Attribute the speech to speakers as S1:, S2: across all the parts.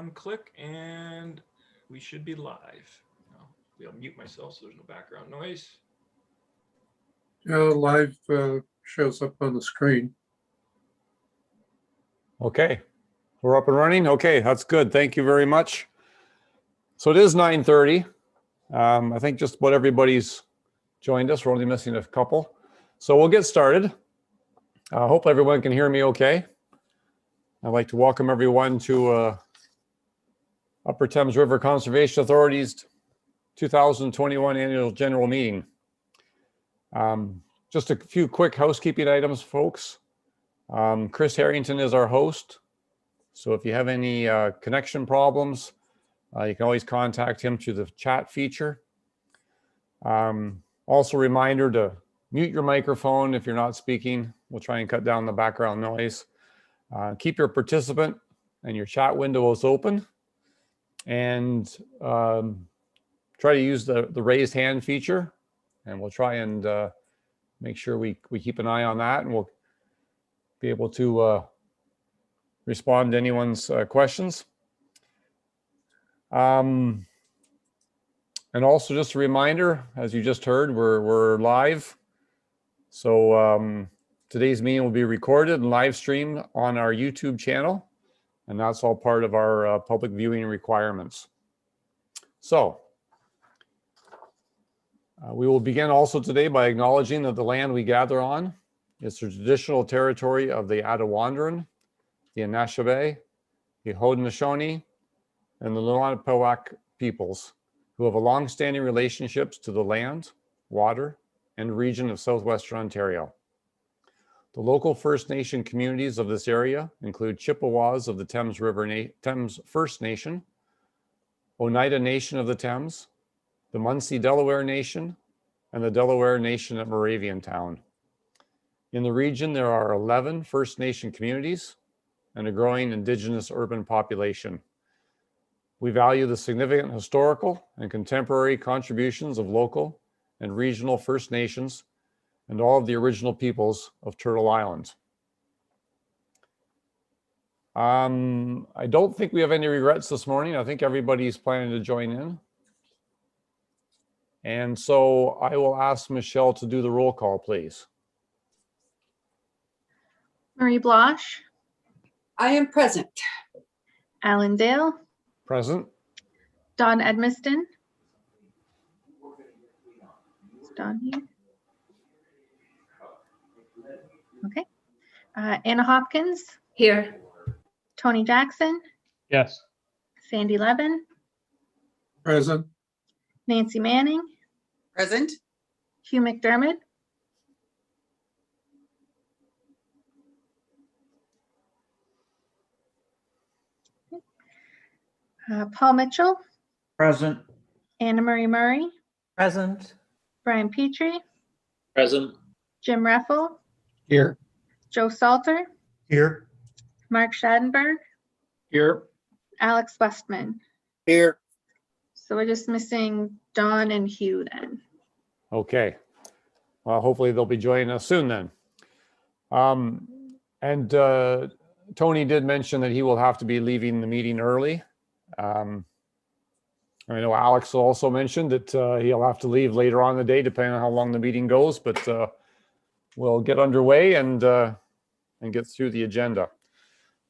S1: one click and we should be live. I'll mute myself so there's no background noise.
S2: Live shows up on the screen.
S3: Okay, we're up and running. Okay, that's good. Thank you very much. So it is 9:30. I think just about everybody's joined us. We're only missing a couple. So we'll get started. I hope everyone can hear me okay. I'd like to welcome everyone to Upper Thames River Conservation Authority's 2021 Annual General Meeting. Just a few quick housekeeping items, folks. Chris Harrington is our host. So if you have any connection problems, you can always contact him through the chat feature. Also a reminder to mute your microphone if you're not speaking. We'll try and cut down the background noise. Keep your participant and your chat windows open, and try to use the raised hand feature, and we'll try and make sure we keep an eye on that, and we'll be able to respond to anyone's questions. And also just a reminder, as you just heard, we're live. So today's meeting will be recorded and live streamed on our YouTube channel, and that's all part of our public viewing requirements. So we will begin also today by acknowledging that the land we gather on is the traditional territory of the Attawandaron, the Anishinaabe, the Haudenosaunee, and the Lenape peoples, who have a long-standing relationships to the land, water, and region of southwestern Ontario. The local First Nation communities of this area include Chippewas of the Thames Thames First Nation, Oneida Nation of the Thames, the Munsee Delaware Nation, and the Delaware Nation at Moravian Town. In the region, there are 11 First Nation communities and a growing Indigenous urban population. We value the significant historical and contemporary contributions of local and regional First Nations and all of the original peoples of Turtle Island. I don't think we have any regrets this morning. I think everybody's planning to join in. And so I will ask Michelle to do the roll call, please.
S4: Marie Blosh.
S5: I am present.
S4: Alan Dale.
S3: Present.
S4: Don Edmiston. Is Don here? Okay. Anna Hopkins.
S5: Here.
S4: Tony Jackson.
S6: Yes.
S4: Sandy Levin.
S2: Present.
S4: Nancy Manning.
S5: Present.
S4: Hugh McDermott. Paul Mitchell.
S6: Present.
S4: Anna Marie Murray.
S6: Present.
S4: Brian Petrie.
S6: Present.
S4: Jim Reffel.
S6: Here.
S4: Joe Salter.
S6: Here.
S4: Mark Schadenberg.
S6: Here.
S4: Alex Westman.
S6: Here.
S4: So we're just missing Don and Hugh then.
S3: Okay. Well, hopefully they'll be joining us soon then. Tony did mention that he will have to be leaving the meeting early. I know Alex also mentioned that he'll have to leave later on in the day, depending on how long the meeting goes, but we'll get underway and get through the agenda.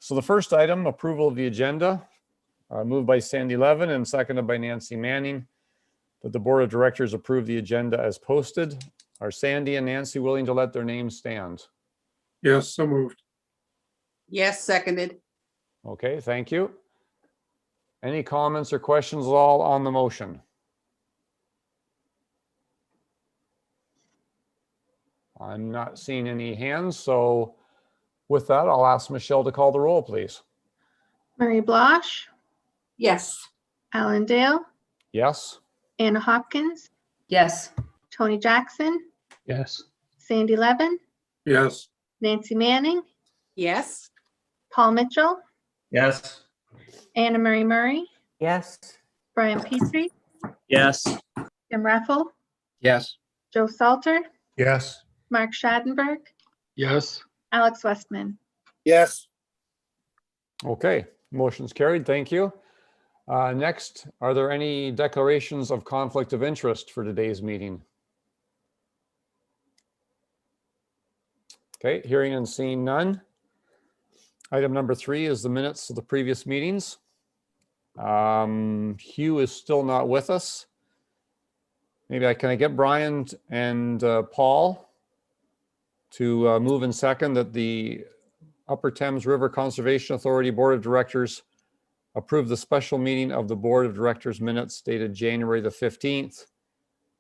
S3: So the first item, approval of the agenda, moved by Sandy Levin and seconded by Nancy Manning, that the Board of Directors approve the agenda as posted. Are Sandy and Nancy willing to let their names stand?
S2: Yes, so moved.
S5: Yes, seconded.
S3: Okay, thank you. Any comments or questions at all on the motion? I'm not seeing any hands, so with that, I'll ask Michelle to call the roll, please.
S4: Marie Blosh.
S5: Yes.
S4: Alan Dale.
S3: Yes?
S4: Anna Hopkins.
S5: Yes.
S4: Tony Jackson.
S6: Yes.
S4: Sandy Levin.
S2: Yes.
S4: Nancy Manning.
S5: Yes.
S4: Paul Mitchell.
S6: Yes.
S4: Anna Marie Murray.
S6: Yes.
S4: Brian Petrie.
S6: Yes.
S4: Jim Reffel.
S6: Yes.
S4: Joe Salter.
S6: Yes.
S4: Mark Schadenberg.
S6: Yes.
S4: Alex Westman.
S6: Yes.
S3: Okay, motion's carried. Thank you. Next, are there any declarations of conflict of interest for today's meeting? Okay, hearing and seeing none. Item number 3 is the minutes of the previous meetings. Hugh is still not with us. Maybe can I get Brian and Paul to move and second that the Upper Thames River Conservation Authority Board of Directors approve the special meeting of the Board of Directors minutes dated January the 15th,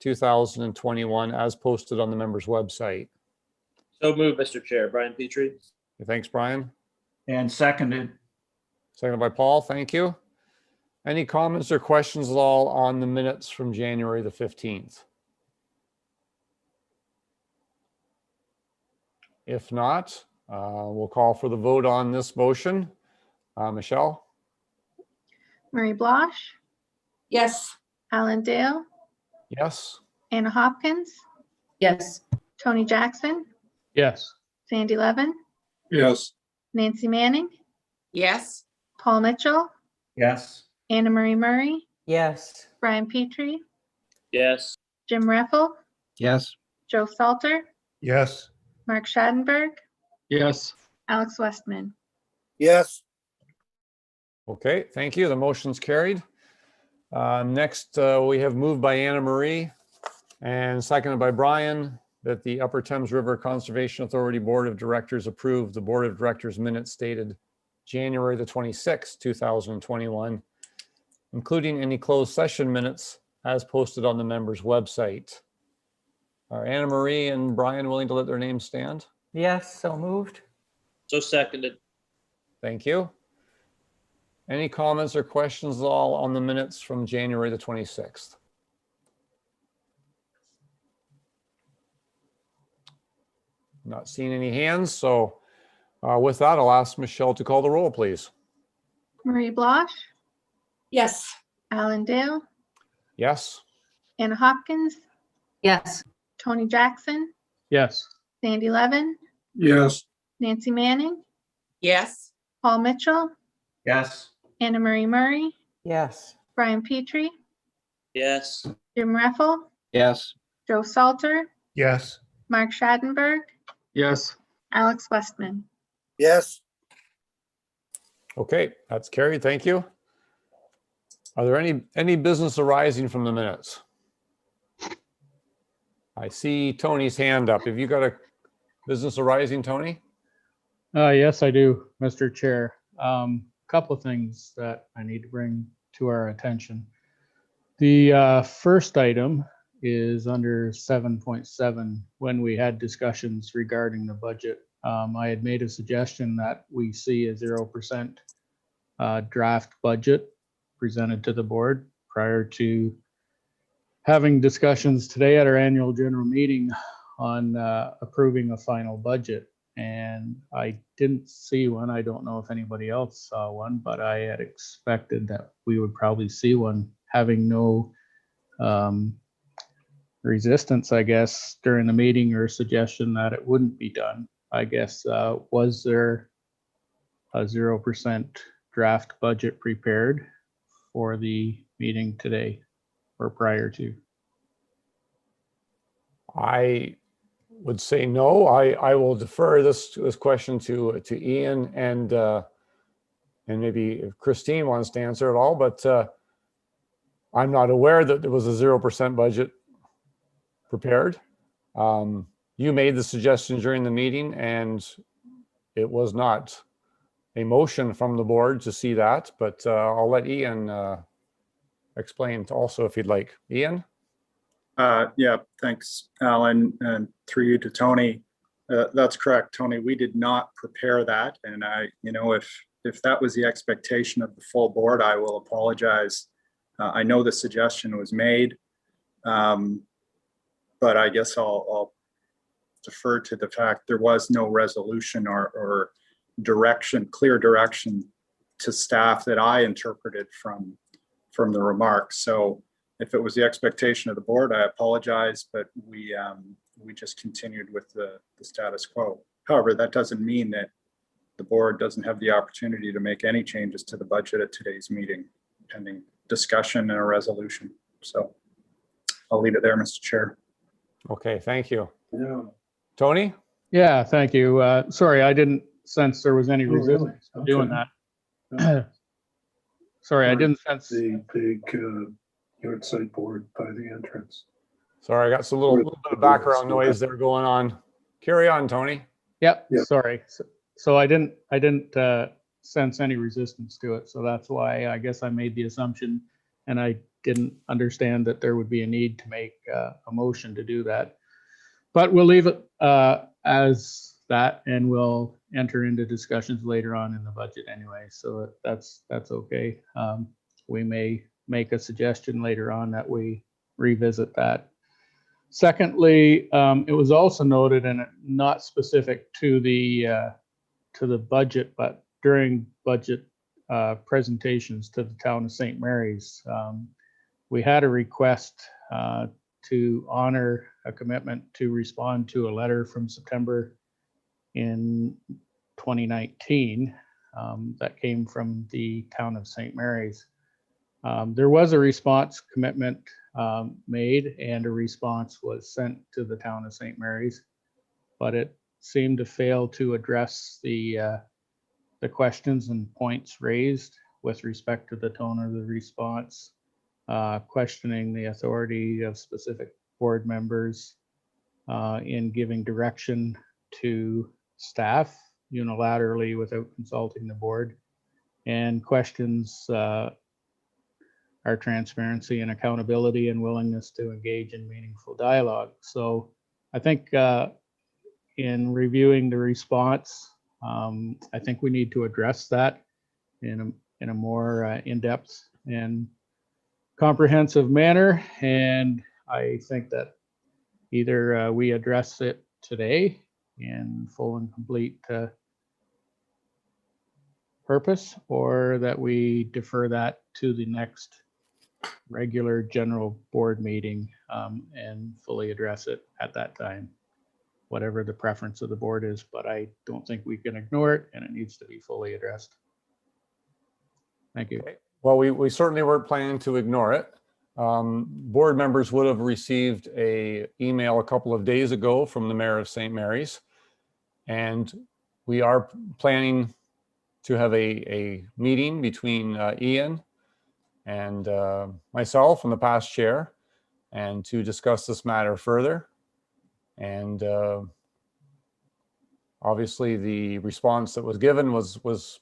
S3: 2021, as posted on the members' website.
S6: So moved, Mr. Chair. Brian Petrie.
S3: Thanks, Brian.
S6: And seconded.
S3: Seconded by Paul. Thank you. Any comments or questions at all on the minutes from January the 15th? If not, we'll call for the vote on this motion. Michelle?
S4: Marie Blosh,
S5: Yes.
S4: Alan Dale,
S3: Yes.
S4: Anna Hopkins,
S5: Yes.
S4: Tony Jackson,
S6: Yes.
S4: Sandy Levin,
S2: Yes.
S4: Nancy Manning,
S5: Yes.
S4: Paul Mitchell,
S6: Yes.
S4: Anna Marie Murray,
S5: Yes.
S4: Brian Petrie,
S6: Yes.
S4: Jim Reffel,
S6: Yes.
S4: Joe Salter,
S6: Yes.
S4: Mark Schadenberg,
S6: Yes.
S4: Alex Westman.
S6: Yes.
S3: Okay, thank you. The motion's carried. Next, we have moved by Anna Marie and seconded by Brian that the Upper Thames River Conservation Authority Board of Directors approve the Board of Directors minutes dated January the 26th, 2021, including any closed session minutes as posted on the members' website. Are Anna Marie and Brian willing to let their names stand?
S7: Yes, so moved.
S6: So seconded.
S3: Thank you. Any comments or questions at all on the minutes from January the 26th? Not seeing any hands, so with that, I'll ask Michelle to call the roll, please.
S4: Marie Blosh,
S5: Yes.
S4: Alan Dale,
S3: Yes.
S4: Anna Hopkins,
S5: Yes.
S4: Tony Jackson,
S6: Yes.
S4: Sandy Levin,
S2: Yes.
S4: Nancy Manning,
S5: Yes.
S4: Paul Mitchell,
S6: Yes.
S4: Anna Marie Murray,
S7: Yes.
S4: Brian Petrie,
S6: Yes.
S4: Jim Reffel,
S6: Yes.
S4: Joe Salter,
S6: Yes.
S4: Mark Schadenberg,
S6: Yes.
S4: Alex Westman.
S6: Yes.
S3: Okay, that's carried. Thank you. Are there any business arising from the minutes? I see Tony's hand up. Have you got a business arising, Tony?
S8: Yes, I do, Mr. Chair. Couple of things that I need to bring to our attention. The first item is under 7.7, when we had discussions regarding the budget. I had made a suggestion that we see a 0% draft budget presented to the board prior to having discussions today at our annual general meeting on approving a final budget. And I didn't see one. I don't know if anybody else saw one, but I had expected that we would probably see one, having no resistance, I guess, during the meeting or suggestion that it wouldn't be done. I guess, was there a 0% draft budget prepared for the meeting today or prior to?
S3: I would say no. I will defer this question to Ian and maybe if Christine wants to answer it all, but I'm not aware that there was a 0% budget prepared. You made the suggestion during the meeting and it was not a motion from the board to see that, but I'll let Ian explain also if you'd like. Ian?
S9: Yeah, thanks, Alan, and through you to Tony. That's correct, Tony. We did not prepare that, and if that was the expectation of the full board, I will apologize. I know the suggestion was made, but I guess I'll defer to the fact there was no resolution or clear direction to staff that I interpreted from the remarks. So if it was the expectation of the board, I apologize, but we just continued with the status quo. However, that doesn't mean that the board doesn't have the opportunity to make any changes to the budget at today's meeting. pending discussion and a resolution. So I'll leave it there, Mr. Chair.
S3: Okay, thank you.
S2: Yeah.
S3: Tony?
S8: Yeah, thank you. Sorry, I didn't sense there was any
S2: Oh, really?
S8: resistance to doing
S2: Okay.
S8: that. Sorry, I
S2: Or
S8: didn't sense.
S2: The big yard site board by the entrance.
S3: Sorry, I got some little bit of background noise there going on. Carry on, Tony.
S8: Yep,
S2: Yep.
S8: sorry. So I didn't sense any resistance to it. So that's why I guess I made the assumption, and I didn't understand that there would be a need to make a motion to do that. But we'll leave it as that, and we'll enter into discussions later on in the budget anyway. So that's okay. We may make a suggestion later on that we revisit that. Secondly, it was also noted, and not specific to the budget, but during budget presentations to the town of St. Mary's, we had a request to honor a commitment to respond to a letter from September in 2019 that came from the town of St. Mary's. There was a response commitment made, and a response was sent to the town of St. Mary's, but it seemed to fail to address the questions and points raised with respect to the tone of the response, questioning the authority of specific board members in giving direction to staff unilaterally without consulting the board, and questions our transparency and accountability and willingness to engage in meaningful dialogue. So I think in reviewing the response, I think we need to address that in a more in-depth and comprehensive manner. And I think that either we address it today in full and complete purpose, or that we defer that to the next regular general board meeting and fully address it at that time, whatever the preference of the board is. But I don't think we can ignore it, and it needs to be fully addressed. Thank you.
S3: Okay. Well, we certainly weren't planning to ignore it. Board members would have received an email a couple of days ago from the mayor of St. Mary's, and we are planning to have a meeting between Ian and myself and the past chair, and to discuss this matter further. And obviously the response that was given was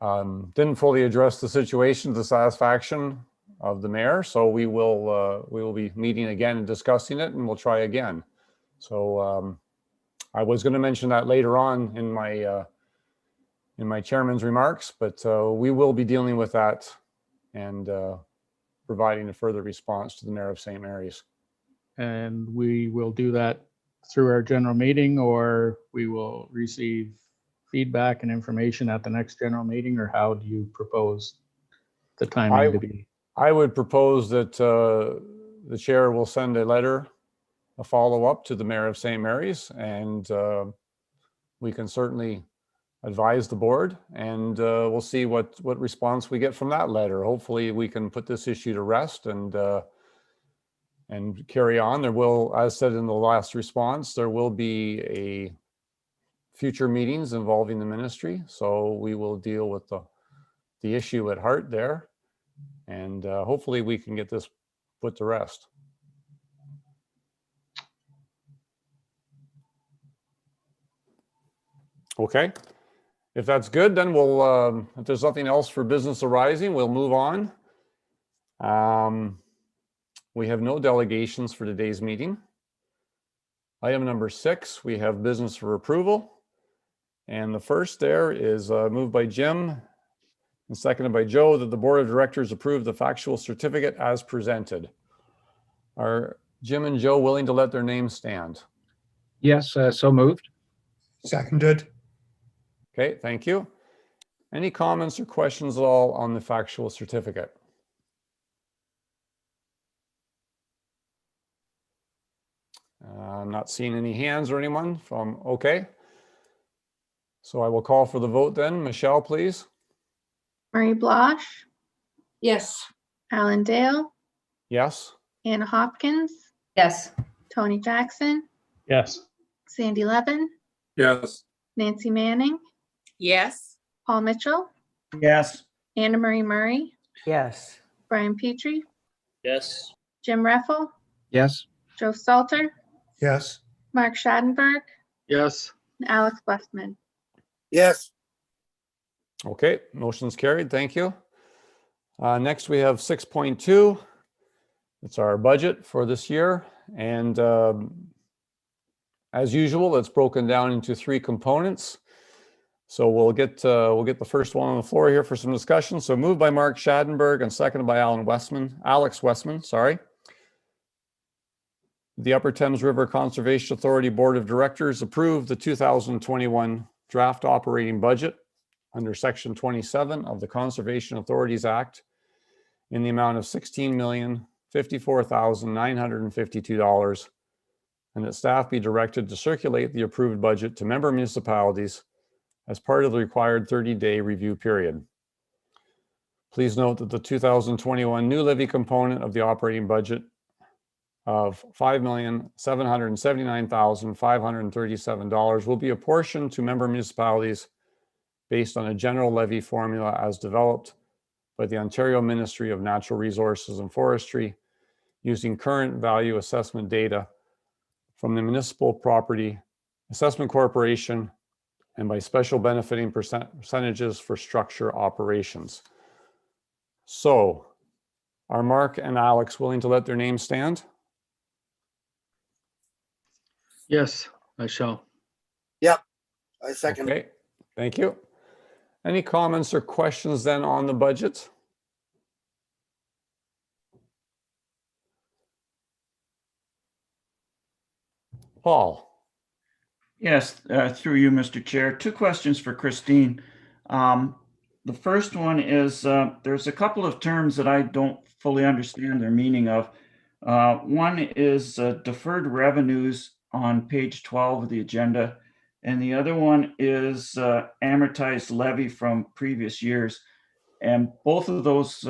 S3: didn't fully address the situation to the satisfaction of the mayor. So we will be meeting again and discussing it, and we'll try again. So I was going to mention that later on in my chairman's remarks, but we will be dealing with that and providing a further response to the mayor of St. Mary's.
S8: And we will do that through our general meeting, or we will receive feedback and information at the next general meeting, or how do you propose the timing to be?
S3: I would propose that the chair will send a letter, a follow-up to the mayor of St. Mary's, and we can certainly advise the board, and we'll see what response we get from that letter. Hopefully we can put this issue to rest and carry on. There will, as said in the last response, there will be a future meetings involving the ministry. So we will deal with the issue at heart there, and hopefully we can get this put to rest. Okay. If that's good, then we'll, if there's nothing else for business arising, we'll move on. We have no delegations for today's meeting. Item number 6, we have business for approval. And the first there is moved by Jim and seconded by Joe that the board of directors approve the factual certificate as presented. Are Jim and Joe willing to let their names stand?
S6: Yes, so moved.
S2: Seconded.
S3: Okay, thank you. Any comments or questions at all on the factual certificate? I'm not seeing any hands or anyone from, okay. So I will call for the vote then. Michelle, please.
S4: Marie Blosh,
S5: Yes.
S4: Alan Dale,
S3: Yes.
S4: Anna Hopkins,
S5: Yes.
S4: Tony Jackson,
S8: Yes.
S4: Sandy Levin,
S2: Yes.
S4: Nancy Manning,
S5: Yes.
S4: Paul Mitchell,
S6: Yes.
S4: Anna Marie Murray,
S7: Yes.
S4: Brian Petrie,
S6: Yes.
S4: Jim Reffel,
S6: Yes.
S4: Joe Salter,
S2: Yes.
S4: Mark Schadenberg,
S6: Yes.
S4: and Alex Westman.
S2: Yes.
S3: Okay, motion's carried. Thank you. Next, we have 6.2. It's our budget for this year. And as usual, it's broken down into 3 components. So we'll get the first one on the floor here for some discussion. So moved by Mark Schadenberg and seconded by Alex Westman, sorry. The Upper Thames River Conservation Authority Board of Directors approved the 2021 draft operating budget under Section 27 of the Conservation Authorities Act in the amount of $16,054,952, and that staff be directed to circulate the approved budget to member municipalities as part of the required 30-day review period. Please note that the 2021 new levy component of the operating budget of $5,779,537 will be apportioned to member municipalities based on a general levy formula as developed by the Ontario Ministry of Natural Resources and Forestry using current value assessment data from the Municipal Property Assessment Corporation and by special benefiting percentages for structure operations. So, are Mark and Alex willing to let their names stand?
S6: Yes, I shall.
S2: I second.
S3: Okay, thank you. Any comments or questions then on the budget? Paul?
S10: Yes, through you, Mr. Chair. 2 questions for Christine. The first one is there's a couple of terms that I don't fully understand their meaning of. One is deferred revenues on page 12 of the agenda, and the other one is amortized levy from previous years. And both of those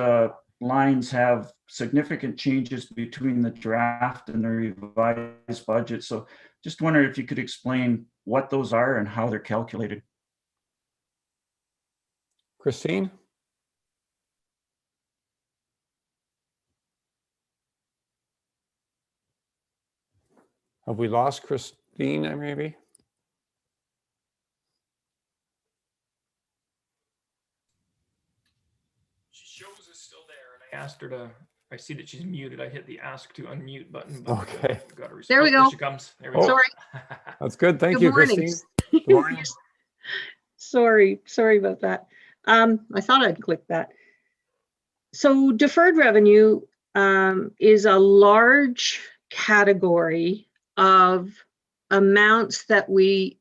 S10: lines have significant changes between the draft and the revised budget. So just wondering if you could explain what those are and how they're calculated.
S3: Christine? Have we lost Christine maybe?
S1: She shows is still there, and I asked her to. I see that she's muted. I hit the ask to unmute button. But
S3: Okay.
S1: got to
S4: There we
S1: There
S4: go.
S1: she comes. There we
S3: Oh.
S1: go.
S4: Sorry.
S3: That's good. Thank
S4: Good
S3: you,
S4: morning.
S3: Christine. Good morning.
S11: Sorry about that. I thought I'd click that. So deferred revenue is a large category of amounts that we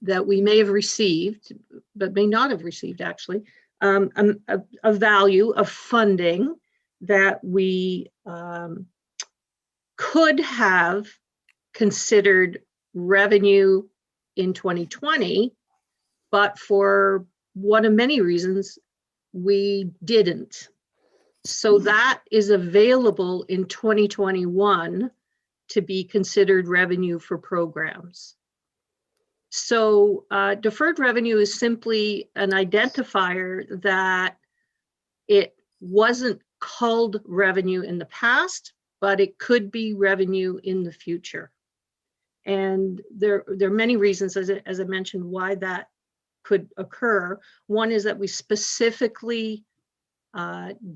S11: may have received, but may not have received actually, a value of funding that we could have considered revenue in 2020, but for one of many reasons, we didn't. So that is available in 2021 to be considered revenue for programs. So deferred revenue is simply an identifier that it wasn't called revenue in the past, but it could be revenue in the future. And there are many reasons, as I mentioned, why that could occur. One is that we specifically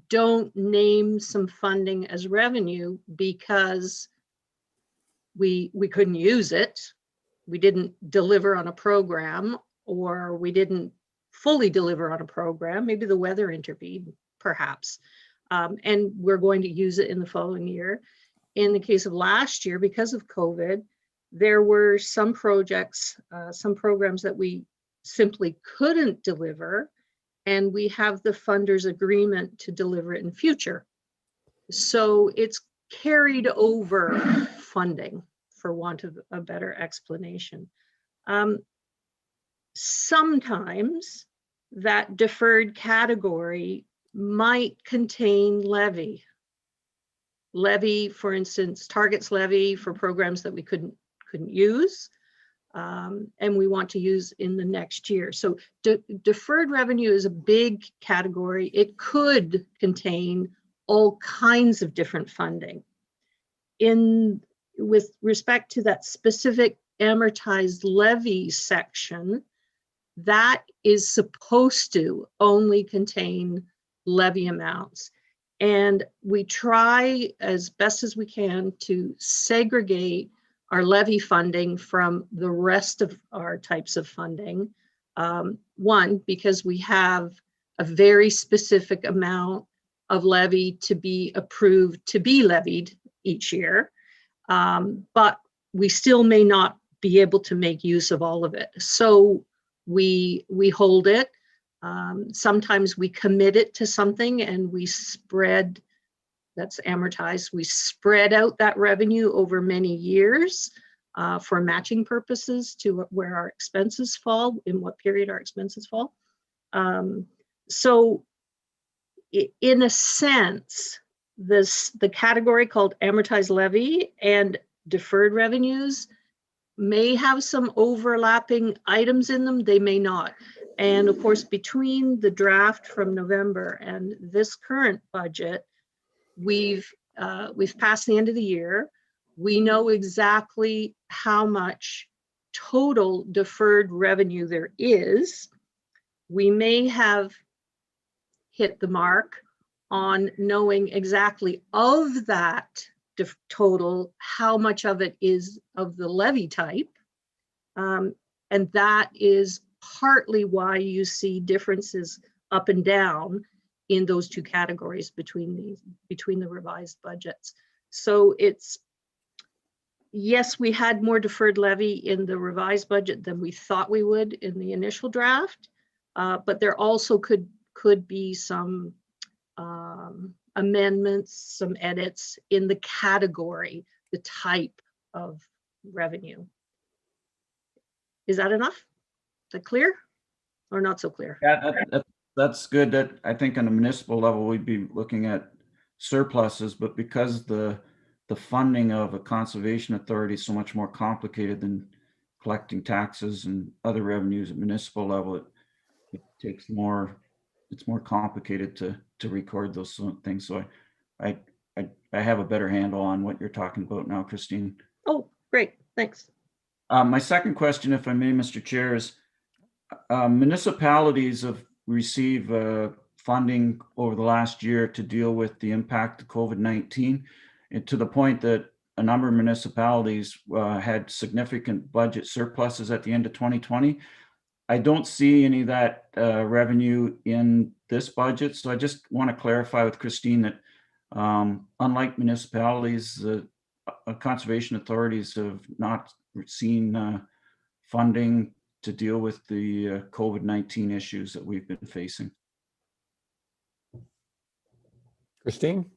S11: don't name some funding as revenue because we couldn't use it. We didn't deliver on a program, or we didn't fully deliver on a program. Maybe the weather intervened, perhaps. And we're going to use it in the following year. In the case of last year, because of COVID, there were some projects, some programs that we simply couldn't deliver, and we have the funders' agreement to deliver it in future. So it's carried over funding, for want of a better explanation. Sometimes that deferred category might contain levy. Levy, for instance, targets levy for programs that we couldn't use, and we want to use in the next year. So deferred revenue is a big category. It could contain all kinds of different funding. With respect to that specific amortized levy section, that is supposed to only contain levy amounts. And we try as best as we can to segregate our levy funding from the rest of our types of funding. One, because we have a very specific amount of levy to be approved to be levied each year, but we still may not be able to make use of all of it. So we hold it. Sometimes we commit it to something and we spread, that's amortized, we spread out that revenue over many years for matching purposes to where our expenses fall, in what period our expenses fall. So in a sense, the category called amortized levy and deferred revenues may have some overlapping items in them, they may not. And of course, between the draft from November and this current budget, we've passed the end of the year. We know exactly how much total deferred revenue there is. We may have hit the mark on knowing exactly of that total, how much of it is of the levy type. And that is partly why you see differences up and down in those two categories between the revised budgets. So it's, yes, we had more deferred levy in the revised budget than we thought we would in the initial draft, but there also could be some amendments, some edits in the category, the type of revenue. Is that enough? Is that clear or not so clear?
S10: Yeah, that's good. That I think on a municipal level, we'd be looking at surpluses, but because the funding of a conservation authority is so much more complicated than collecting taxes and other revenues at municipal level, it takes more, it's more complicated to record those things. So I have a better handle on what you're talking about now, Christine.
S11: Oh, great, thanks.
S10: My second question, if I may, Mr. Chair, is municipalities have received funding over the last year to deal with the impact of COVID-19, and to the point that a number of municipalities had significant budget surpluses at the end of 2020. I don't see any of that revenue in this budget. So I just want to clarify with Christine that unlike municipalities, conservation authorities have not seen funding to deal with the COVID-19 issues that we've been facing.
S3: Christine?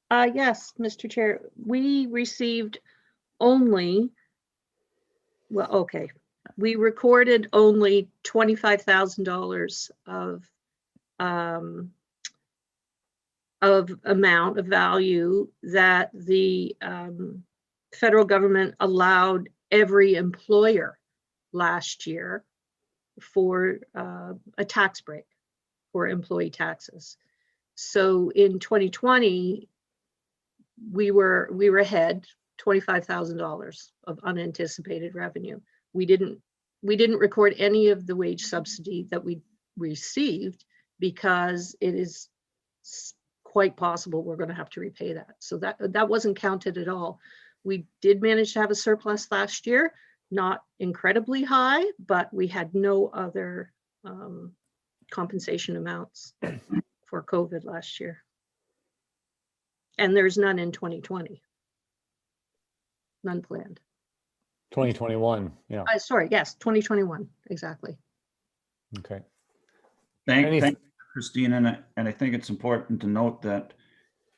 S11: Yes, Mr. Chair, we received only, well, okay. We recorded only $25,000 of amount of value that the federal government allowed every employer last year for a tax break for employee taxes. So in 2020, we were ahead $25,000 of unanticipated revenue. We didn't record any of the wage subsidy that we received because it is quite possible we're going to have to repay that. So that wasn't counted at all. We did manage to have a surplus last year, not incredibly high, but we had no other compensation amounts for COVID last year. And there's none in 2020. None planned.
S3: 2021, yeah.
S11: Sorry, yes, 2021, exactly.
S3: Okay.
S10: Thank you, Christine, and I think it's important to note that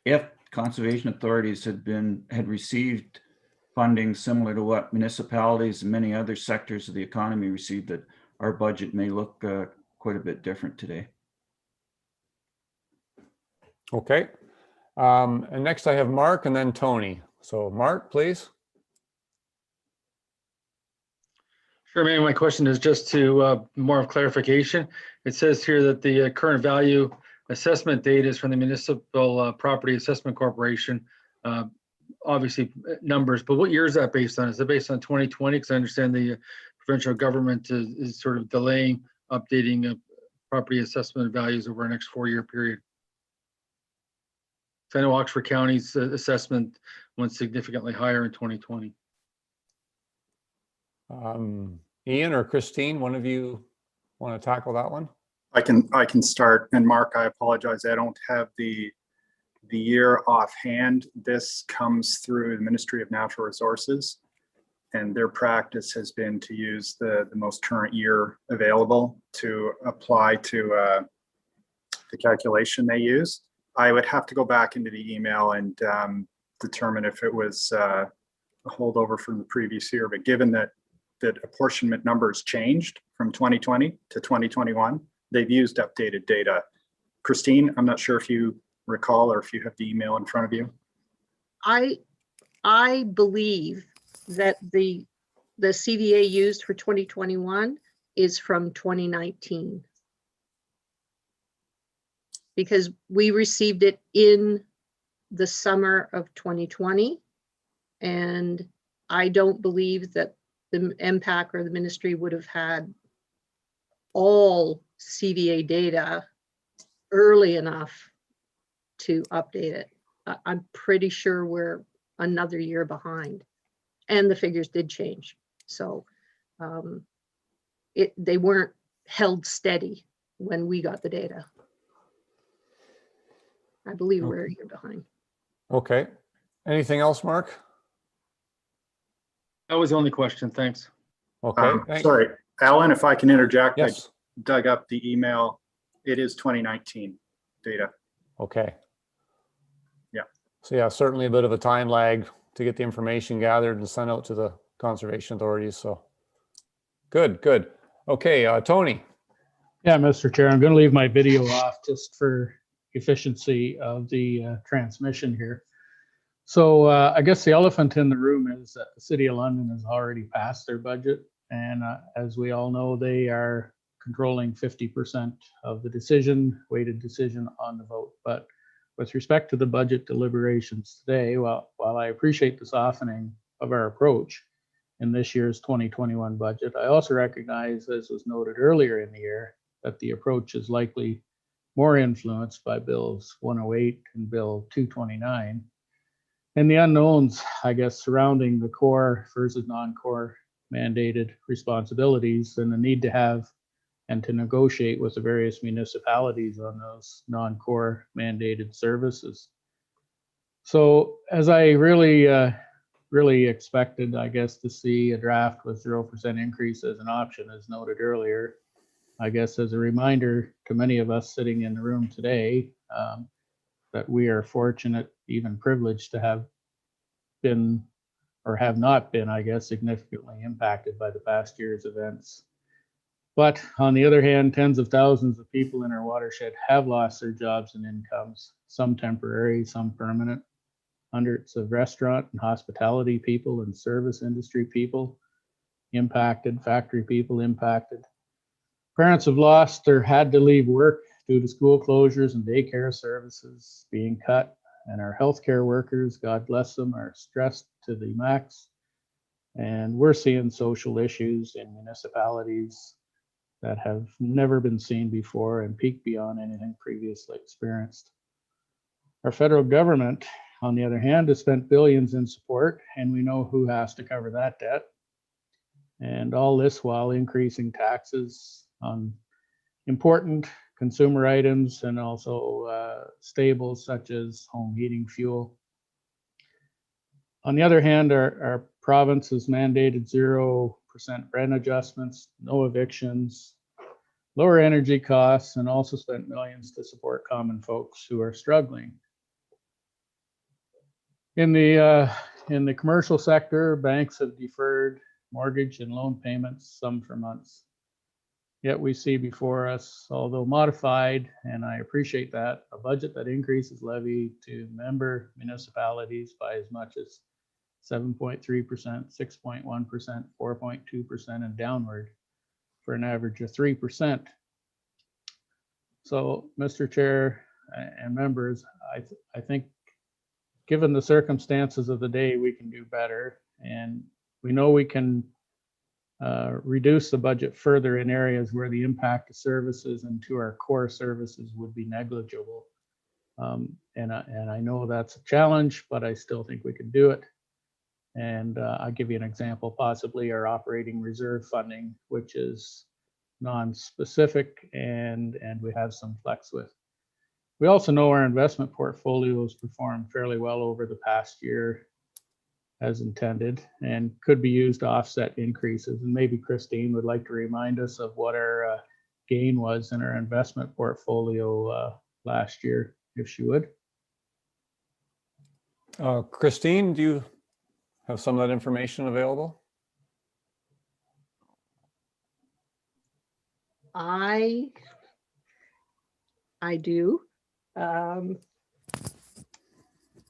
S10: if conservation authorities had received funding similar to what municipalities and many other sectors of the economy received, that our budget may look quite a bit different today.
S3: Okay. And next I have Mark and then Tony. So Mark, please.
S6: Sure, maybe my question is just to more of clarification. It says here that the current value assessment date is from the Municipal Property Assessment Corporation. Obviously numbers, but what year is that based on? Is it based on 2020? Because I understand the provincial government is sort of delaying updating property assessment values over the next 4-year period. So I know Oxford County's assessment went significantly higher in 2020.
S3: Ian or Christine, one of you want to tackle that one?
S9: I can start. And Mark, I apologize. I don't have the year offhand. This comes through the Ministry of Natural Resources, and their practice has been to use the most current year available to apply to the calculation they use. I would have to go back into the email and determine if it was a holdover from the previous year. But given that apportionment numbers changed from 2020 to 2021, they've used updated data. Christine, I'm not sure if you recall or if you have the email in front of you.
S11: I believe that the CVA used for 2021 is from 2019. Because we received it in the summer of 2020. And I don't believe that the MPAC or the ministry would have had all CVA data early enough to update it. I'm pretty sure we're another year behind, and the figures did change. So they weren't held steady when we got the data. I believe we're a year behind.
S3: Okay. Anything else, Mark?
S6: That was the only question. Thanks.
S3: Okay.
S9: Sorry, Alan, if I can interject.
S3: Yes.
S9: I dug up the email. It is 2019 data.
S3: Okay.
S9: Yeah.
S3: So yeah, certainly a bit of a time lag to get the information gathered and sent out to the conservation authorities. So good. Okay, Tony.
S8: Yeah, Mr. Chair, I'm going to leave my video off just for efficiency of the transmission here. So I guess the elephant in the room is that the City of London has already passed their budget. And as we all know, they are controlling 50% of the weighted decision on the vote. But with respect to the budget deliberations today, while I appreciate the softening of our approach in this year's 2021 budget, I also recognize, as was noted earlier in the year, that the approach is likely more influenced by Bills 108 and Bill 229, and the unknowns, I guess, surrounding the core versus non-core mandated responsibilities, and the need to have and to negotiate with the various municipalities on those non-core mandated services. So as I really expected, I guess, to see a draft with 0% increase as an option, as noted earlier, I guess as a reminder to many of us sitting in the room today, that we are fortunate, even privileged, to have been or have not been, I guess, significantly impacted by the past year's events. But on the other hand, tens of thousands of people in our watershed have lost their jobs and incomes, some temporary, some permanent. Hundreds of restaurant and hospitality people and service industry people impacted, factory people impacted. Parents have lost or had to leave work due to school closures and daycare services being cut. And our healthcare workers, God bless them, are stressed to the max. And we're seeing social issues in municipalities that have never been seen before and peak beyond anything previously experienced. Our federal government, on the other hand, has spent billions in support, and we know who has to cover that debt. And all this while increasing taxes on important consumer items and also staples such as home heating fuel. On the other hand, our province has mandated 0% rent adjustments, no evictions, lower energy costs, and also spent millions to support common folks who are struggling. In the commercial sector, banks have deferred mortgage and loan payments, some for months. Yet we see before us, although modified, and I appreciate that, a budget that increases levy to member municipalities by as much as 7.3%, 6.1%, 4.2%, and downward for an average of 3%. So, Mr. Chair and members, I think given the circumstances of the day, we can do better. And we know we can reduce the budget further in areas where the impact to services and to our core services would be negligible. And I know that's a challenge, but I still think we can do it. And I'll give you an example, possibly our operating reserve funding, which is non-specific and we have some flex with. We also know our investment portfolio has performed fairly well over the past year as intended and could be used to offset increases. And maybe Christine would like to remind us of what our gain was in our investment portfolio last year, if she would.
S3: Christine, do you have some of that information available?
S11: I do.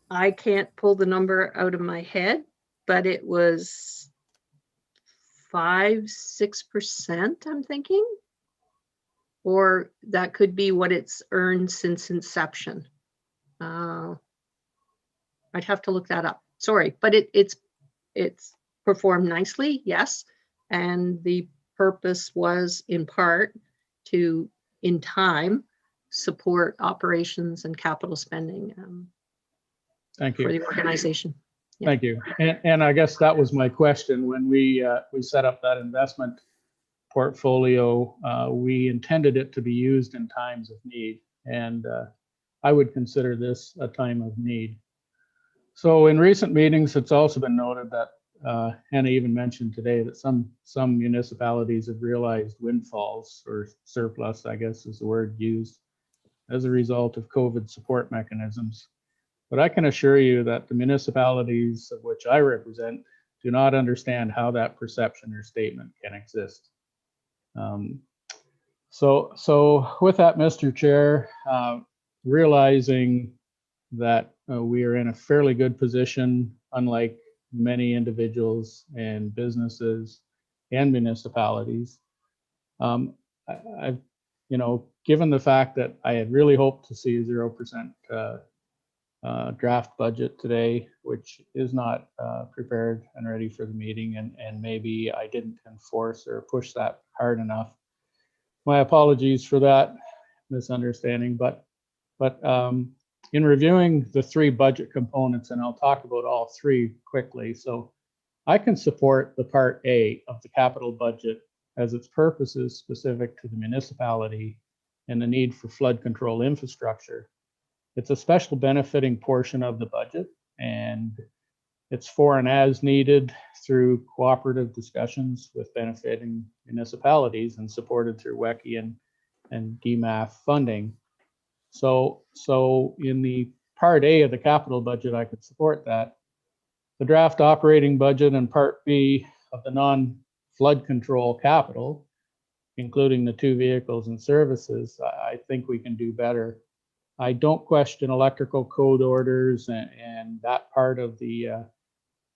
S11: I can't pull the number out of my head, but it was 5-6%, I'm thinking. Or that could be what it's earned since inception. I'd have to look that up. Sorry, but it's performed nicely, yes. And the purpose was in part to, in time, support operations and capital spending.
S8: Thank you.
S11: For the organization. Yeah.
S8: Thank you. And I guess that was my question when we set up that investment portfolio. We intended it to be used in times of need, and I would consider this a time of need. So in recent meetings, it's also been noted that Hannah even mentioned today that some municipalities have realized windfalls or surplus, I guess is the word used, as a result of COVID support mechanisms. But I can assure you that the municipalities of which I represent do not understand how that perception or statement can exist. So with that, Mr. Chair, realizing that we are in a fairly good position, unlike many individuals and businesses and municipalities, I've, given the fact that I had really hoped to see a 0% draft budget today, which is not prepared and ready for the meeting, and maybe I didn't enforce or push that hard enough. My apologies for that misunderstanding, but in reviewing the three budget components, and I'll talk about all three quickly. So I can support the Part A of the capital budget as its purpose is specific to the municipality and the need for flood control infrastructure. It's a special benefiting portion of the budget, and it's for and as needed through cooperative discussions with benefiting municipalities and supported through WECI and DMAF funding. So in the Part A of the capital budget, I could support that. The draft operating budget and Part B of the non-flood control capital, including the two vehicles and services, I think we can do better. I don't question electrical code orders and that part of the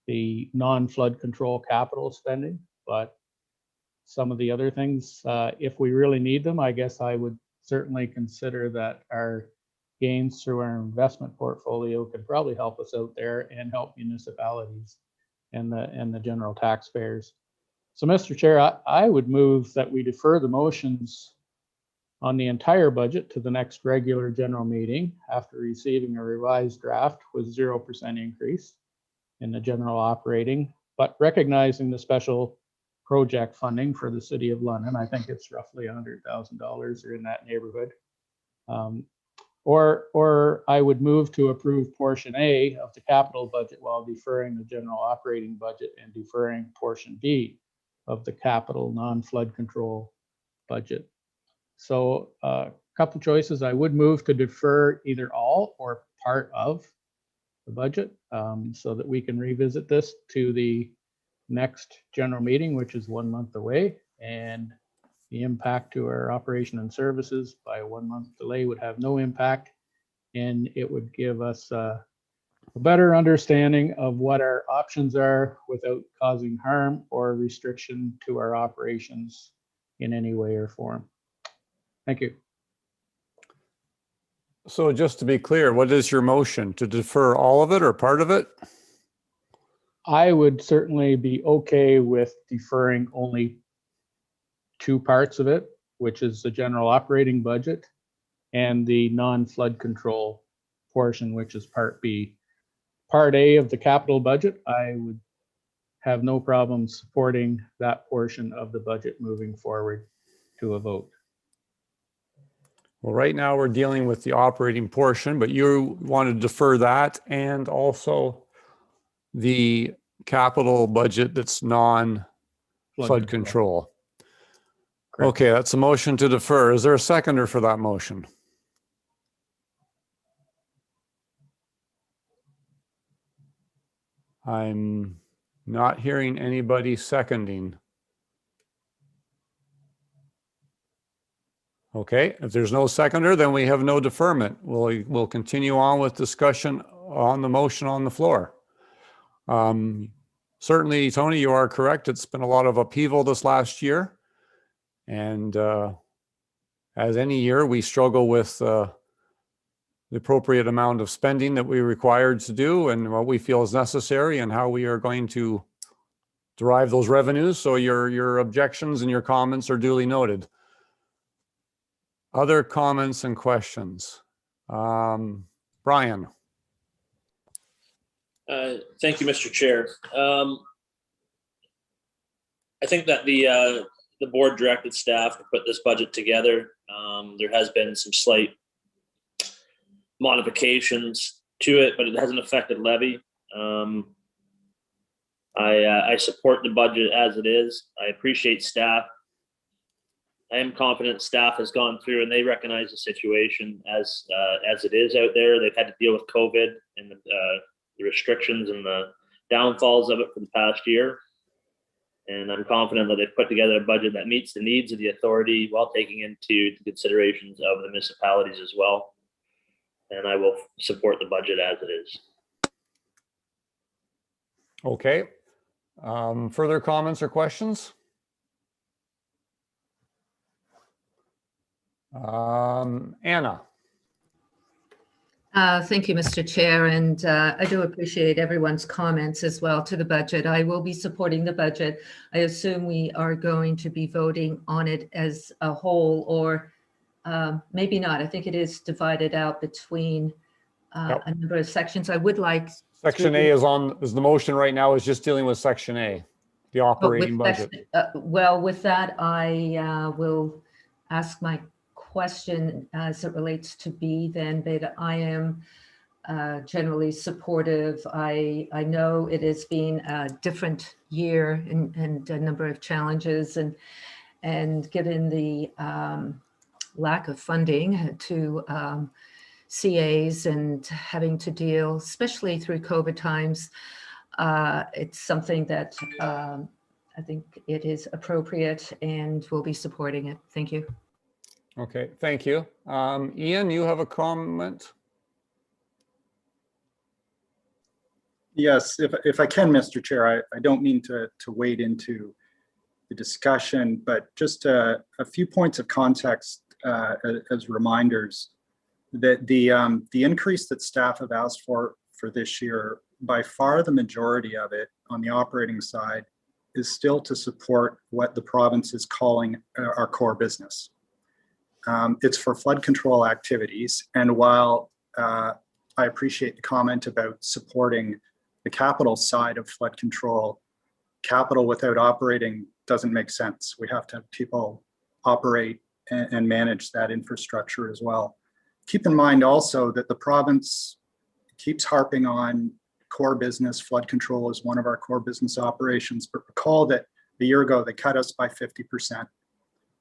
S8: non-flood control capital spending, but some of the other things, if we really need them, I guess I would certainly consider that our gains through our investment portfolio could probably help us out there and help municipalities and the general taxpayers. So, Mr. Chair, I would move that we defer the motions on the entire budget to the next regular general meeting after receiving a revised draft with 0% increase in the general operating, but recognizing the special project funding for the City of London. I think it's roughly $100,000 or in that neighborhood. Or I would move to approve portion A of the capital budget while deferring the general operating budget and deferring portion B of the capital non-flood control budget. So a couple choices. I would move to defer either all or part of the budget so that we can revisit this to the next general meeting, which is 1 month away. And The impact to our operation and services by a 1-month delay would have no impact, and it would give us a better understanding of what our options are without causing harm or restriction to our operations in any way or form. Thank you.
S3: So just to be clear, what is your motion? To defer all of it or part of it?
S8: I would certainly be okay with deferring only 2 parts of it, which is the general operating budget and the non-flood control portion, which is Part B. Part A of the capital budget, I would have no problem supporting that portion of the budget moving forward to a vote.
S3: Well, right now we're dealing with the operating portion, but you want to defer that and also the capital budget that's non-flood control.
S8: Correct.
S3: Okay, that's a motion to defer. Is there a seconder for that motion? I'm not hearing anybody seconding. Okay, if there's no seconder, then we have no deferment. We'll continue on with discussion on the motion on the floor. Certainly, Tony, you are correct. It's been a lot of upheaval this last year. And as any year, we struggle with the appropriate amount of spending that we're required to do and what we feel is necessary and how we are going to derive those revenues. So your objections and your comments are duly noted. Other comments and questions? Brian.
S12: Thank you, Mr. Chair. I think that the board directed staff to put this budget together. There has been some slight modifications to it, but it hasn't affected levy. I support the budget as it is. I appreciate staff. I am confident staff has gone through and they recognize the situation as it is out there. They've had to deal with COVID and the restrictions and the downfalls of it for the past year. And I'm confident that they've put together a budget that meets the needs of the authority while taking into the considerations of the municipalities as well. And I will support the budget as it is.
S3: Okay. Further comments or questions? Anna.
S5: Thank you, Mr. Chair, and I do appreciate everyone's comments as well to the budget. I will be supporting the budget. I assume we are going to be voting on it as a whole, or maybe not. I think it is divided out between a number of sections. I would like
S3: Section A is the motion right now is just dealing with Section A, the operating budget.
S5: Well, with that, I will ask my question as it relates to B then, but I am generally supportive. I know it has been a different year and a number of challenges, and given the lack of funding to CAs and having to deal, especially through COVID times, it's something that I think it is appropriate and we'll be supporting it. Thank you.
S3: Okay, thank you. Ian, you have a comment?
S9: Yes, if I can, Mr. Chair, I don't mean to wade into the discussion, but just a few points of context as reminders that the increase that staff have asked for this year, by far the majority of it on the operating side is still to support what the province is calling our core business. It's for flood control activities. And while I appreciate the comment about supporting the capital side of flood control, capital without operating doesn't make sense. We have to have people operate and manage that infrastructure as well. Keep in mind also that the province keeps harping on core business. Flood control is one of our core business operations, but recall that a year ago they cut us by 50%.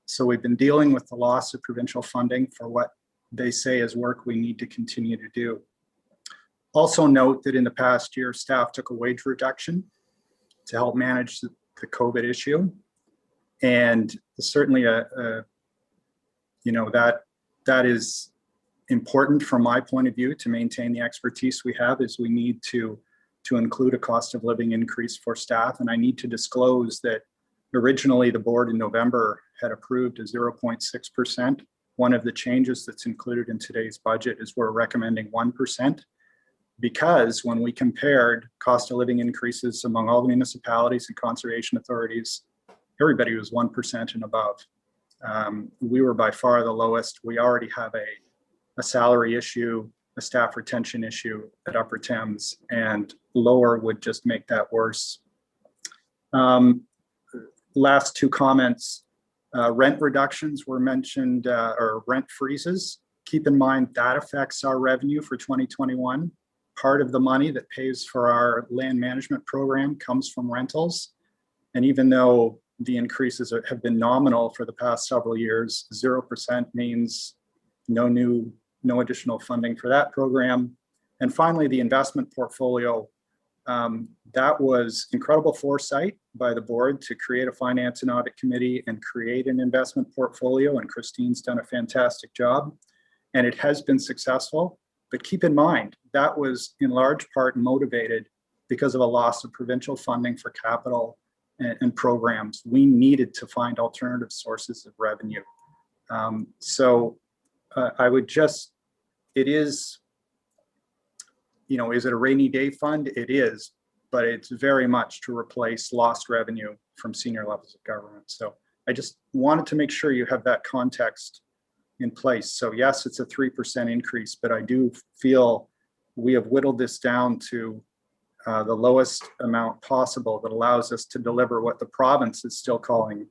S9: So we've been dealing with the loss of provincial funding for what they say is work we need to continue to do. Also note that in the past year, staff took a wage reduction to help manage the COVID issue. And certainly that is important from my point of view to maintain the expertise we have. Is we need to include a cost of living increase for staff. And I need to disclose that originally the board in November had approved a 0.6%. One of the changes that's included in today's budget is we're recommending 1%, because when we compared cost of living increases among all the municipalities and conservation authorities, everybody was 1% and above. We were by far the lowest. We already have a salary issue, a staff retention issue at Upper Thames, and lower would just make that worse. Last two comments. Rent reductions were mentioned, or rent freezes. Keep in mind that affects our revenue for 2021. Part of the money that pays for our land management program comes from rentals. And even though the increases have been nominal for the past several years, 0% means no additional funding for that program. And finally, the investment portfolio. That was incredible foresight by the board to create a finance and audit committee and create an investment portfolio. And Christine's done a fantastic job, and it has been successful. But keep in mind, that was in large part motivated because of a loss of provincial funding for capital and programs. We needed to find alternative sources of revenue. I would just, it is, is it a rainy day fund? It is, but it's very much to replace lost revenue from senior levels of government. So I just wanted to make sure you have that context in place. So yes, it's a 3% increase, but I do feel we have whittled this down to the lowest amount possible that allows us to deliver what the province is still calling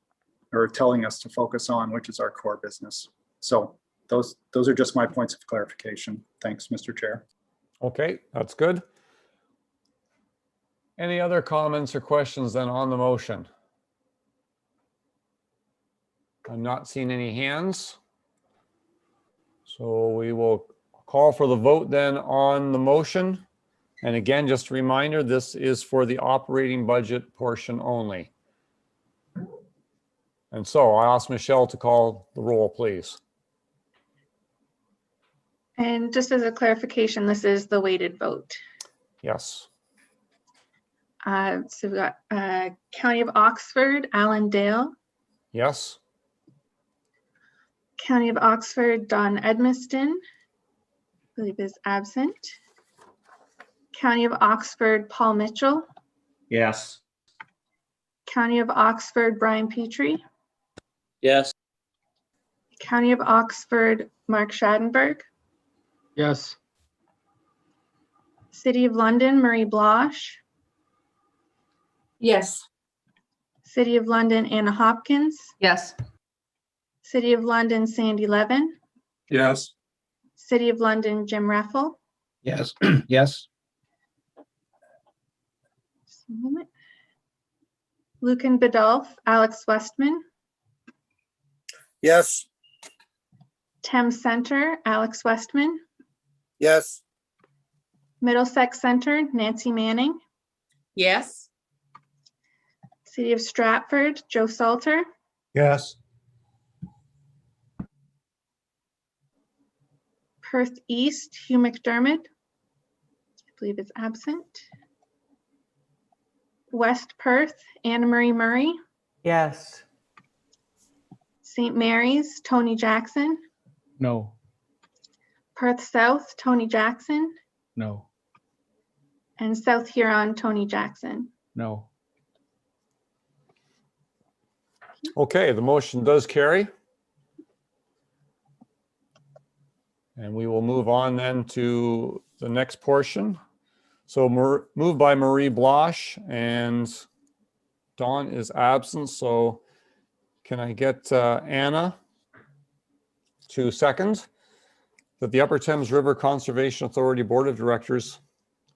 S9: or telling us to focus on, which is our core business. So those are just my points of clarification. Thanks, Mr. Chair.
S3: Okay, that's good. Any other comments or questions then on the motion? I'm not seeing any hands. So we will call for the vote then on the motion. And again, just a reminder, this is for the operating budget portion only. And so I ask Michelle to call the roll, please.
S4: And just as a clarification, this is the weighted vote.
S3: Yes.
S4: So we've got County of Oxford, Alan Dale.
S3: Yes.
S4: County of Oxford, Don Edmiston, I believe is absent. County of Oxford, Paul Mitchell.
S10: Yes.
S4: County of Oxford, Brian Petrie.
S12: Yes.
S4: County of Oxford, Mark Schadenberg.
S6: Yes.
S4: City of London, Marie Blosh.
S5: Yes.
S4: City of London, Anna Hopkins.
S5: Yes.
S4: City of London, Sandy Levin.
S2: Yes.
S4: City of London, Jim Reffel.
S2: Yes. Yes.
S4: Just a moment. Lucan Biddulph, Alex Westman.
S2: Yes.
S4: Thames Center, Alex Westman.
S2: Yes.
S4: Middlesex Center, Nancy Manning.
S5: Yes.
S4: City of Stratford, Joe Salter.
S2: Yes.
S4: Perth East, Hugh McDermott. I believe is absent. West Perth, Anna Marie Murray.
S7: Yes.
S4: St. Mary's, Tony Jackson.
S8: No.
S4: Perth South, Tony Jackson.
S8: No.
S4: And South Huron, Tony Jackson.
S8: No.
S3: Okay, the motion does carry. And we will move on then to the next portion. So moved by Marie Blosh, and Dawn is absent. So can I get Anna to second that the Upper Thames River Conservation Authority Board of Directors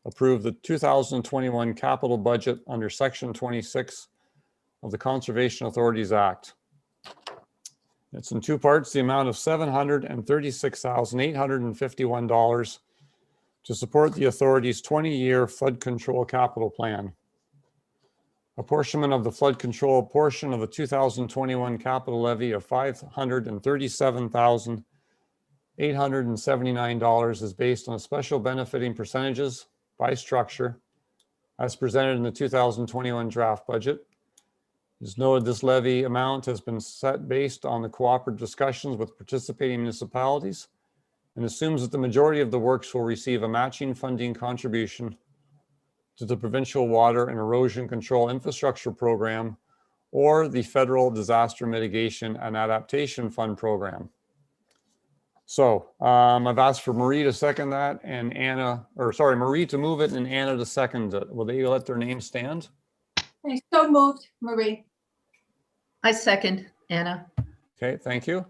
S3: approve the 2021 capital budget under Section 26 of the Conservation Authorities Act. It's in two parts, the amount of $736,851 to support the authority's 20-year flood control capital plan. apportionment of the flood control portion of the 2021 capital levy of $537,879 is based on special benefiting percentages by structure as presented in the 2021 draft budget. It is noted this levy amount has been set based on the cooperative discussions with participating municipalities and assumes that the majority of the works will receive a matching funding contribution to the Provincial Water and Erosion Control Infrastructure Program or the Federal Disaster Mitigation and Adaptation Fund Program. So I've asked for Marie to second that and Marie to move it and Anna to second it. Will they let their name stand?
S13: So moved, Marie.
S5: I second, Anna.
S3: Okay, thank you.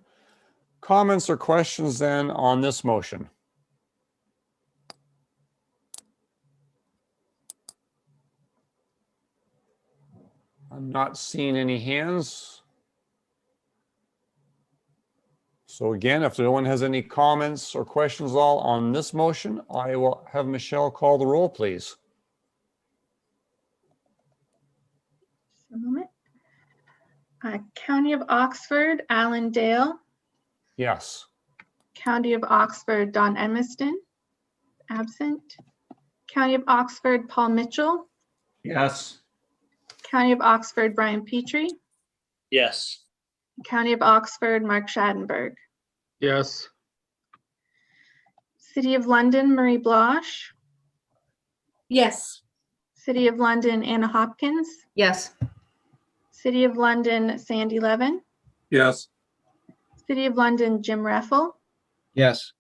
S3: Comments or questions then on this motion? I'm not seeing any hands. So again, if no one has any comments or questions at all on this motion, I will have Michelle call the roll, please.
S4: Just a moment. County of Oxford, Alan Dale.
S3: Yes.
S4: County of Oxford, Don Edmiston, absent. County of Oxford, Paul Mitchell.
S10: Yes.
S4: County of Oxford, Brian Petrie.
S12: Yes.
S4: County of Oxford, Mark Schadenberg.
S6: Yes.
S4: City of London, Marie Blosh.
S13: Yes.
S4: City of London, Anna Hopkins.
S5: Yes.
S4: City of London, Sandy Levin.
S2: Yes.
S4: City of London, Jim Reffel.
S2: Yes.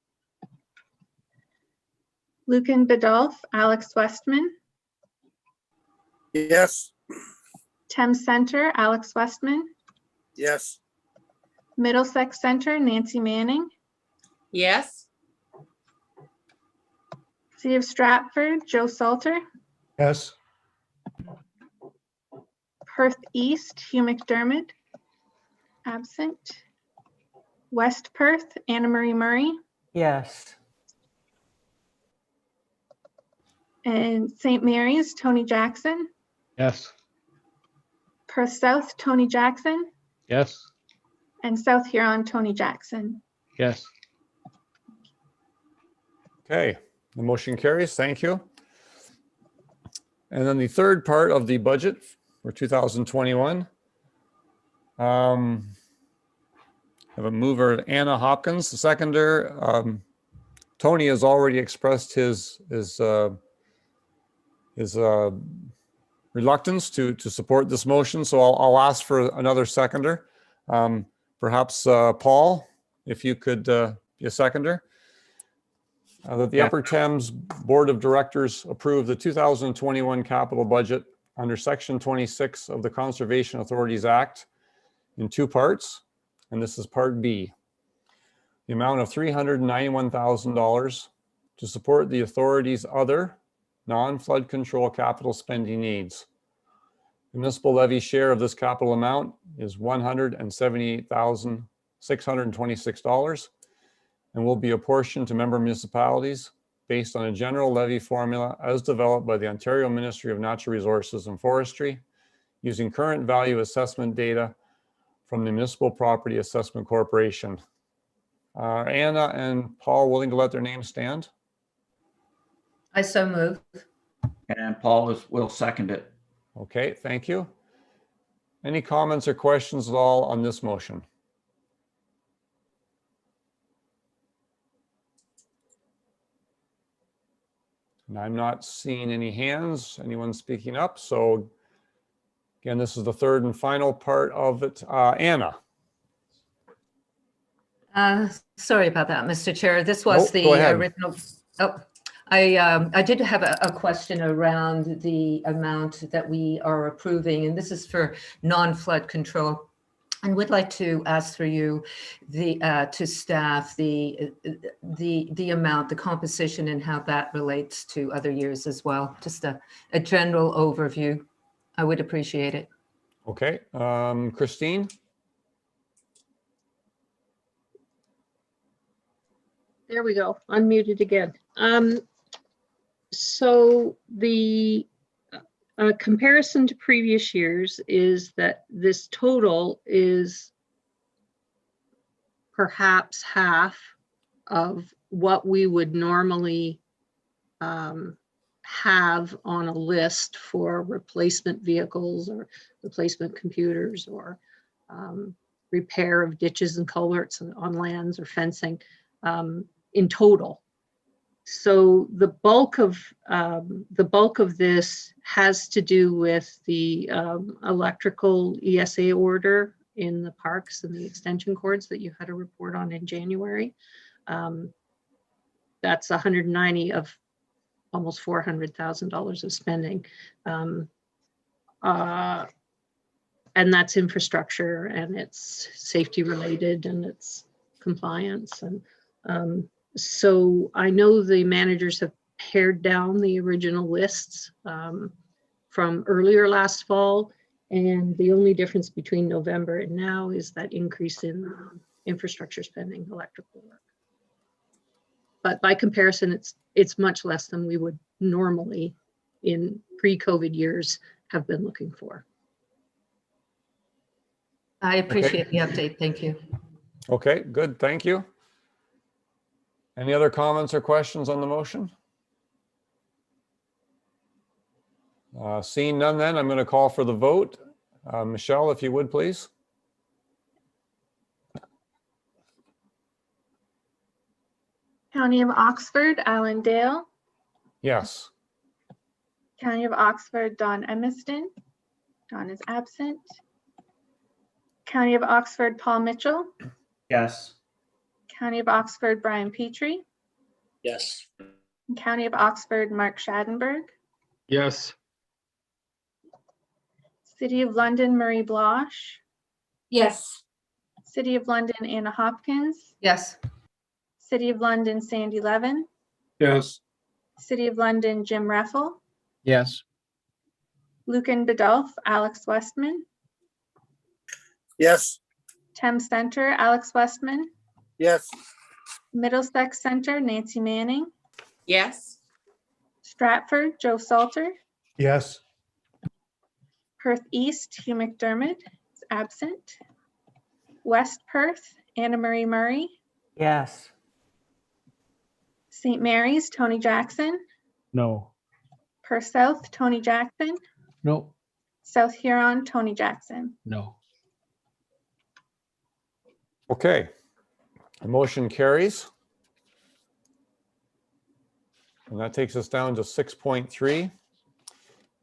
S4: Lucan Badolf, Alex Westman.
S2: Yes.
S4: Thames Center, Alex Westman.
S2: Yes.
S4: Middlesex Center, Nancy Manning.
S13: Yes.
S4: City of Stratford, Joe Salter.
S2: Yes.
S4: Perth East, Hugh McDermott, absent. West Perth, Anna Marie Murray.
S7: Yes.
S4: And St. Mary's, Tony Jackson.
S8: Yes.
S4: Perth South, Tony Jackson.
S8: Yes.
S4: And South Huron, Tony Jackson.
S8: Yes.
S3: Okay, the motion carries. Thank you. And then the third part of the budget for 2021. Have a mover, Anna Hopkins, the seconder. Tony has already expressed his reluctance to support this motion, so I'll ask for another seconder. Perhaps Paul, if you could be a seconder. That the Upper Thames Board of Directors approve the 2021 capital budget under Section 26 of the Conservation Authorities Act in two parts, and this is Part B. The amount of $391,000 to support the authority's other non-flood control capital spending needs. The municipal levy share of this capital amount is $178,626 and will be apportioned to member municipalities based on a general levy formula as developed by the Ontario Ministry of Natural Resources and Forestry using current value assessment data from the Municipal Property Assessment Corporation. Are Anna and Paul willing to let their names stand?
S5: I so move.
S10: And Paul will second it.
S3: Okay, thank you. Any comments or questions at all on this motion? And I'm not seeing any hands, anyone speaking up. So again, this is the third and final part of it. Anna.
S5: Sorry about that, Mr. Chair. This was
S3: Go ahead.
S5: original. Oh, I did have a question around the amount that we are approving, and this is for non-flood control. And would like to ask through you to staff the amount, the composition, and how that relates to other years as well. Just a general overview. I would appreciate it.
S3: Okay, Christine.
S11: There we go, unmuted again. So the A comparison to previous years is that this total is perhaps half of what we would normally have on a list for replacement vehicles or replacement computers or repair of ditches and culverts on lands or fencing in total. So the bulk of this has to do with the electrical ESA order in the parks and the extension cords that you had a report on in January. That's 190 of almost $400,000 of spending. And that's infrastructure and it's safety related and it's compliance. And so I know the managers have pared down the original lists from earlier last fall. And the only difference between November and now is that increase in infrastructure spending, electrical work. But by comparison, it's much less than we would normally in pre-COVID years have been looking for.
S5: I appreciate the update. Thank you.
S3: Okay, good. Thank you. Any other comments or questions on the motion? Seeing none, then I'm going to call for the vote. Michelle, if you would, please.
S4: County of Oxford, Alan Dale.
S3: Yes.
S4: County of Oxford, Don Emiston. Don is absent. County of Oxford, Paul Mitchell.
S10: Yes.
S4: County of Oxford, Brian Petrie.
S12: Yes.
S4: County of Oxford, Mark Schadenberg.
S6: Yes.
S4: City of London, Marie Blosh.
S13: Yes.
S4: City of London, Anna Hopkins.
S5: Yes.
S4: City of London, Sandy Levin.
S2: Yes.
S4: City of London, Jim Reffel.
S7: Yes.
S4: Lucan Biddulph, Alex Westman.
S2: Yes.
S4: Thames Center, Alex Westman.
S2: Yes.
S4: Middlesex Center, Nancy Manning.
S13: Yes.
S4: Stratford, Joe Salter.
S2: Yes.
S4: Perth East, Hugh McDermott is absent. West Perth, Anna Marie Murray.
S7: Yes.
S4: St. Mary's, Tony Jackson.
S8: No.
S4: Perth South, Tony Jackson.
S8: No.
S4: South Huron, Tony Jackson.
S8: No.
S3: Okay. The motion carries. And that takes us down to 6.3.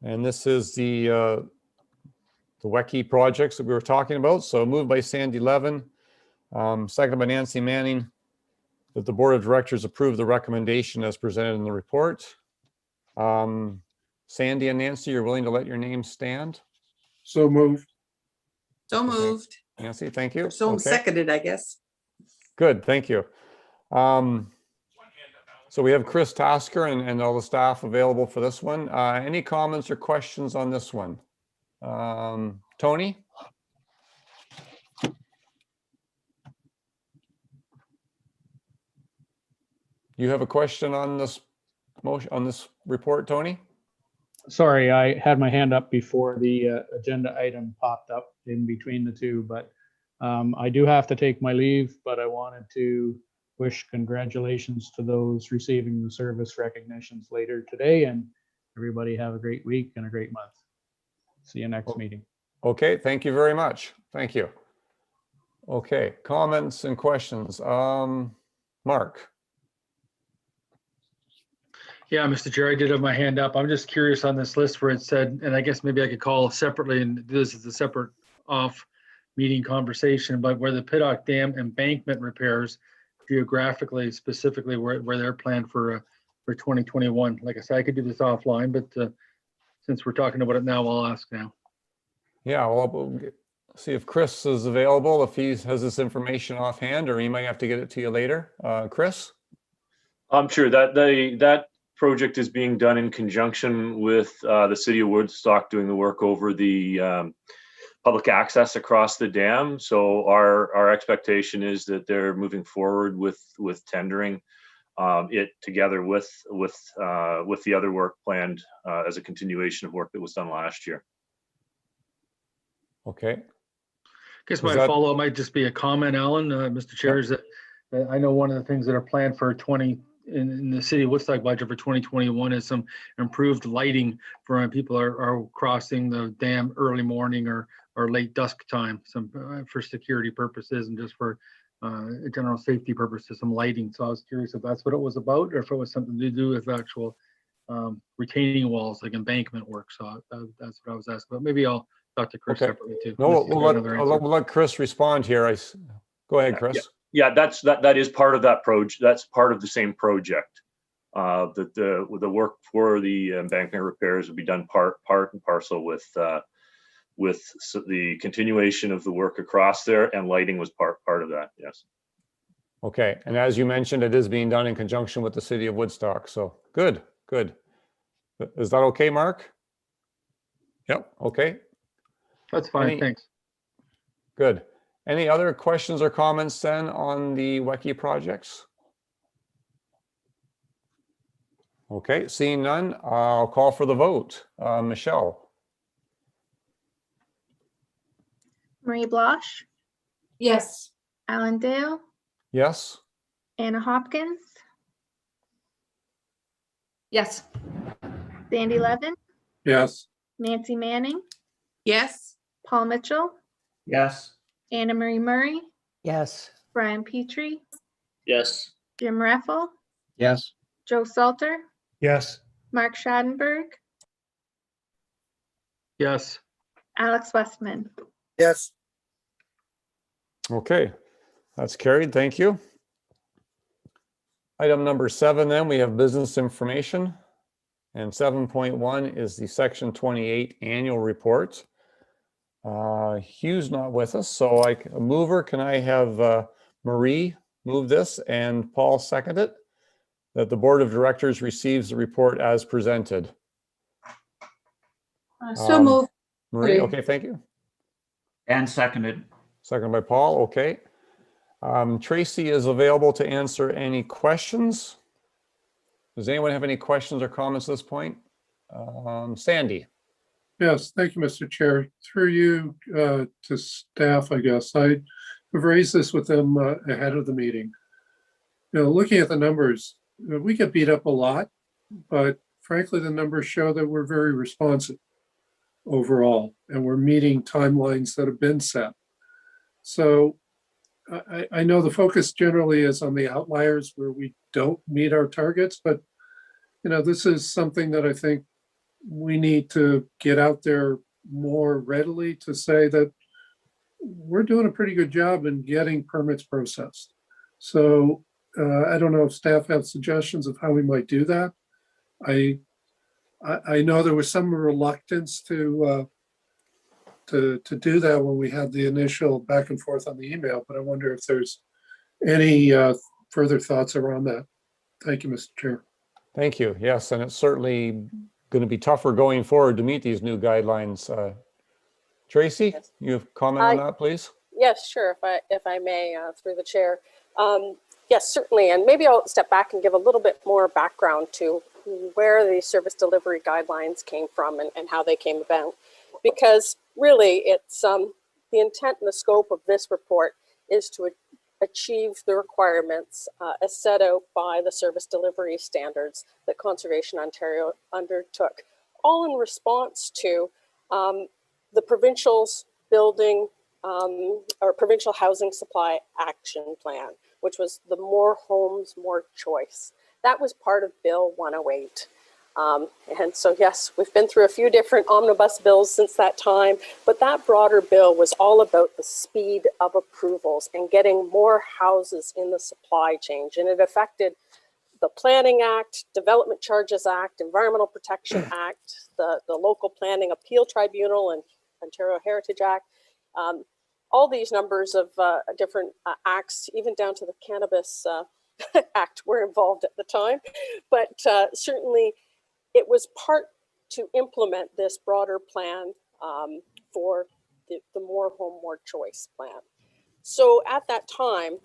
S3: And this is the WECI projects that we were talking about. So moved by Sandy Levin, seconded by Nancy Manning, that the Board of Directors approve the recommendation as presented in the report. Sandy and Nancy, you're willing to let your name stand?
S2: So moved.
S13: So moved.
S3: Nancy, thank you.
S13: So
S3: Okay.
S13: seconded, I guess.
S3: Good, thank you. So we have Chris Tasker and all the staff available for this one. Any comments or questions on this one? Tony? You have a question on this motion, on this report, Tony?
S8: Sorry, I had my hand up before the agenda item popped up in between the two, but I do have to take my leave, but I wanted to wish congratulations to those receiving the service recognitions later today, and everybody have a great week and a great month. See you next meeting.
S3: Okay, thank you very much. Thank you. Okay, comments and questions. Mark?
S6: Yeah, Mr. Chair, I did have my hand up. I'm just curious on this list where it said, and I guess maybe I could call separately, and this is a separate off meeting conversation, but where the Piddock Dam embankment repairs geographically, specifically where they're planned for 2021. Like I said, I could do this offline, but since we're talking about it now, I'll ask now.
S3: Yeah, well, we'll see if Chris is available, if he has this information offhand, or he might have to get it to you later. Chris?
S14: I'm sure that project is being done in conjunction with the city of Woodstock doing the work over the public access across the dam. So our expectation is that they're moving forward with tendering it together with the other work planned as a continuation of work that was done last year.
S3: Okay.
S6: I guess
S3: Is
S6: my
S3: that-
S6: follow-up might just be a comment, Alan, Mr. Chair, is that I know one of the things that are planned for in the city of Woodstock budget for 2021 is some improved lighting for when people are crossing the dam early morning or late dusk time, some for security purposes and just for general safety purposes, some lighting. So I was curious if that's what it was about, or if it was something to do with actual retaining walls, like embankment work. So that's what I was asking. But maybe I'll talk to Chris
S3: Okay.
S6: separately too.
S3: No,
S6: unless he's got another answer.
S3: we'll let Chris respond here. Go ahead, Chris.
S14: Yeah, that is part of that project. That's part of the same project. That the work for the embankment repairs would be done part and parcel with the continuation of the work across there, and lighting was part of that. Yes.
S3: Okay, and as you mentioned, it is being done in conjunction with the city of Woodstock. So good. Is that okay, Mark? Yep. Okay.
S6: That's fine.
S3: Any-
S6: Thanks.
S3: Good. Any other questions or comments then on the WECI projects? Okay, seeing none, I'll call for the vote. Michelle?
S4: Marie Blosh,
S13: Yes.
S4: Alan Dale,
S3: Yes?
S4: Anna Hopkins,
S5: Yes.
S4: Sandy Levin,
S2: Yes.
S4: Nancy Manning,
S13: Yes.
S4: Paul Mitchell,
S10: Yes.
S4: Anna Marie Murray,
S7: Yes.
S4: Brian Petrie,
S12: Yes.
S4: Jim Raffle,
S7: Yes.
S4: Joe Salter,
S2: Yes.
S4: Mark Schadenberg,
S6: Yes.
S4: Alex Westman.
S2: Yes.
S3: Okay, that's carried. Thank you. Item number 7, then we have business information. And 7.1 is the Section 28 annual report. Hugh's not with us, so a mover, can I have Marie move this and Paul second it? That the Board of Directors receives the report as presented.
S13: So moved.
S3: Marie, okay, thank you.
S10: And seconded.
S3: Second by Paul, okay. Tracy is available to answer any questions. Does anyone have any questions or comments at this point? Sandy?
S2: Yes, thank you, Mr. Chair. Through you to staff, I guess. I have raised this with them ahead of the meeting. You know, looking at the numbers, we get beat up a lot, but frankly, the numbers show that we're very responsive overall, and we're meeting timelines that have been set. So I know the focus generally is on the outliers where we don't meet our targets, but you know, this is something that I think we need to get out there more readily to say that we're doing a pretty good job in getting permits processed. So I don't know if staff have suggestions of how we might do that. I know there was some reluctance to do that when we had the initial back and forth on the email, but I wonder if there's any further thoughts around that. Thank you, Mr. Chair.
S3: Thank you. Yes, and it's certainly going to be tougher going forward to meet these new guidelines. Tracy,
S15: Yes.
S3: you have comment on that, please?
S15: Yes, sure, if I may, through the chair. Yes, certainly, and maybe I'll step back and give a little bit more background to where the service delivery guidelines came from and how they came about. Because really, it's the intent and the scope of this report is to achieve the requirements as set out by the service delivery standards that Conservation Ontario undertook, all in response to the provincial's building or provincial housing supply action plan, which was the More Homes, More Choice. That was part of Bill 108. And so, yes, we've been through a few different omnibus bills since that time, but that broader bill was all about the speed of approvals and getting more houses in the supply chain. And it affected the Planning Act, Development Charges Act, Environmental Protection Act, the Local Planning Appeal Tribunal and Ontario Heritage Act. All these numbers of different acts, even down to the Cannabis Act, were involved at the time. But certainly, it was part to implement this broader plan for the More Home, More Choice plan. So at that time,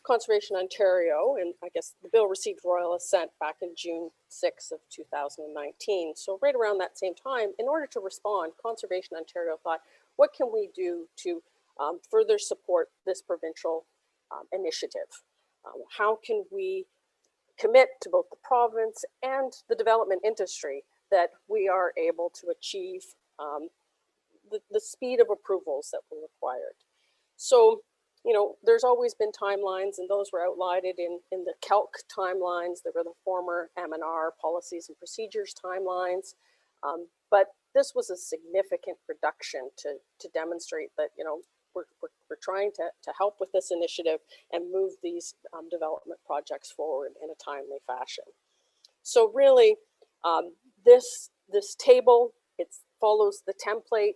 S15: Conservation Ontario, and I guess the bill received royal assent back in June 6th of 2019. So right around that same time, in order to respond, Conservation Ontario thought, what can we do to further support this provincial initiative? How can we commit to both the province and the development industry that we are able to achieve the speed of approvals that were required? So, you know, there's always been timelines, and those were outlined in the CALC timelines. There were the former M&R policies and procedures timelines. But this was a significant reduction to demonstrate that, you know, we're trying to help with this initiative and move these development projects forward in a timely fashion. So really, this table, it follows the template.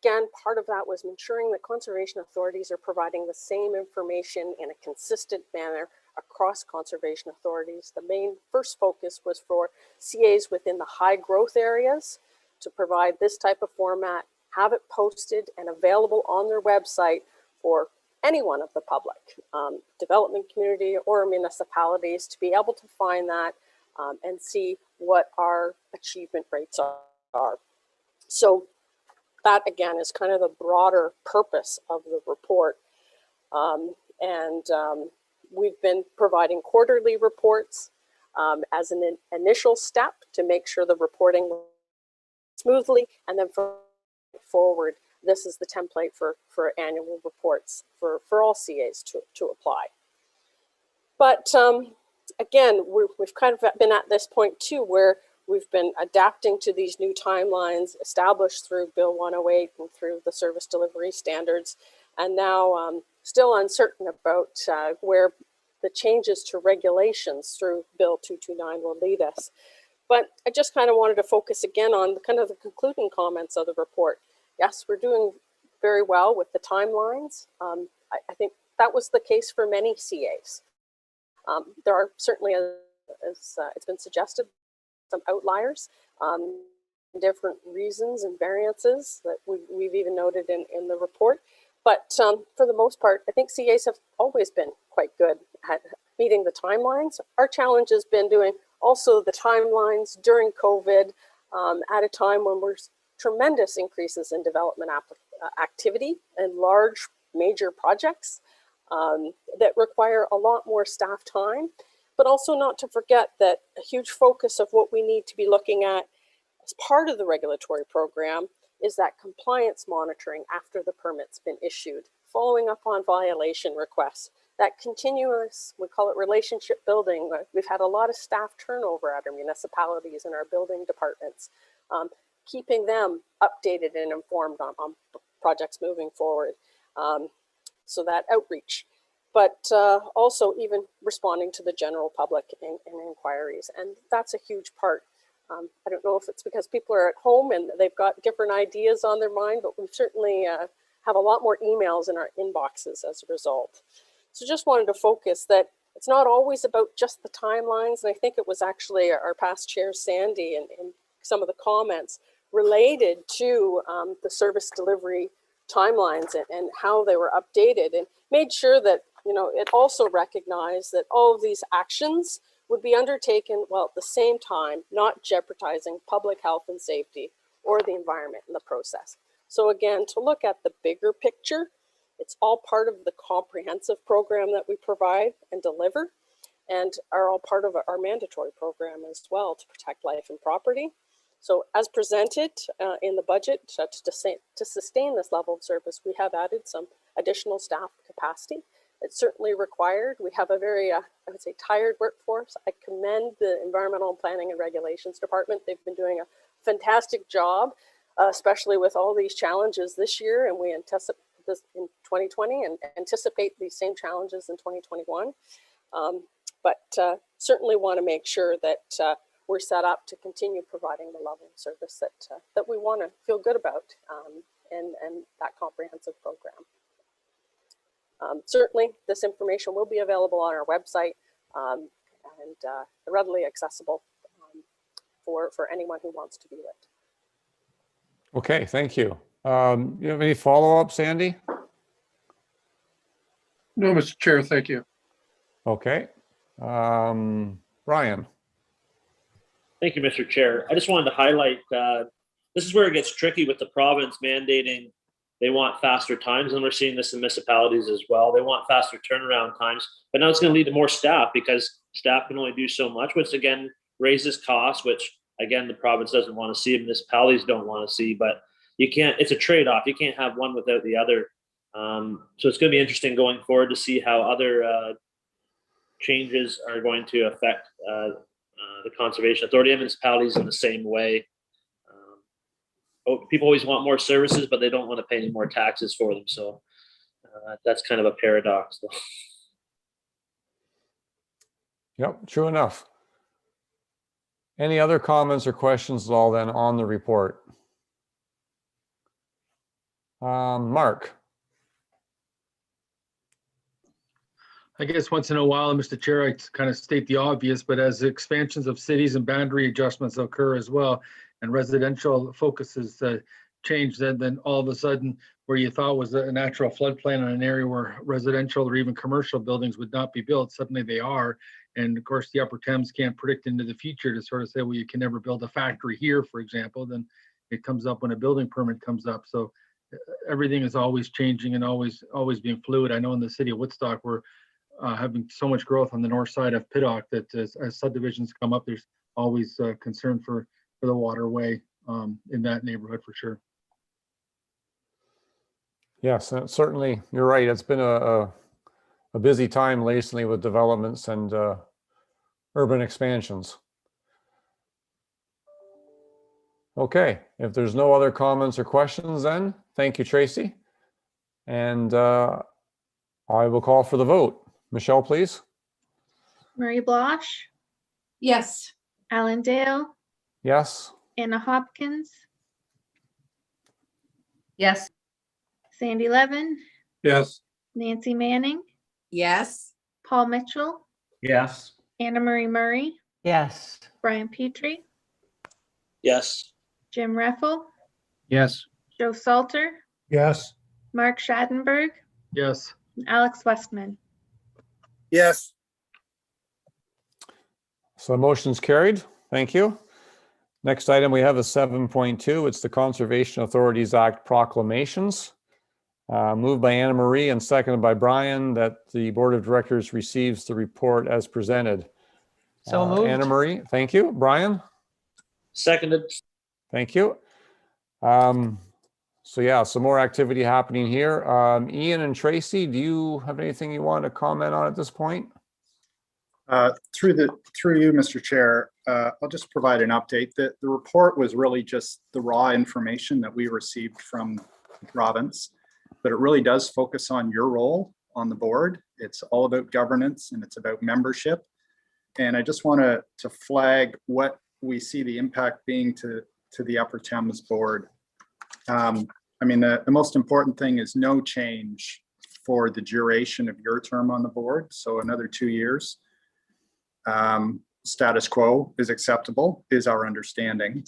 S15: Again, part of that was ensuring that conservation authorities are providing the same information in a consistent manner across conservation authorities. The main first focus was for CAs within the high growth areas to provide this type of format, have it posted and available on their website for anyone of the public, development community or municipalities, to be able to find that and see what our achievement rates are. So that again is kind of the broader purpose of the report. We've been providing quarterly reports as an initial step to make sure the reporting smoothly, and then forward, this is the template for annual reports for all CAs to apply. But again, we've kind of been at this point too, where we've been adapting to these new timelines established through Bill 108 and through the service delivery standards, and now still uncertain about where the changes to regulations through Bill 229 will lead us. But I just kind of wanted to focus again on kind of the concluding comments of the report. Yes, we're doing very well with the timelines. I think that was the case for many CAs. There are certainly, as it's been suggested, some outliers, different reasons and variances that we've even noted in the report. But for the most part, I think CAs have always been quite good at meeting the timelines. Our challenge has been doing also the timelines during COVID at a time when we're tremendous increases in development activity and large major projects that require a lot more staff time. But also not to forget that a huge focus of what we need to be looking at as part of the regulatory program is that compliance monitoring after the permit's been issued, following up on violation requests, that continuous, we call it relationship building. We've had a lot of staff turnover at our municipalities and our building departments, keeping them updated and informed on projects moving forward. So that outreach. But also even responding to the general public in inquiries. And that's a huge part. I don't know if it's because people are at home and they've got different ideas on their mind, but we certainly have a lot more emails in our inboxes as a result. So just wanted to focus that it's not always about just the timelines. And I think it was actually our past chair, Sandy, and some of the comments related to the service delivery timelines and how they were updated, and made sure that, you know, it also recognized that all of these actions would be undertaken while at the same time not jeopardizing public health and safety or the environment in the process. So again, to look at the bigger picture, it's all part of the comprehensive program that we provide and deliver, and are all part of our mandatory program as well to protect life and property. So as presented in the budget, to sustain this level of service, we have added some additional staff capacity. It's certainly required. We have a very, I would say, tired workforce. I commend the Environmental Planning and Regulations Department. They've been doing a fantastic job, especially with all these challenges this year, and we anticipate this in 2020 and anticipate these same challenges in 2021. But certainly want to make sure that we're set up to continue providing the level of service that we want to feel good about and that comprehensive program. Certainly, this information will be available on our website and readily accessible for anyone who wants to view it.
S3: Okay, thank you. You have any follow-up, Sandy?
S2: No, Mr. Chair, thank you.
S3: Okay. Brian.
S12: Thank you, Mr. Chair. I just wanted to highlight, this is where it gets tricky with the province mandating they want faster times, and we're seeing this in municipalities as well. They want faster turnaround times, but now it's going to lead to more staff because staff can only do so much, which again raises costs, which again the province doesn't want to see, and municipalities don't want to see. But you can't. It's a trade-off. You can't have one without the other. So it's going to be interesting going forward to see how other changes are going to affect the Conservation Authority and municipalities in the same way. People always want more services, but they don't want to pay any more taxes for them. So that's kind of a paradox.
S3: Yep, true enough. Any other comments or questions at all then on the report? Mark.
S6: I guess once in a while, Mr. Chair, I kind of state the obvious, but as expansions of cities and boundary adjustments occur as well, and residential focuses change, then all of a sudden, where you thought was a natural floodplain in an area where residential or even commercial buildings would not be built, suddenly they are. And of course, the Upper Thames can't predict into the future to sort of say, well, you can never build a factory here, for example. Then it comes up when a building permit comes up. So everything is always changing and always being fluid. I know in the city of Woodstock, we're having so much growth on the north side of Piddock that as subdivisions come up, there's always concern for the waterway in that neighborhood for sure.
S3: Yes, certainly, you're right. It's been a busy time recently with developments and urban expansions. Okay, if there's no other comments or questions, then thank you, Tracy. And I will call for the vote. Michelle, please.
S4: Marie Blosh,
S13: Yes.
S4: Alan Dale,
S3: Yes.
S4: Anna Hopkins,
S5: Yes.
S4: Sandy Levin,
S2: Yes.
S4: Nancy Manning,
S13: Yes.
S4: Paul Mitchell,
S10: Yes.
S4: Anna Marie Murray,
S7: Yes.
S4: Brian Petrie,
S12: Yes.
S4: Jim Reffel,
S7: Yes.
S4: Joe Salter,
S2: Yes.
S4: Mark Schadenberg,
S6: Yes.
S4: and Alex Westman.
S9: Yes.
S3: So the motion's carried. Thank you. Next item we have is 7.2. It's the Conservation Authorities Act proclamations. Moved by Anna Marie and seconded by Brian that the Board of Directors receives the report as presented.
S7: So moved.
S3: Anna Marie, thank you. Brian?
S12: Seconded.
S3: Thank you. So yeah, some more activity happening here. Ian and Tracy, do you have anything you want to comment on at this point?
S9: Through you, Mr. Chair, I'll just provide an update. The report was really just the raw information that we received from the province, but it really does focus on your role on the board. It's all about governance and it's about membership. And I just want to flag what we see the impact being to the Upper Thames board. I mean, the most important thing is no change for the duration of your term on the board. So another 2 years. Status quo is acceptable, is our understanding.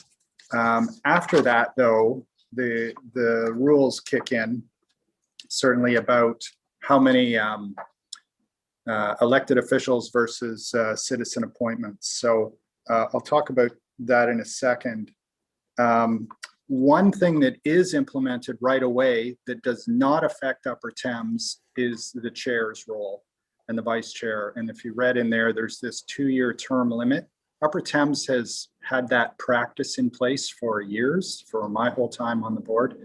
S9: After that, though, the rules kick in, certainly about how many elected officials versus citizen appointments. So I'll talk about that in a second. One thing that is implemented right away that does not affect Upper Thames is the chair's role and the vice chair. And if you read in there, there's this 2-year term limit. Upper Thames has had that practice in place for years, for my whole time on the board.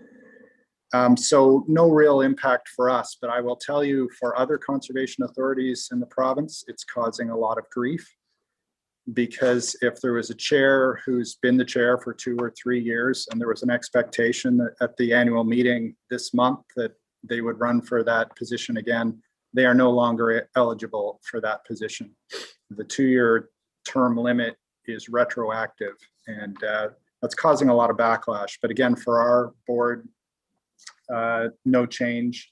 S9: So no real impact for us, but I will tell you for other conservation authorities in the province, it's causing a lot of grief. Because if there was a chair who's been the chair for 2 or 3 years, and there was an expectation that at the annual meeting this month that they would run for that position again, they are no longer eligible for that position. The 2-year term limit is retroactive, and that's causing a lot of backlash. But again, for our board, no change.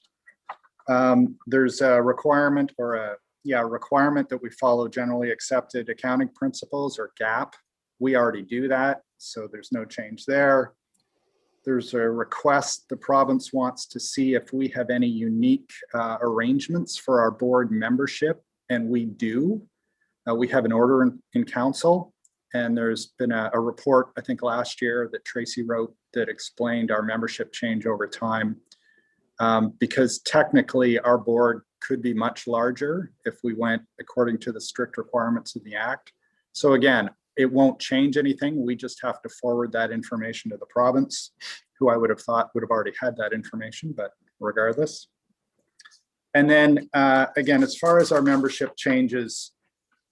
S9: There's a requirement or a requirement that we follow generally accepted accounting principles or GAAP. We already do that, so there's no change there. There's a request the province wants to see if we have any unique arrangements for our board membership and we do. We have an order in council, and there's been a report, I think last year, that Tracy wrote that explained our membership change over time. Because technically our board could be much larger if we went according to the strict requirements of the Act. So again, it won't change anything. We just have to forward that information to the province, who I would have thought would have already had that information, but regardless. And then again, as far as our membership changes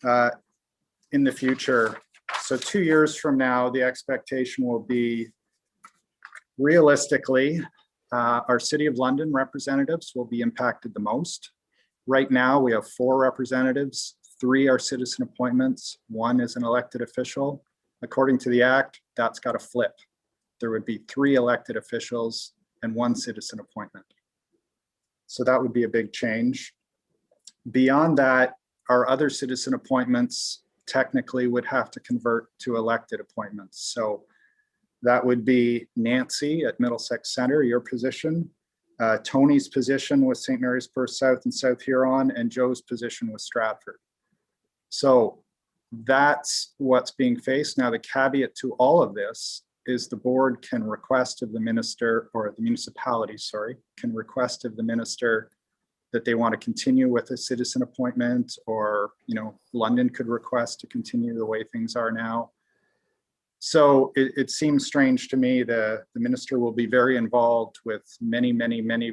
S9: in the future, so 2 years from now, the expectation will be realistically, our City of London representatives will be impacted the most. Right now, we have 4 representatives, 3 are citizen appointments, 1 is an elected official. According to the Act, that's got to flip. There would be 3 elected officials and 1 citizen appointment. So that would be a big change. Beyond that, our other citizen appointments technically would have to convert to elected appointments. So that would be Nancy at Middlesex Center, your position, Tony's position with St. Mary's-Perth South and South Huron, and Joe's position with Stratford. So that's what's being faced. Now, the caveat to all of this is the board can request of the minister, or the municipality, sorry, can request of the minister that they want to continue with a citizen appointment, or, you know, London could request to continue the way things are now. So it seems strange to me that the minister will be very involved with many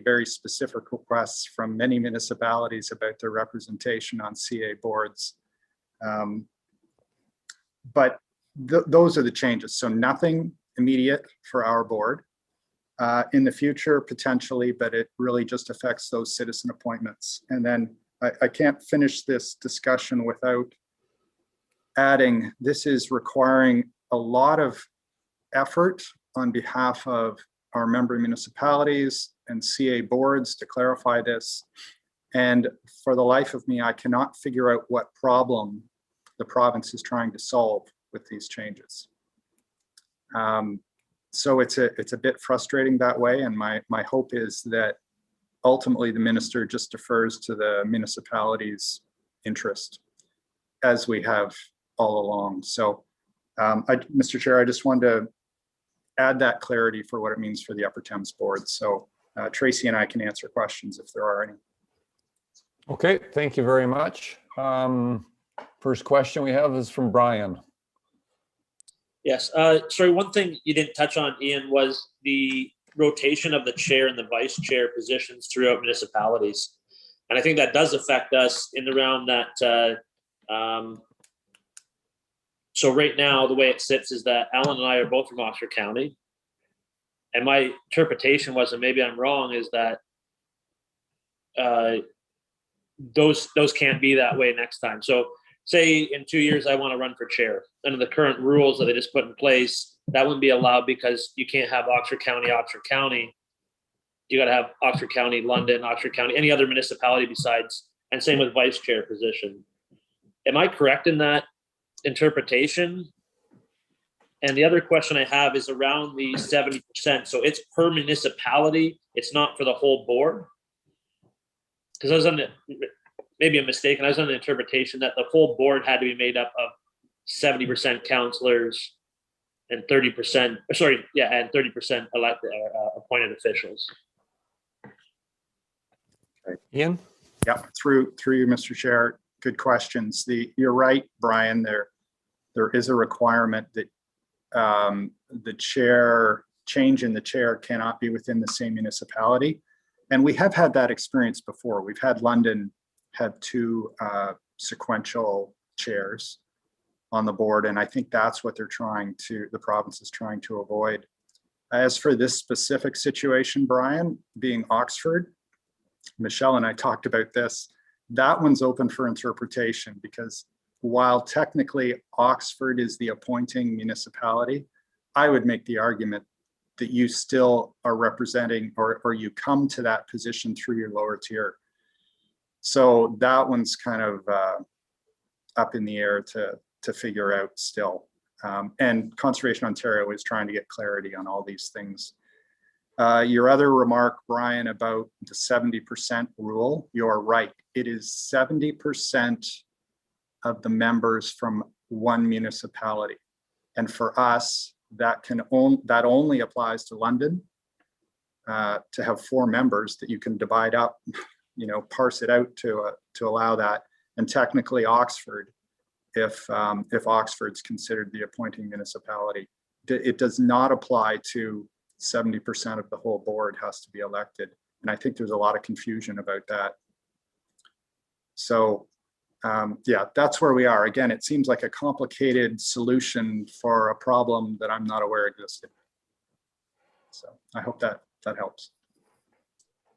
S9: very specific requests from many municipalities about their representation on CA boards. But those are the changes. So nothing immediate for our board. In the future, potentially, but it really just affects those citizen appointments. And then I can't finish this discussion without adding, this is requiring a lot of effort on behalf of our member municipalities and CA boards to clarify this. And for the life of me, I cannot figure out what problem the province is trying to solve with these changes. So it's a bit frustrating that way. And my hope is that ultimately the minister just defers to the municipality's interest, as we have all along. So Mr. Chair, I just wanted to add that clarity for what it means for the Upper Thames board. So Tracy and I can answer questions if there are any.
S3: Okay, thank you very much. First question we have is from Brian.
S12: Yes, sorry, one thing you didn't touch on, Ian, was the rotation of the chair and the vice chair positions throughout municipalities. And I think that does affect us in the round that, so right now, the way it sits is that Alan and I are both from Oxford County. And my interpretation was, and maybe I'm wrong, is that those can't be that way next time. So say in 2 years, I want to run for chair. Under the current rules that they just put in place, that wouldn't be allowed because you can't have Oxford County, Oxford County. You got to have Oxford County, London, Oxford County, any other municipality besides, and same with vice chair position. Am I correct in that interpretation? And the other question I have is around the 70%. So it's per municipality. It's not for the whole board. Because I was on maybe a mistake, and I was under the interpretation that the whole board had to be made up of 70% councillors and 30%, sorry, yeah, and 30% elected appointed officials.
S9: Okay.
S3: Ian?
S9: Yeah, through you, Mr. Chair. Good questions. You're right, Brian. There is a requirement that the chair, change in the chair cannot be within the same municipality. And we have had that experience before. We've had London have 2 sequential chairs on the board. And I think that's what the province is trying to avoid. As for this specific situation, Brian, being Oxford, Michelle and I talked about this. That one's open for interpretation because while technically Oxford is the appointing municipality, I would make the argument that you still are representing or you come to that position through your lower tier. So that one's kind of up in the air to figure out still. And Conservation Ontario is trying to get clarity on all these things. Your other remark, Brian, about the 70% rule, you're right. It is 70% of the members from one municipality. And for us, that only applies to London, to have 4 members that you can divide up, parse it out to allow that. And technically Oxford, if Oxford's considered the appointing municipality. It does not apply to 70% of the whole board has to be elected. And I think there's a lot of confusion about that. So yeah, that's where we are. Again, it seems like a complicated solution for a problem that I'm not aware existed. So I hope that helps.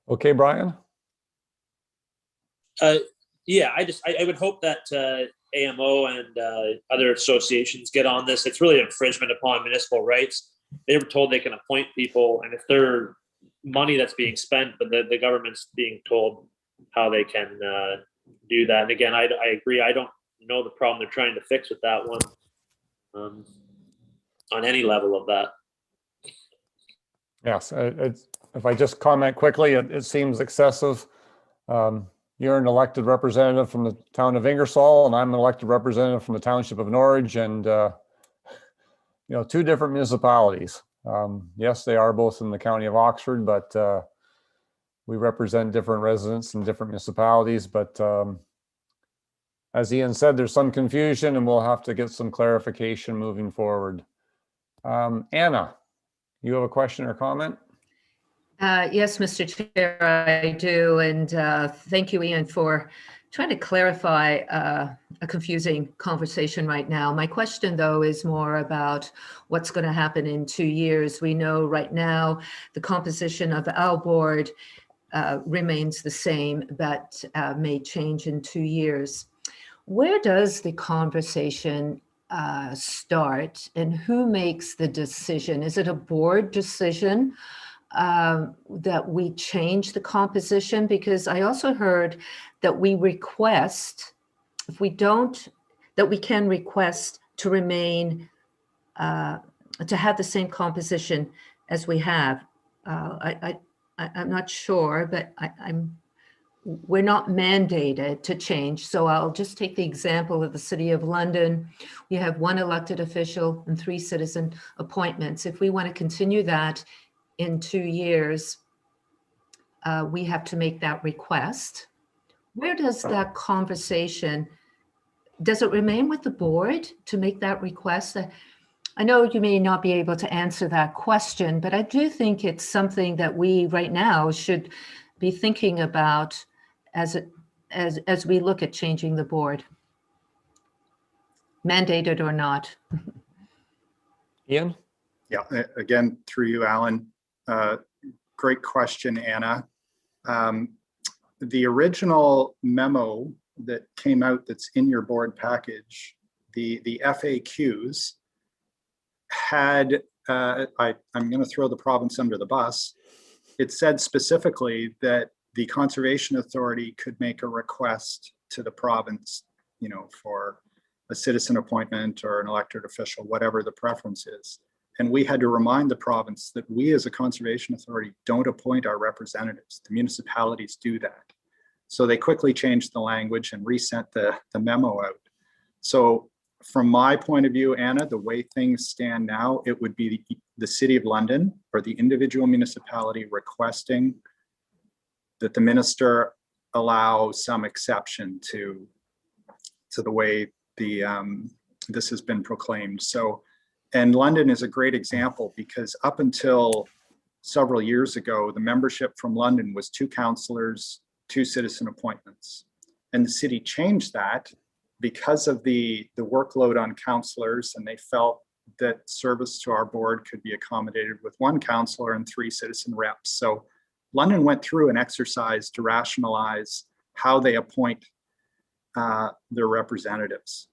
S3: Okay, Brian?
S12: Yeah, I would hope that AMO and other associations get on this. It's really infringement upon municipal rights. They were told they can appoint people, and if they're money that's being spent, but the government's being told how they can do that. And again, I agree. I don't know the problem they're trying to fix with that one on any level of that.
S3: Yes, if I just comment quickly, it seems excessive. You're an elected representative from the town of Ingersoll, and I'm an elected representative from the township of Norwich, and 2 different municipalities. Yes, they are both in the county of Oxford, but we represent different residents in different municipalities. But as Ian said, there's some confusion, and we'll have to get some clarification moving forward. Anna, you have a question or comment?
S5: Yes, Mr. Chair, I do. And thank you, Ian, for trying to clarify a confusing conversation right now. My question, though, is more about what's going to happen in 2 years. We know right now the composition of our board remains the same, but may change in 2 years. Where does the conversation start, and who makes the decision? Is it a board decision that we change the composition? Because I also heard that we request, if we don't, that we can request to remain, to have the same composition as we have. I'm not sure, but we're not mandated to change. So I'll just take the example of the City of London. We have 1 elected official and 3 citizen appointments. If we want to continue that in 2 years, we have to make that request. Where does that conversation, does it remain with the board to make that request? I know you may not be able to answer that question, but I do think it's something that we right now should be thinking about as we look at changing the board, mandated or not.
S3: Ian?
S9: Yeah, again, through you, Alan. Great question, Anna. The original memo that came out that's in your board package, the FAQs had, I'm going to throw the province under the bus. It said specifically that the Conservation Authority could make a request to the province, for a citizen appointment or an elected official, whatever the preference is. And we had to remind the province that we as a Conservation Authority don't appoint our representatives. The municipalities do that. So they quickly changed the language and resent the memo out. So from my point of view, Anna, the way things stand now, it would be the City of London or the individual municipality requesting that the minister allow some exception to the way this has been proclaimed. So, and London is a great example because up until several years ago, the membership from London was 2 councillors, 2 citizen appointments. And the city changed that because of the workload on councillors, and they felt that service to our board could be accommodated with 1 councillor and 3 citizen reps. So London went through an exercise to rationalize how they appoint their representatives.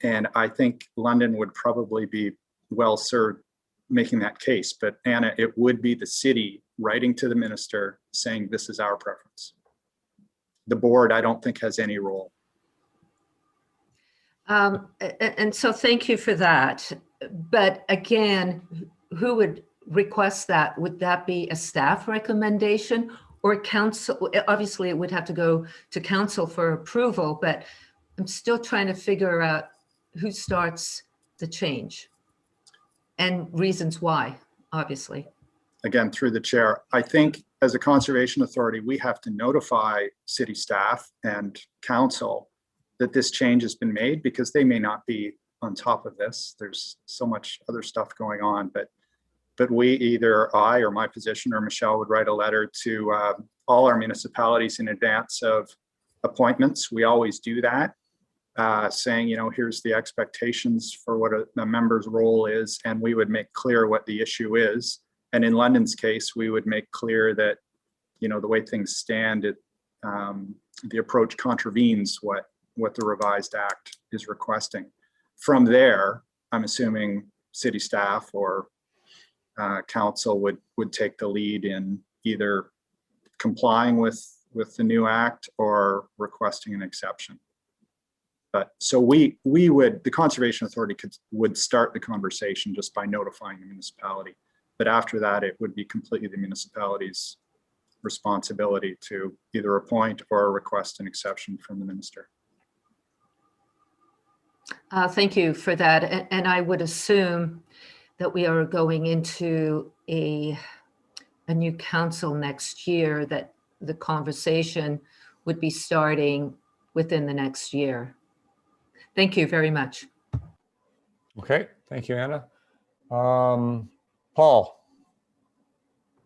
S9: And I think London would probably be well served making that case. But Anna, it would be the city writing to the minister saying, this is our preference. The board, I don't think, has any role.
S5: And so thank you for that. But again, who would request that, would that be a staff recommendation or council? Obviously, it would have to go to council for approval, but I'm still trying to figure out who starts the change and reasons why, obviously.
S9: Again, through the chair, I think as a conservation authority, we have to notify city staff and council that this change has been made, because they may not be on top of this. There's so much other stuff going on, but we, either I or my position or Michelle, would write a letter to all our municipalities in advance of appointments. We always do that, saying, you know, here's the expectations for what a member's role is, and we would make clear what the issue is. And in London's case, we would make clear that, you know, the way things stand, the approach contravenes what the revised act is requesting. From there, I'm assuming city staff or council would take the lead in either complying with the new act or requesting an exception. But so we would, the Conservation Authority would start the conversation just by notifying the municipality. But after that, it would be completely the municipality's responsibility to either appoint or request an exception from the minister.
S5: Thank you for that. And I would assume that we are going into a new council next year, that the conversation would be starting within the next year. Thank you very much.
S3: Okay, thank you, Anna. Paul.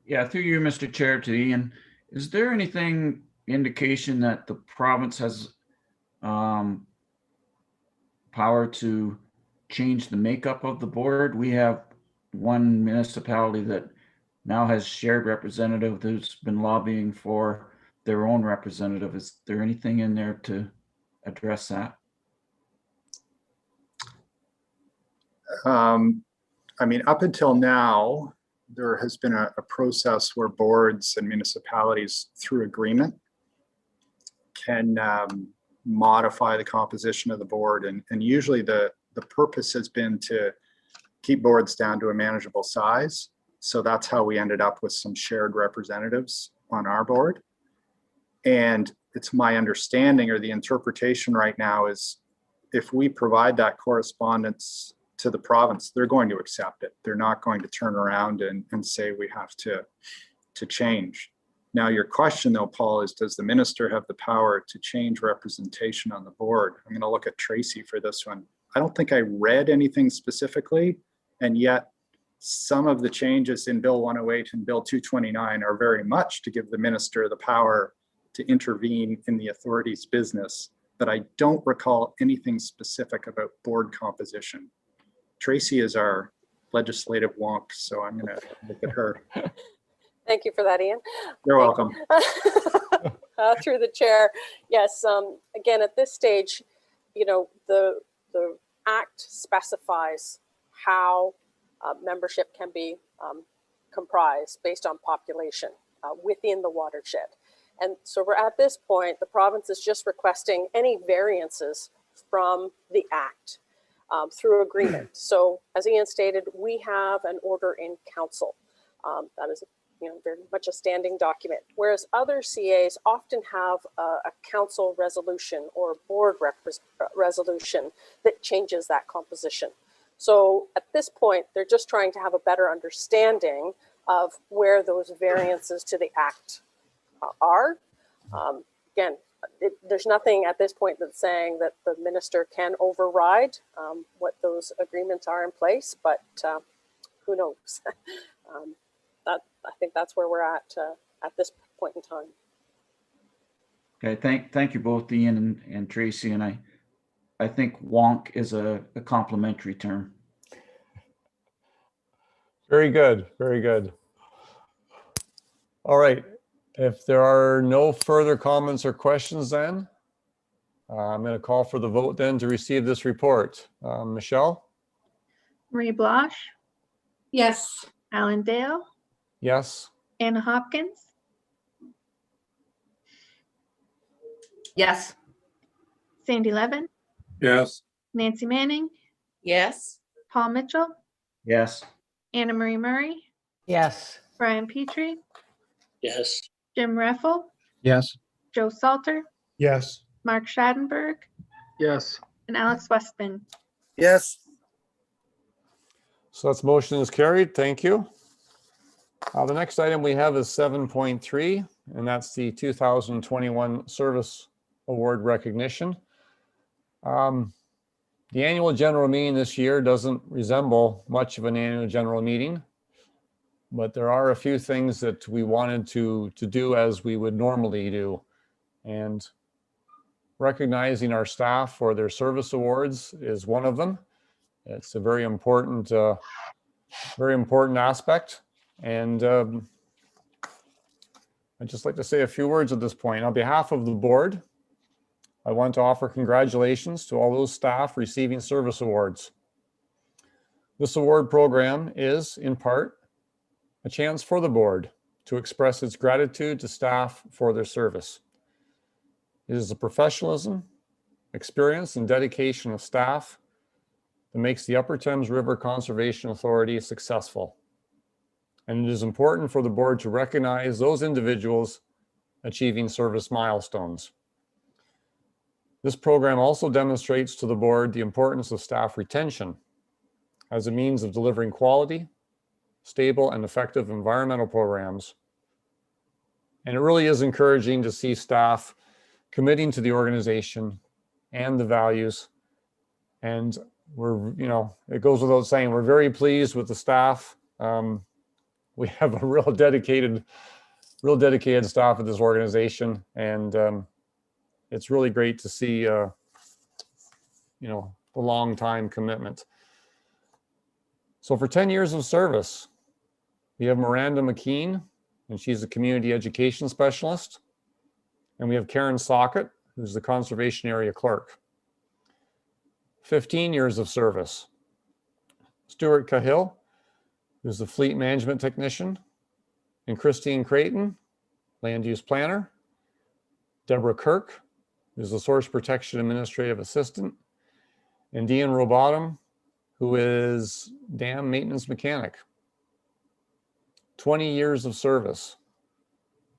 S10: Yeah, through you, Mr. Chair, to Ian, is there anything indication that the province has power to change the makeup of the board? We have one municipality that now has shared representative who's been lobbying for their own representative. Is there anything in there to address that?
S9: I mean, up until now, there has been a process where boards and municipalities, through agreement, can modify the composition of the board. And usually the purpose has been to keep boards down to a manageable size. So that's how we ended up with some shared representatives on our board. And it's my understanding, or the interpretation right now, is if we provide that correspondence to the province, they're going to accept it. They're not going to turn around and say we have to change. Now, your question though, Paul, is does the minister have the power to change representation on the board? I'm going to look at Tracy for this one. I don't think I read anything specifically, and yet some of the changes in Bill 108 and Bill 229 are very much to give the minister the power to intervene in the authority's business, but I don't recall anything specific about board composition. Tracy is our legislative wonk, so I'm going to look at her.
S15: Thank you for that, Ian.
S9: You're welcome.
S15: Through the chair, yes. Again, at this stage, you know, the act specifies how membership can be comprised based on population within the watershed. And so we're at this point, the province is just requesting any variances from the act through agreement. So as Ian stated, we have an order in council. That is, you know, very much a standing document, whereas other CAs often have a council resolution or board resolution that changes that composition. So at this point, they're just trying to have a better understanding of where those variances to the act are. Again, there's nothing at this point that's saying that the minister can override what those agreements are in place, but who knows? I think that's where we're at this point in time.
S10: Okay, thank you both, Ian and Tracy, and I think wonk is a complimentary term.
S3: Very good, very good. All right, if there are no further comments or questions then, I'm going to call for the vote then to receive this report. Michelle?
S4: Marie Blosh,
S13: Yes.
S4: Alan Dale,
S3: Yes.
S4: Anna Hopkins,
S5: Yes.
S4: Sandy Levin,
S2: Yes.
S4: Nancy Manning,
S13: Yes.
S4: Paul Mitchell,
S10: Yes.
S4: Anna Marie Murray,
S7: Yes.
S4: Brian Petrie,
S12: Yes.
S4: Jim Reffel,
S7: Yes.
S4: Joe Salter,
S7: Yes.
S4: Mark Schadenberg,
S6: Yes.
S4: and Alex Westman.
S7: Yes.
S3: So that's motion is carried. Thank you. The next item we have is 7.3, and that's the 2021 Service Award recognition. The annual general meeting this year doesn't resemble much of an annual general meeting, but there are a few things that we wanted to do as we would normally do. And recognizing our staff for their service awards is one of them. It's a very important aspect. And I'd just like to say a few words at this point. On behalf of the board, I want to offer congratulations to all those staff receiving service awards. This award program is, in part, a chance for the board to express its gratitude to staff for their service. It is the professionalism, experience, and dedication of staff that makes the Upper Thames River Conservation Authority successful. And it is important for the board to recognize those individuals achieving service milestones. This program also demonstrates to the board the importance of staff retention as a means of delivering quality, stable, and effective environmental programs. And it really is encouraging to see staff committing to the organization and the values. And we're, it goes without saying, we're very pleased with the staff. We have a real dedicated staff at this organization. And it's really great to see, the long time commitment. So for 10 years of service, we have Miranda McKean, and she's a community education specialist. And we have Karen Sockett, who's the conservation area clerk. 15 years of service. Stuart Cahill, who's the fleet management technician, and Christine Creighton, land use planner. Deborah Kirk, who's the source protection administrative assistant, and Dean Robottom, who is dam maintenance mechanic. 20 years of service.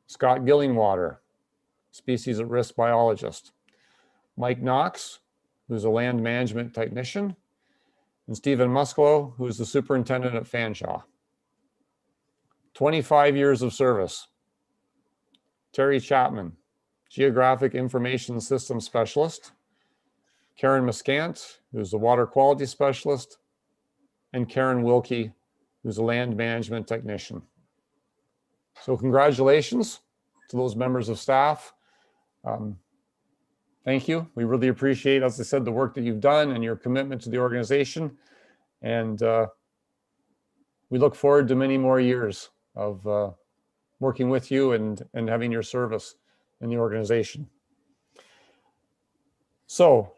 S3: Scott Gillingwater, species at risk biologist. Mike Knox, who's a land management technician, and Stephen Musclo, who's the superintendent at Fanshawe. 25 years of service. Terry Chapman, geographic information system specialist. Karen Muscant, who's the water quality specialist, and Karen Wilkie, who's a land management technician. So congratulations to those members of staff. Thank you. We really appreciate, as I said, the work that you've done and your commitment to the organization. And we look forward to many more years of working with you and having your service in the organization. So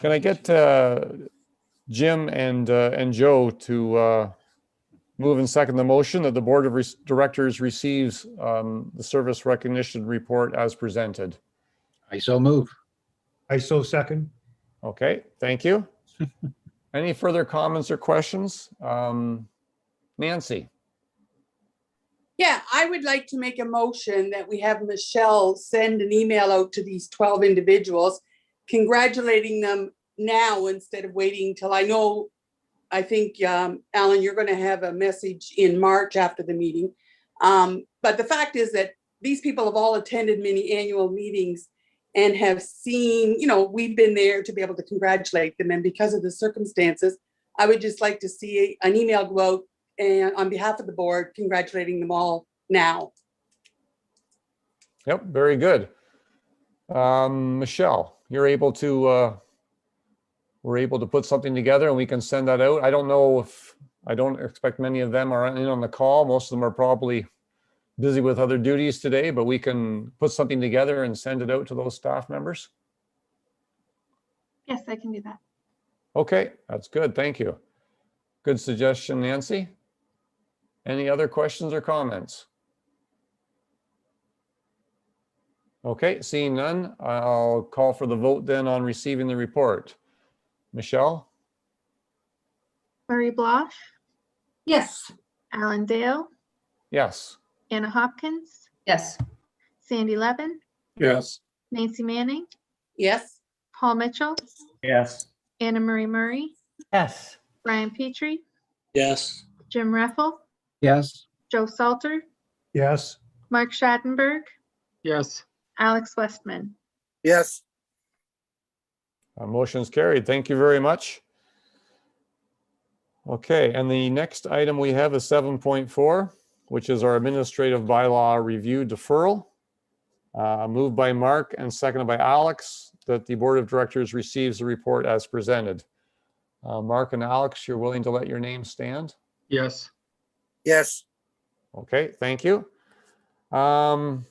S3: can I get Jim and Joe to move and second the motion that the Board of Directors receives the service recognition report as presented?
S7: I so move.
S16: I so second.
S3: Okay, thank you. Any further comments or questions? Nancy?
S13: Yeah, I would like to make a motion that we have Michelle send an email out to these 12 individuals, congratulating them now instead of waiting till I think, Alan, you're going to have a message in March after the meeting. But the fact is that these people have all attended many annual meetings and have seen, we've been there to be able to congratulate them. And because of the circumstances, I would just like to see an email go out and on behalf of the board, congratulating them all now.
S3: Yep, very good. Michelle, we're able to put something together and we can send that out. I don't expect many of them are in on the call. Most of them are probably busy with other duties today, but we can put something together and send it out to those staff members.
S4: Yes, I can do that.
S3: Okay, that's good. Thank you. Good suggestion, Nancy. Any other questions or comments? Okay, seeing none, I'll call for the vote then on receiving the report. Michelle?
S4: Marie Bloch,
S13: Yes.
S4: Alan Dale,
S3: Yes.
S4: Anna Hopkins,
S5: Yes.
S4: Sandy Levin,
S2: Yes.
S4: Nancy Manning,
S13: Yes.
S4: Paul Mitchell,
S10: Yes.
S4: Anna Marie Murray,
S7: Yes.
S4: Brian Petrie,
S12: Yes.
S4: Jim Reffel,
S7: Yes.
S4: Joe Salter,
S16: Yes.
S4: Mark Schadenberg,
S6: Yes.
S4: Alex Westman.
S7: Yes.
S3: Motion's carried. Thank you very much. Okay, and the next item we have is 7.4, which is our administrative bylaw review deferral. Moved by Mark and seconded by Alex that the Board of Directors receives the report as presented. Mark and Alex, you're willing to let your name stand?
S6: Yes.
S7: Yes.
S3: Okay, thank you. I don't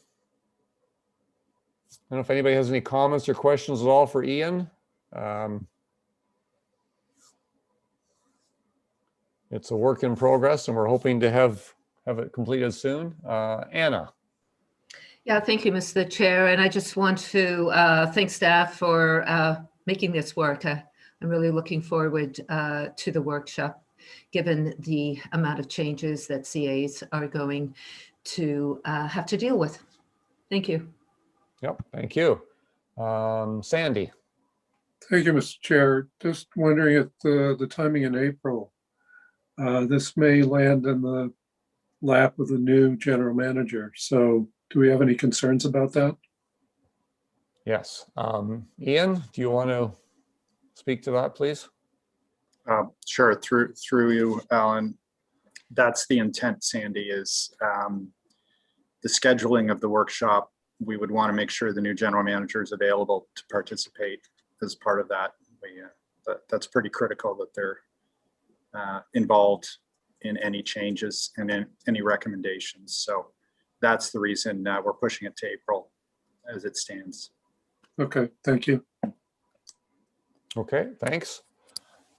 S3: know if anybody has any comments or questions at all for Ian. It's a work in progress and we're hoping to have it completed soon. Anna.
S5: Yeah, thank you, Mr. Chair. And I just want to thank staff for making this work. I'm really looking forward to the workshop, given the amount of changes that CAs are going to have to deal with. Thank you.
S3: Yep, thank you. Sandy.
S2: Thank you, Mr. Chair. Just wondering if the timing in April, this may land in the lap of the new general manager. So do we have any concerns about that?
S3: Yes. Ian, do you want to speak to that, please?
S9: Sure, through you, Alan. That's the intent, Sandy, is the scheduling of the workshop. We would want to make sure the new general manager is available to participate as part of that. That's pretty critical that they're involved in any changes and in any recommendations. So that's the reason we're pushing it to April as it stands.
S2: Okay, thank you.
S3: Okay, thanks.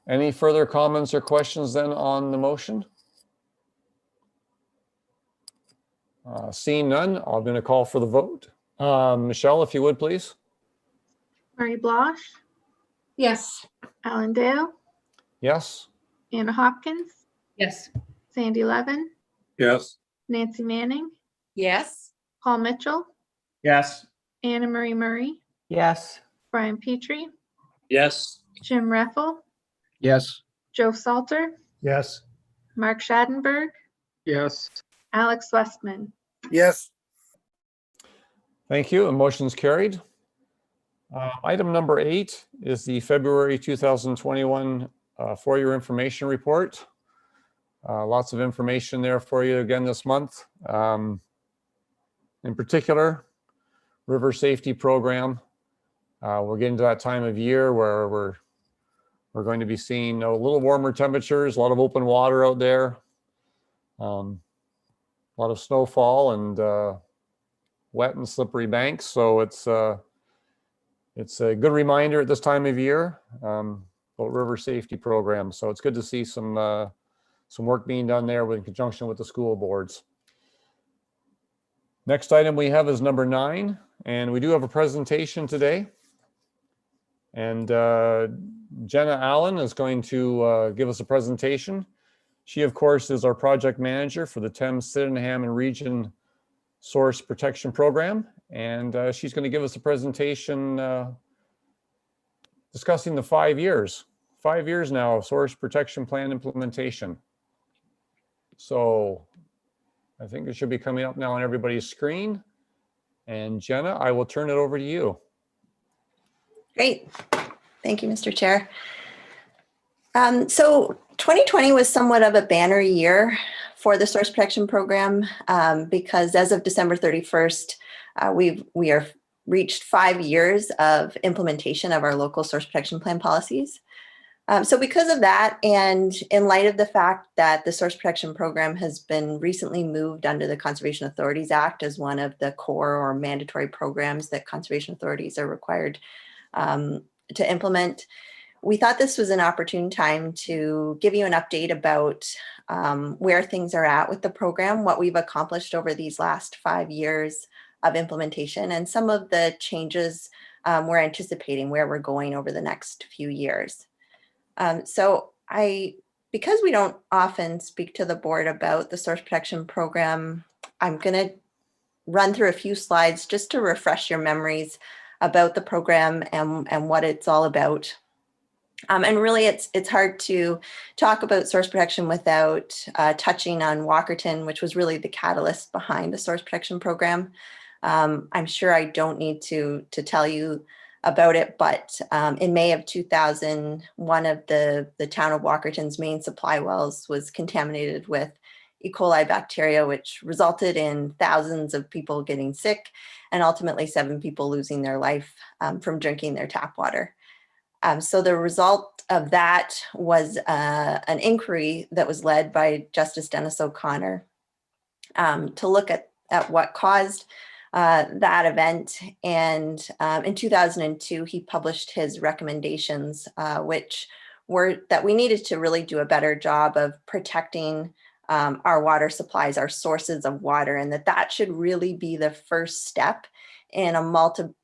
S3: Any further comments or questions then on the motion? Seeing none, I'm going to call for the vote. Michelle, if you would, please.
S4: Murray Blosh,
S11: Yes.
S4: Alan Dale,
S3: Yes.
S4: Anna Hopkins,
S5: Yes.
S4: Sandy Levin,
S2: Yes.
S4: Nancy Manning,
S13: Yes.
S4: Paul Mitchell,
S10: Yes.
S4: Anna Marie Murray,
S7: Yes.
S4: Brian Petrie,
S12: Yes.
S4: Jim Reffel,
S7: Yes.
S4: Joe Salter,
S16: Yes.
S4: Mark Schadenberg,
S6: Yes.
S4: Alex Westman.
S7: Yes.
S3: Thank you. And motion's carried. Item number 8 is the February 2021 4-year information report. Lots of information there for you again this month. In particular, river safety program. We're getting to that time of year where we're going to be seeing a little warmer temperatures, a lot of open water out there, a lot of snowfall and wet and slippery banks. So it's a good reminder at this time of year about river safety program. So it's good to see some work being done there in conjunction with the school boards. Next item we have is number 9, and we do have a presentation today. And Jenna Allen is going to give us a presentation. She, of course, is our project manager for the Thames, Sydenham and Region Source Protection Program. And she's going to give us a presentation discussing the 5 years now of Source Protection Plan implementation. So I think it should be coming up now on everybody's screen. And Jenna, I will turn it over to you.
S17: Great. Thank you, Mr. Chair. So 2020 was somewhat of a banner year for the Source Protection Program because as of December 31st, we are reached 5 years of implementation of our local Source Protection Plan policies. So because of that, and in light of the fact that the Source Protection Program has been recently moved under the Conservation Authorities Act as one of the core or mandatory programs that conservation authorities are required to implement, we thought this was an opportune time to give you an update about where things are at with the program, what we've accomplished over these last 5 years of implementation, and some of the changes we're anticipating where we're going over the next few years. So because we don't often speak to the board about the source protection program, I'm going to run through a few slides just to refresh your memories about the program and what it's all about. And really, it's hard to talk about source protection without touching on Walkerton, which was really the catalyst behind the source protection program. I'm sure I don't need to tell you about it, but in May of 2000, one of the town of Walkerton's main supply wells was contaminated with E. coli bacteria, which resulted in thousands of people getting sick and ultimately 7 people losing their life from drinking their tap water. So the result of that was an inquiry that was led by Justice Dennis O'Connor to look at what caused that event. And in 2002, he published his recommendations, which were that we needed to really do a better job of protecting our water supplies, our sources of water, and that should really be the first step in a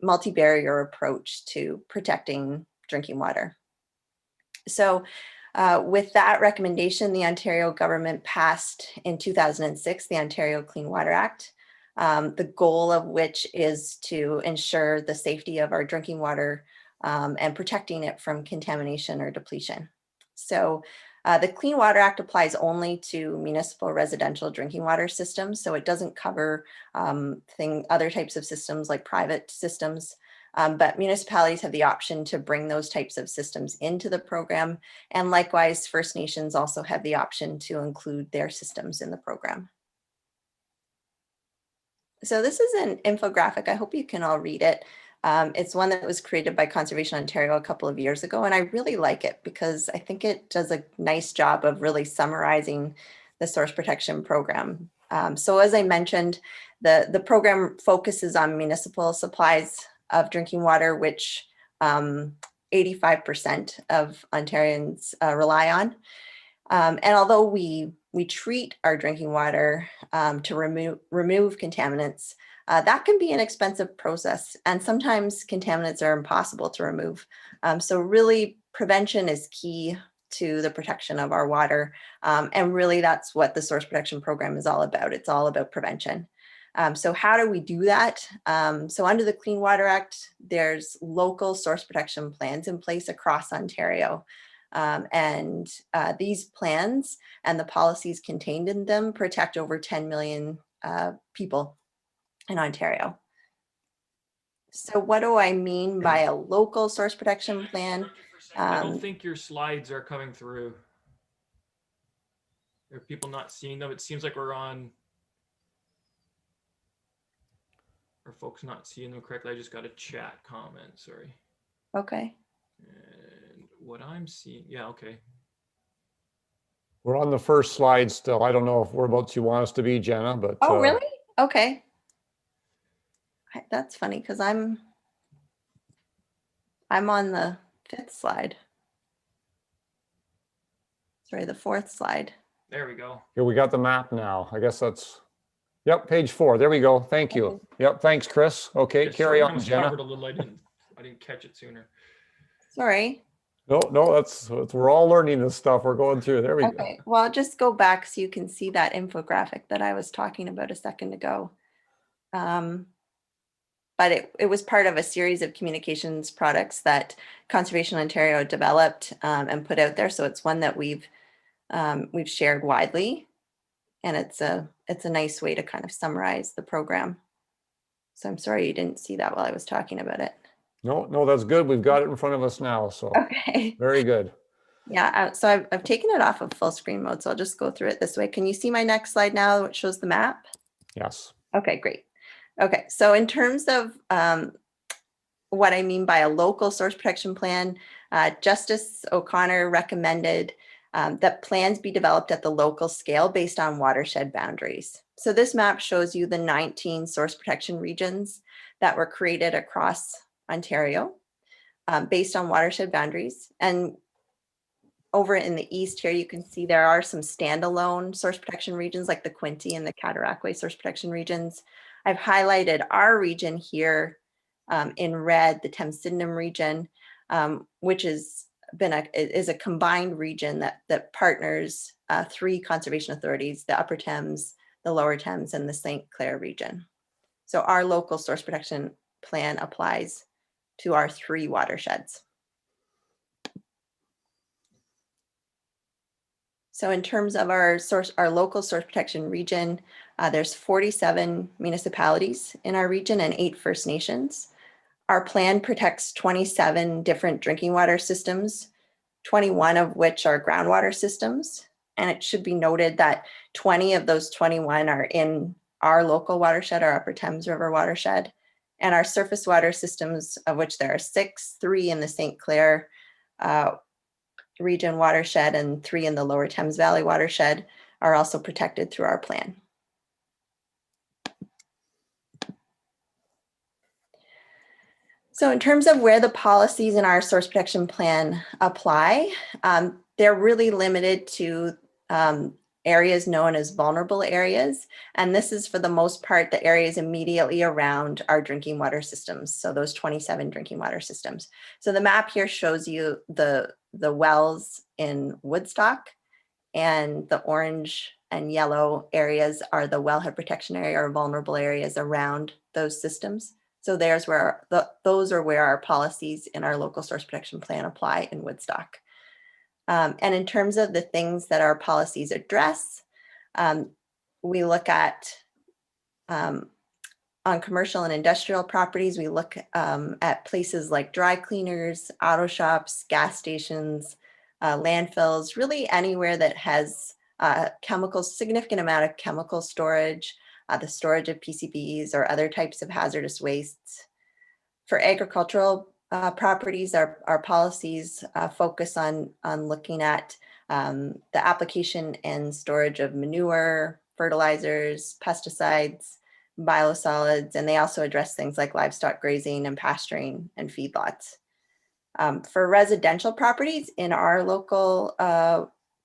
S17: multi-barrier approach to protecting drinking water. So with that recommendation, the Ontario government passed in 2006 the Ontario Clean Water Act, the goal of which is to ensure the safety of our drinking water and protecting it from contamination or depletion. So the Clean Water Act applies only to municipal residential drinking water systems, so it doesn't cover other types of systems like private systems. But municipalities have the option to bring those types of systems into the program. And likewise, First Nations also have the option to include their systems in the program. So this is an infographic. I hope you can all read it. It's one that was created by Conservation Ontario a couple of years ago, and I really like it because I think it does a nice job of really summarizing the source protection program. So as I mentioned, the program focuses on municipal supplies of drinking water, which 85% of Ontarians rely on. And although we treat our drinking water to remove contaminants, that can be an expensive process. And sometimes contaminants are impossible to remove. So really prevention is key to the protection of our water. And really that's what the source protection program is all about. It's all about prevention. So how do we do that? So under the Clean Water Act, there's local source protection plans in place across Ontario. And these plans and the policies contained in them protect over 10 million people in Ontario. So what do I mean by a local source protection plan?
S1: I don't think your slides are coming through. Are people not seeing them? It seems like we're on. Are folks not seeing them correctly? I just got a chat comment, sorry.
S17: Okay.
S1: And what I'm seeing, yeah, okay.
S3: We're on the first slide still. I don't know if whereabouts you want us to be, Jenna, but.
S17: Oh, really? Okay. That's funny because I'm on the 5th slide. Sorry, the 4th slide.
S1: There we go.
S3: Here, we got the map now. I guess that's, yep, page 4. There we go. Thank you. Yep, thanks, Chris. Okay,
S1: Yeah,
S3: carry
S1: sorry,
S3: on,
S1: I was
S3: Jenna.
S1: covered a little. I didn't catch it sooner.
S17: Sorry.
S3: No, that's we're all learning this stuff. We're going through. There we go.
S17: Okay, well, I'll just go back so you can see that infographic that I was talking about a second ago. But it was part of a series of communications products that Conservation Ontario developed and put out there. So it's one that we've shared widely, and it's a nice way to kind of summarize the program. So I'm sorry you didn't see that while I was talking about it.
S3: No, that's good. We've got it in front of us now. So
S17: okay,
S3: very good.
S17: Yeah, so I've taken it off of full screen mode. So I'll just go through it this way. Can you see my next slide now, which shows the map?
S3: Yes.
S17: Okay, great. Okay, so in terms of what I mean by a local source protection plan, Justice O'Connor recommended that plans be developed at the local scale based on watershed boundaries. So this map shows you the 19 source protection regions that were created across Ontario based on watershed boundaries. And over in the east here, you can see there are some standalone source protection regions like the Quinte and the Cataraqui source protection regions. I've highlighted our region here in red, the Thames Sydenham region, which is is a combined region that partners 3 conservation authorities, the Upper Thames, the Lower Thames, and the St. Clair region. So our local source protection plan applies to our 3 watersheds. So in terms of our local source protection region, there's 47 municipalities in our region and 8 First Nations. Our plan protects 27 different drinking water systems, 21 of which are groundwater systems. And it should be noted that 20 of those 21 are in our local watershed, our Upper Thames River watershed. And our surface water systems, of which there are 6, 3 in the St. Clair region watershed and 3 in the Lower Thames Valley watershed, are also protected through our plan. So in terms of where the policies in our source protection plan apply, they're really limited to areas known as vulnerable areas. And this is for the most part, the areas immediately around our drinking water systems. So those 27 drinking water systems. So the map here shows you the wells in Woodstock, and the orange and yellow areas are the wellhead protection area or vulnerable areas around those systems. So those are where our policies in our local source protection plan apply in Woodstock. And in terms of the things that our policies address, we look at, on commercial and industrial properties, we look at places like dry cleaners, auto shops, gas stations, landfills, really anywhere that has significant amount of chemical storage, the storage of PCBs or other types of hazardous wastes. For agricultural properties, our policies focus on looking at the application and storage of manure, fertilizers, pesticides, biosolids, and they also address things like livestock grazing and pasturing and feedlots. For residential properties in our local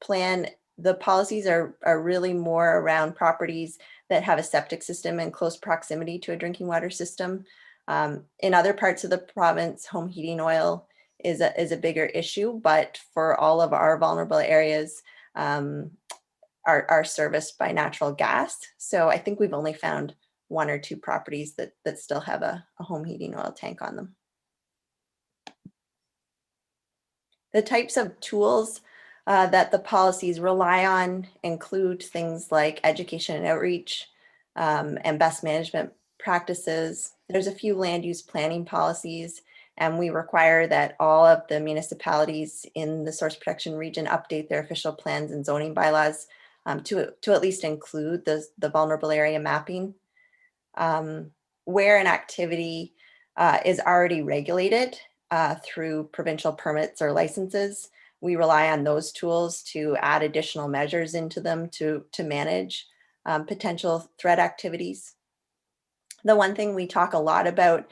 S17: plan, the policies are really more around properties that have a septic system in close proximity to a drinking water system. In other parts of the province, home heating oil is a bigger issue, but for all of our vulnerable areas are serviced by natural gas. So I think we've only found 1 or 2 properties that still have a home heating oil tank on them. The types of tools that the policies rely on include things like education and outreach and best management practices. There's a few land use planning policies, and we require that all of the municipalities in the source protection region update their official plans and zoning bylaws to at least include the vulnerable area mapping. Where an activity is already regulated through provincial permits or licenses, we rely on those tools to add additional measures into them to manage potential threat activities. The one thing we talk a lot about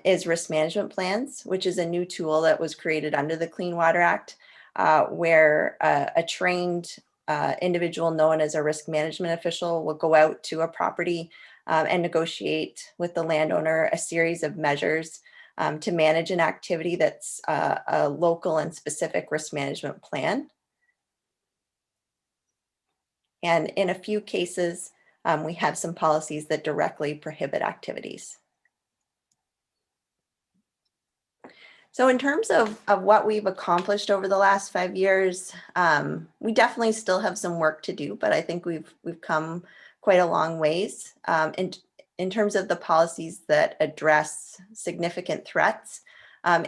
S17: is risk management plans, which is a new tool that was created under the Clean Water Act, where a trained individual known as a risk management official will go out to a property and negotiate with the landowner a series of measures to manage an activity that's a local and specific risk management plan. And in a few cases, we have some policies that directly prohibit activities. So in terms of what we've accomplished over the last 5 years, we definitely still have some work to do, but I think we've come quite a long ways. In terms of the policies that address significant threats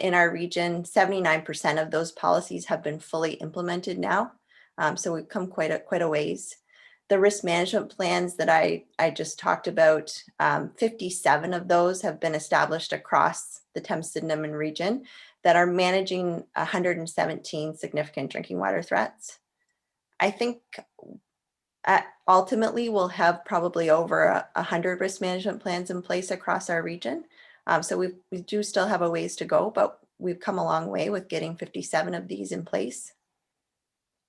S17: in our region, 79% of those policies have been fully implemented now. So we've come quite a ways. The risk management plans that I just talked about, 57 of those have been established across the Thames-Sydenham region that are managing 117 significant drinking water threats. I think ultimately we'll have probably over 100 risk management plans in place across our region. So we do still have a ways to go, but we've come a long way with getting 57 of these in place.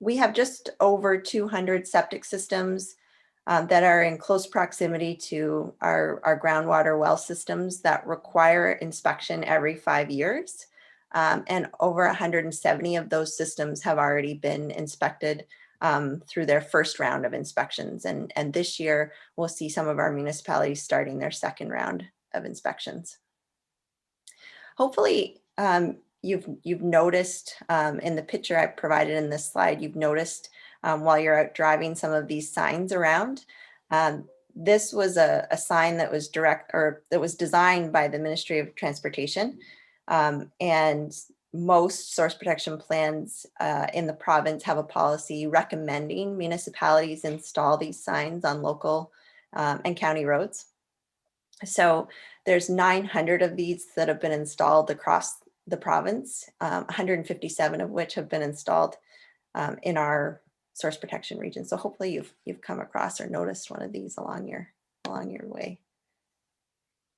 S17: We have just over 200 septic systems that are in close proximity to our groundwater well systems that require inspection every 5 years. And over 170 of those systems have already been inspected through their first round of inspections. And this year, we'll see some of our municipalities starting their second round of inspections. Hopefully, you've noticed in the picture I provided in this slide, you've noticed while you're out driving some of these signs around. This was a sign that was that was designed by the Ministry of Transportation. And most source protection plans in the province have a policy recommending municipalities install these signs on local and county roads. So there's 900 of these that have been installed across the province, 157 of which have been installed in our source protection region. So hopefully you've come across or noticed one of these along your way.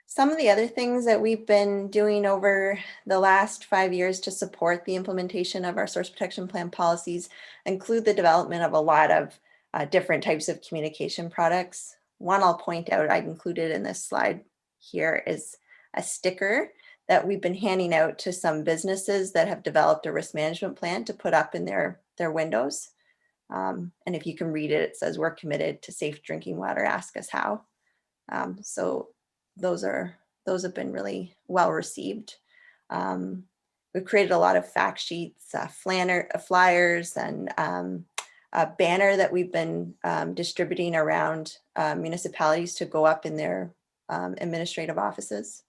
S17: Some of the other things that we've been doing over the last 5 years to support the implementation of our source protection plan policies include the development of a lot of different types of communication products. One I'll point out, I've included in this slide here, is a sticker that we've been handing out to some businesses that have developed a risk management plan to put up in their windows. And if you can read it, it says, "We're committed to safe drinking water, ask us how." So those have been really well received. We've created a lot of fact sheets, flyers, and a banner that we've been distributing around municipalities to go up in their administrative offices.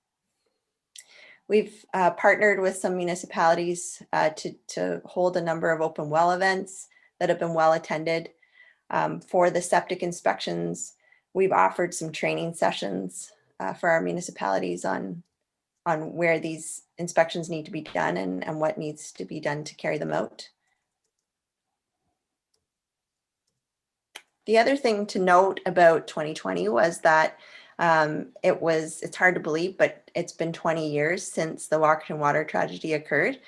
S17: We've partnered with some municipalities to hold a number of open well events that have been well attended. For the septic inspections, we've offered some training sessions for our municipalities on where these inspections need to be done and what needs to be done to carry them out. The other thing to note about 2020 was that it's hard to believe, but it's been 20 years since the Walkerton water tragedy occurred.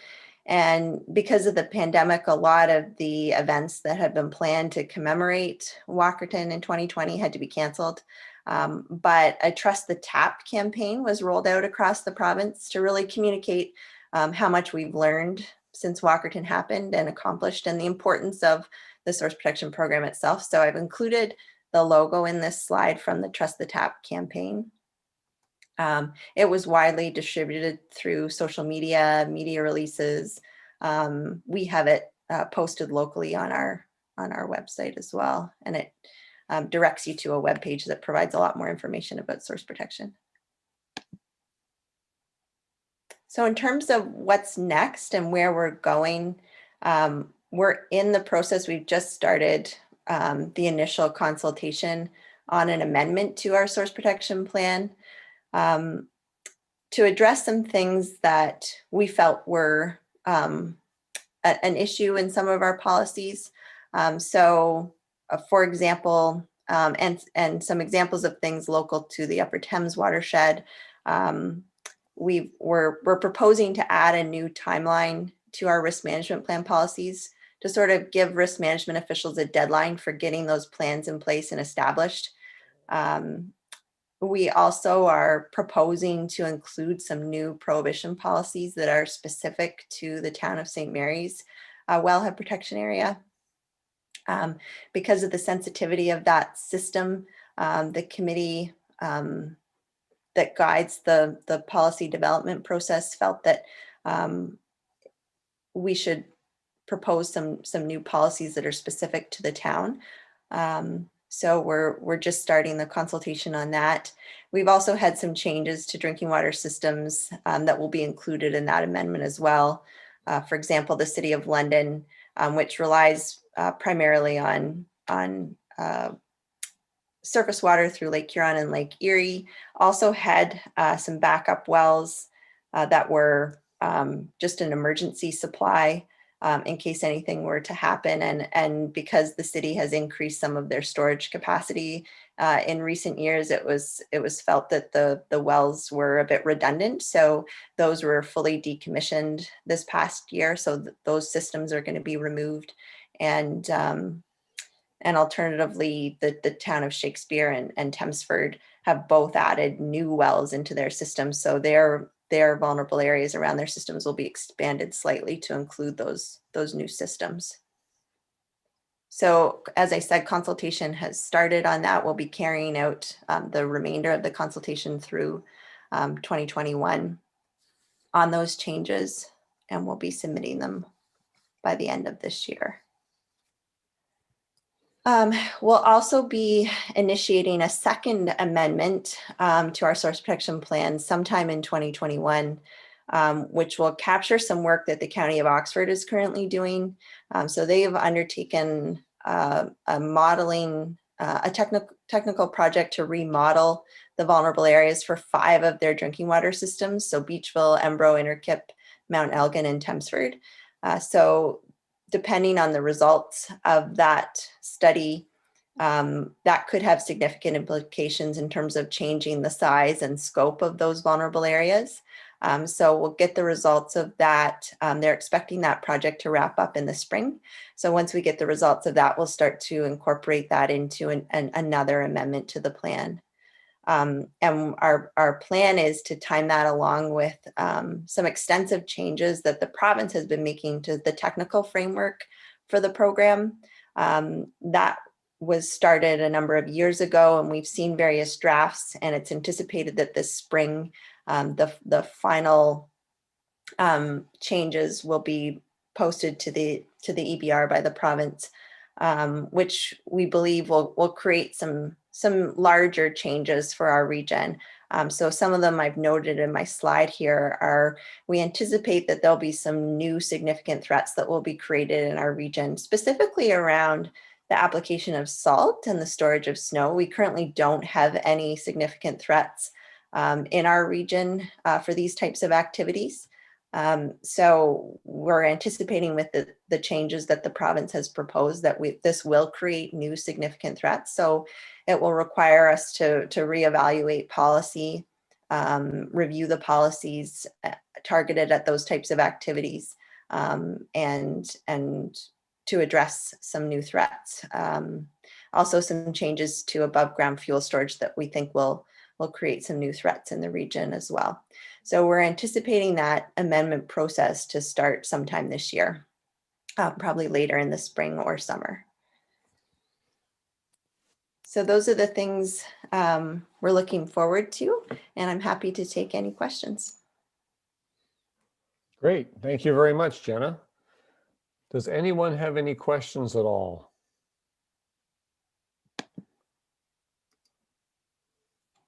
S17: And because of the pandemic, a lot of the events that had been planned to commemorate Walkerton in 2020 had to be canceled. But a Trust the Tap campaign was rolled out across the province to really communicate how much we've learned since Walkerton happened and accomplished, and the importance of the source protection program itself. So I've included the logo in this slide from the Trust the Tap campaign. It was widely distributed through social media releases. We have it posted locally on our website as well, and it directs you to a web page that provides a lot more information about source protection. So in terms of what's next and where we're going, we're in the process. We've just started the initial consultation on an amendment to our source protection plan to address some things that we felt were an issue in some of our policies. For example, and some examples of things local to the Upper Thames watershed, we're proposing to add a new timeline to our risk management plan policies to sort of give risk management officials a deadline for getting those plans in place and established. We also are proposing to include some new prohibition policies that are specific to the town of St. Mary's wellhead protection area. Because of the sensitivity of that system, the committee that guides the policy development process felt that we should propose some new policies that are specific to the town. So we're just starting the consultation on that. We've also had some changes to drinking water systems that will be included in that amendment as well. For example, the City of London, which relies primarily on surface water through Lake Huron and Lake Erie, also had some backup wells that were just an emergency supply in case anything were to happen. And because the city has increased some of their storage capacity in recent years, it was felt that the wells were a bit redundant. So those were fully decommissioned this past year. So those systems are going to be removed. And alternatively, the town of Shakespeare and Thamesford have both added new wells into their system. So they're their vulnerable areas around their systems will be expanded slightly to include those new systems. So as I said, consultation has started on that. We'll be carrying out the remainder of the consultation through 2021 on those changes, and we'll be submitting them by the end of this year. We'll also be initiating a second amendment to our source protection plan sometime in 2021, which will capture some work that the County of Oxford is currently doing. So they have undertaken a technical project to remodel the vulnerable areas for 5 of their drinking water systems. So Beachville, Embro, Innerkip, Mount Elgin, and Thamesford. So depending on the results of that study, that could have significant implications in terms of changing the size and scope of those vulnerable areas. So we'll get the results of that. They're expecting that project to wrap up in the spring. So once we get the results of that, we'll start to incorporate that into another amendment to the plan. And our plan is to time that along with some extensive changes that the province has been making to the technical framework for the program. That was started a number of years ago, and we've seen various drafts, and it's anticipated that this spring the final changes will be posted to the EBR by the province, which we believe will create some larger changes for our region. So some of them I've noted in my slide here are, we anticipate that there'll be some new significant threats that will be created in our region, specifically around the application of salt and the storage of snow. We currently don't have any significant threats in our region for these types of activities. So we're anticipating with the changes that the province has proposed that this will create new significant threats. So it will require us to reevaluate policy, review the policies targeted at those types of activities, and to address some new threats. Also some changes to above ground fuel storage that we think will create some new threats in the region as well. So we're anticipating that amendment process to start sometime this year, probably later in the spring or summer. So those are the things we're looking forward to, and I'm happy to take any questions.
S3: Great. Thank you very much, Jenna. Does anyone have any questions at all?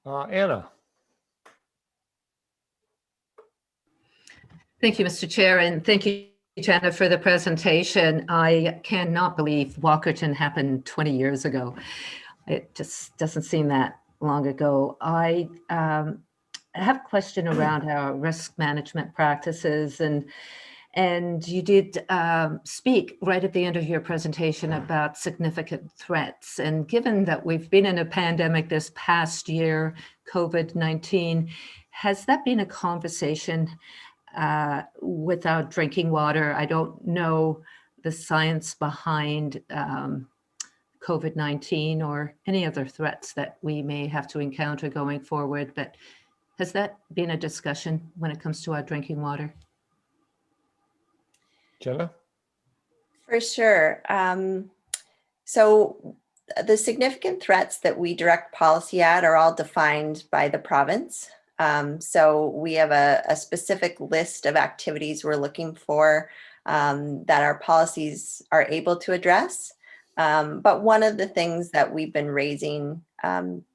S3: Anna.
S5: Thank you, Mr. Chair, and thank you, Jenna, for the presentation. I cannot believe Walkerton happened 20 years ago. It just doesn't seem that long ago. I have a question around our risk management practices, and you did speak right at the end of your presentation about significant threats. And given that we've been in a pandemic this past year, COVID-19, has that been a conversation with our drinking water? I don't know the science behind COVID-19 or any other threats that we may have to encounter going forward, but has that been a discussion when it comes to our drinking water?
S3: Jenna?
S17: For sure. So the significant threats that we direct policy at are all defined by the province. So we have a specific list of activities we're looking for that our policies are able to address. But one of the things that we've been raising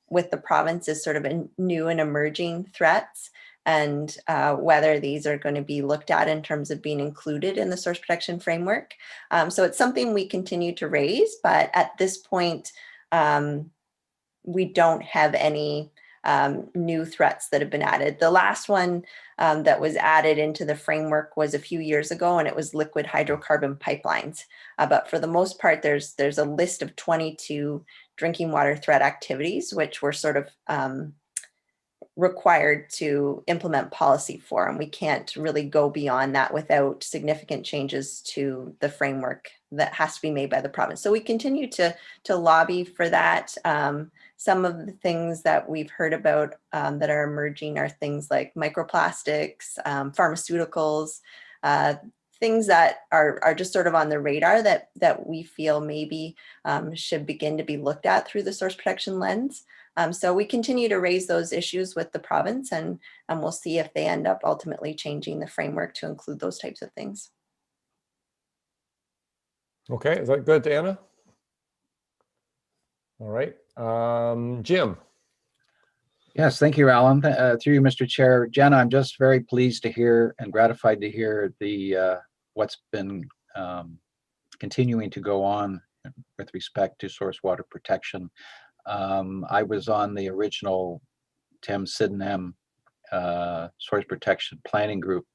S17: with the province is sort of new and emerging threats, and whether these are going to be looked at in terms of being included in the source protection framework. So it's something we continue to raise, but at this point, we don't have any new threats that have been added. The last one that was added into the framework was a few years ago, and it was liquid hydrocarbon pipelines. But for the most part, there's a list of 22 drinking water threat activities, which were sort of required to implement policy for, and we can't really go beyond that without significant changes to the framework that has to be made by the province. So we continue to lobby for that. Some of the things that we've heard about that are emerging are things like microplastics, pharmaceuticals, things that are just sort of on the radar that we feel maybe should begin to be looked at through the source protection lens. So we continue to raise those issues with the province, and we'll see if they end up ultimately changing the framework to include those types of things.
S3: Okay, is that good, Anna? All right, Jim.
S7: Yes, thank you, Alan. Through you, Mr. Chair. Jenna, I'm just very pleased to hear and gratified to hear the what's been continuing to go on with respect to source water protection. I was on the original Thames Sydenham source protection planning group,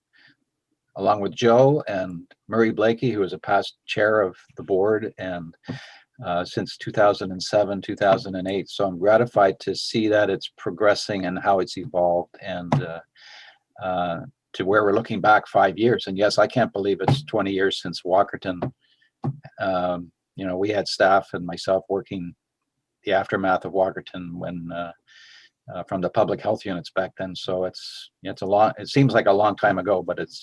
S7: along with Joe and Murray Blakey, who was a past chair of the board and since 2007, 2008. So I'm gratified to see that it's progressing and how it's evolved, and to where we're looking back 5 years. And yes, I can't believe it's 20 years since Walkerton. You know, we had staff and myself working the aftermath of Walkerton when from the public health units back then. So it's a long, it seems like a long time ago, but it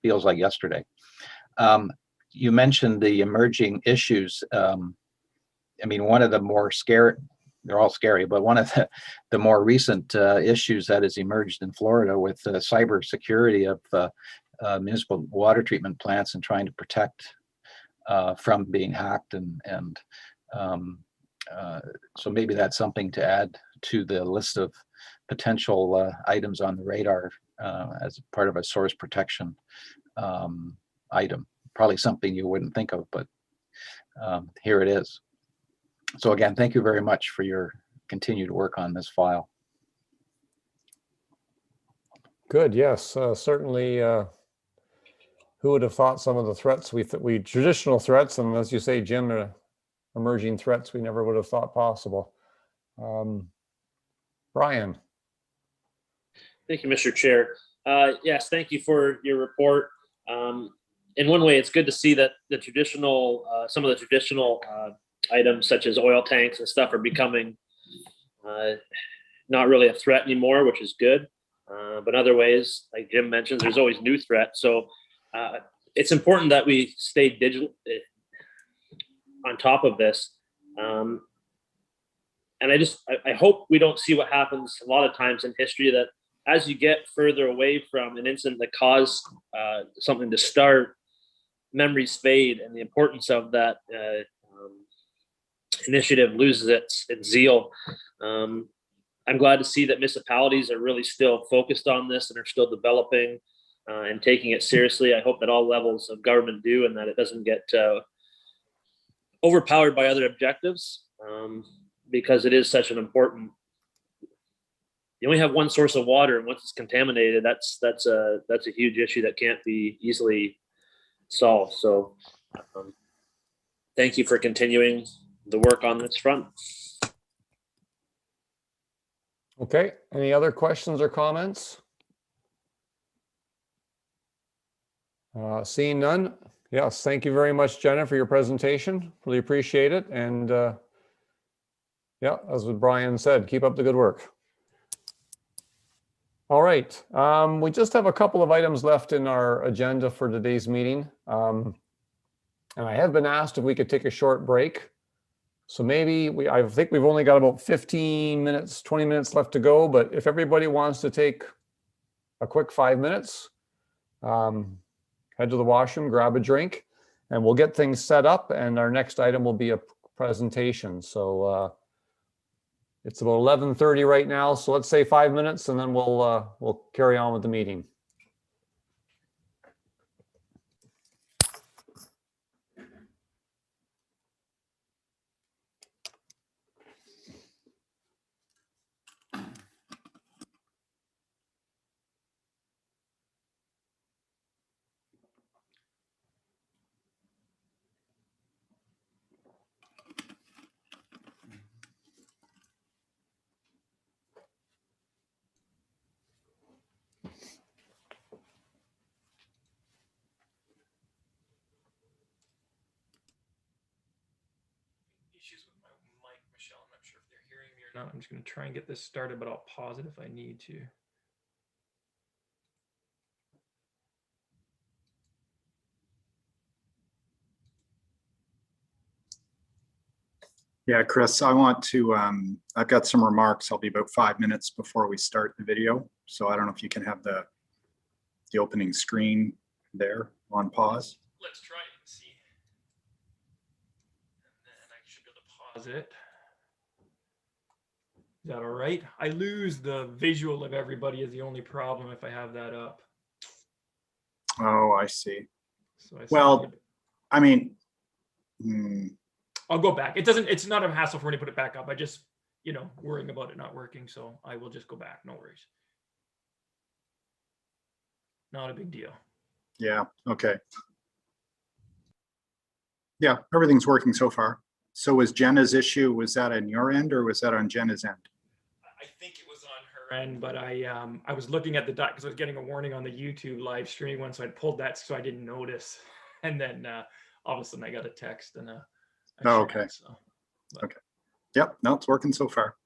S7: feels like yesterday. You mentioned the emerging issues. I mean, one of the more scary, they're all scary, but one of the more recent issues that has emerged in Florida with cyber security of municipal water treatment plants and trying to protect from being hacked, and so maybe that's something to add to the list of potential items on the radar as part of a source protection item. Probably something you wouldn't think of, but here it is. So again, thank you very much for your continued work on this file.
S3: Good, yes, certainly. Who would have thought some of the threats we traditional threats, and as you say, Jim, emerging threats we never would have thought possible. Brian.
S12: Thank you, Mr. Chair. Yes, thank you for your report. In one way, it's good to see that the traditional, some of the traditional items such as oil tanks and stuff are becoming not really a threat anymore, which is good. But in other ways, like Jim mentioned, there's always new threats. So it's important that we stay digital on top of this. And I hope we don't see what happens a lot of times in history, that as you get further away from an incident that caused something to start, memories fade, and the importance of that initiative loses its zeal. I'm glad to see that municipalities are really still focused on this and are still developing and taking it seriously. I hope that all levels of government do, and that it doesn't get overpowered by other objectives, because it is such an important. You only have one source of water, and once it's contaminated, that's a huge issue that can't be easily solved. So, thank you for continuing the work on this front.
S3: Okay, any other questions or comments? Seeing none, yes, thank you very much, Jenna, for your presentation. Really appreciate it. And yeah, as what Brian said, keep up the good work. All right, we just have a couple of items left in our agenda for today's meeting. And I have been asked if we could take a short break. So maybe I think we've only got about 15 minutes, 20 minutes left to go, but if everybody wants to take a quick 5 minutes, head to the washroom, grab a drink, and we'll get things set up, and our next item will be a presentation. So it's about 11:30 right now, so let's say 5 minutes, and then we'll carry on with the meeting.
S1: not. I'm just going to try and get this started, but I'll pause it if I need to.
S9: Yeah, Chris, I want to, I've got some remarks. I'll be about 5 minutes before we start the video. So I don't know if you can have the opening screen there on pause.
S1: Let's try it and see. And then I should be able to pause it. Is that all right? I lose the visual of everybody is the only problem if I have that up.
S9: Oh, I see.
S1: So
S9: Well, I mean,
S1: I'll go back. It's not a hassle for me to put it back up. I just, worrying about it not working. So I will just go back. No worries. Not a big deal.
S9: yeah, okay. Yeah, everything's working so far. So was Jenna's issue, was that on your end or was that on Jenna's end?
S1: I think it was on her end, but I was looking at the dot because I was getting a warning on the YouTube live streaming one, so I pulled that so I didn't notice. And then all of a sudden I got a text and a
S9: Oh,
S1: chat,
S9: okay.
S1: so.
S9: Okay. Yep, no, it's working so far.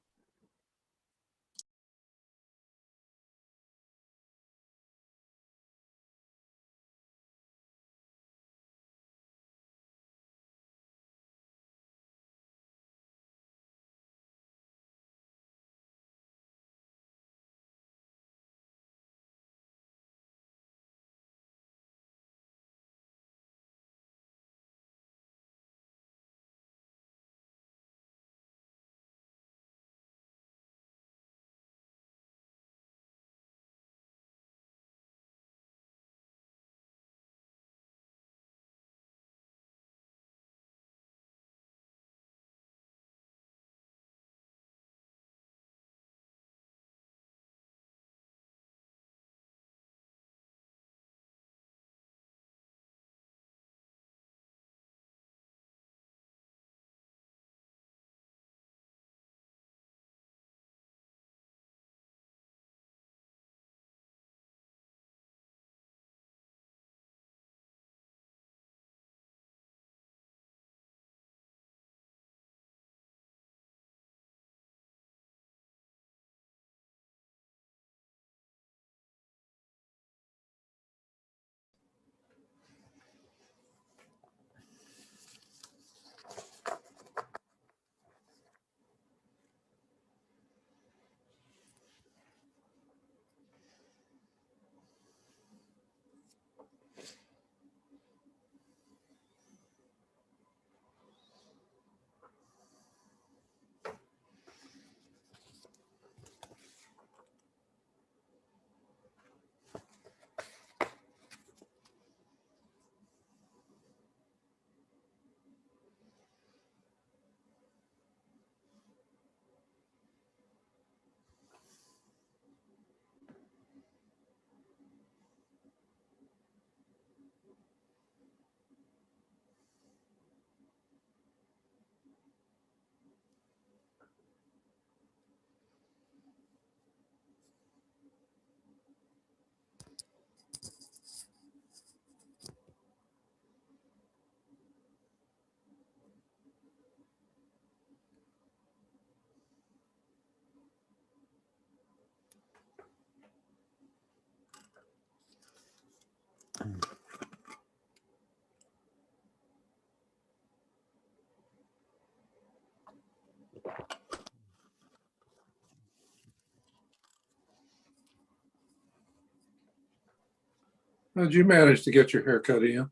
S2: How'd you manage to get your hair cut, Ian?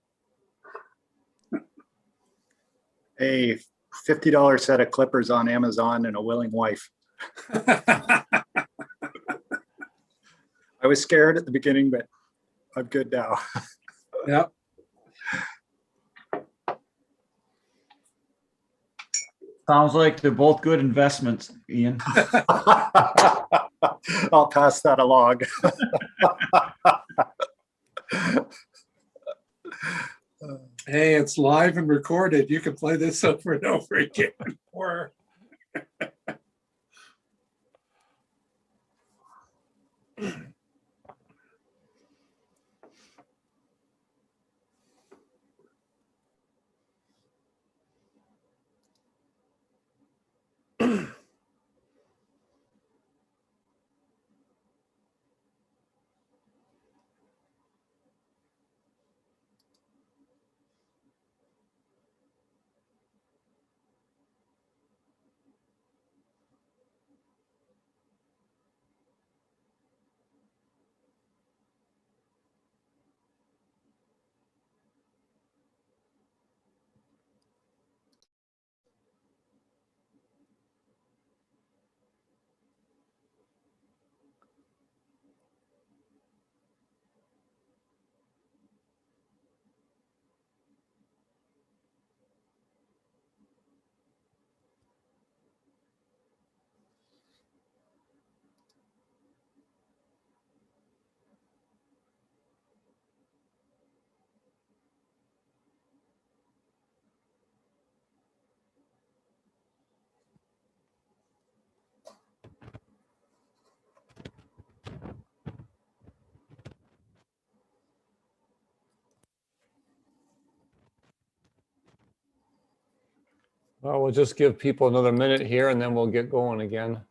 S9: A $50 set of clippers on Amazon and a willing wife. I was scared at the beginning, but I'm good now.
S2: Yep.
S10: Sounds like they're both good investments, Ian.
S9: I'll pass that along.
S2: Hey, it's live and recorded. You can play this over and over again. Or
S3: Well, we'll just give people another minute here and then we'll get going again.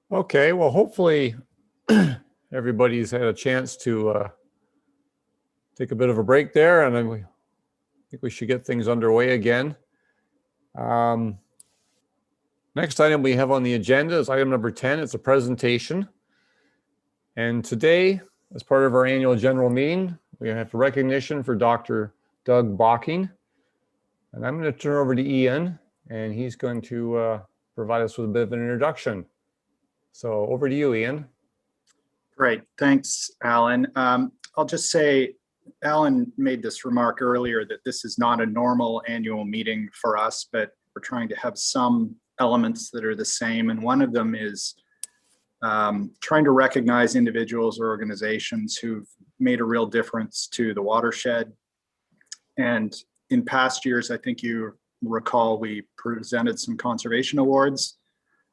S3: Okay, well, hopefully everybody's had a chance to take a bit of a break there, and then I think we should get things underway again. Next item we have on the agenda is item number 10. It's a presentation. And today, as part of our annual general meeting, we have a recognition for Dr. Doug Bocking. And I'm going to turn over to Ian, and he's going to provide us with a bit of an introduction. So over to you, Ian.
S9: Great, thanks, Alan. I'll just say, Alan made this remark earlier that this is not a normal annual meeting for us, but we're trying to have some elements that are the same. And one of them is trying to recognize individuals or organizations who've made a real difference to the watershed. And in past years, I think you recall, we presented some conservation awards.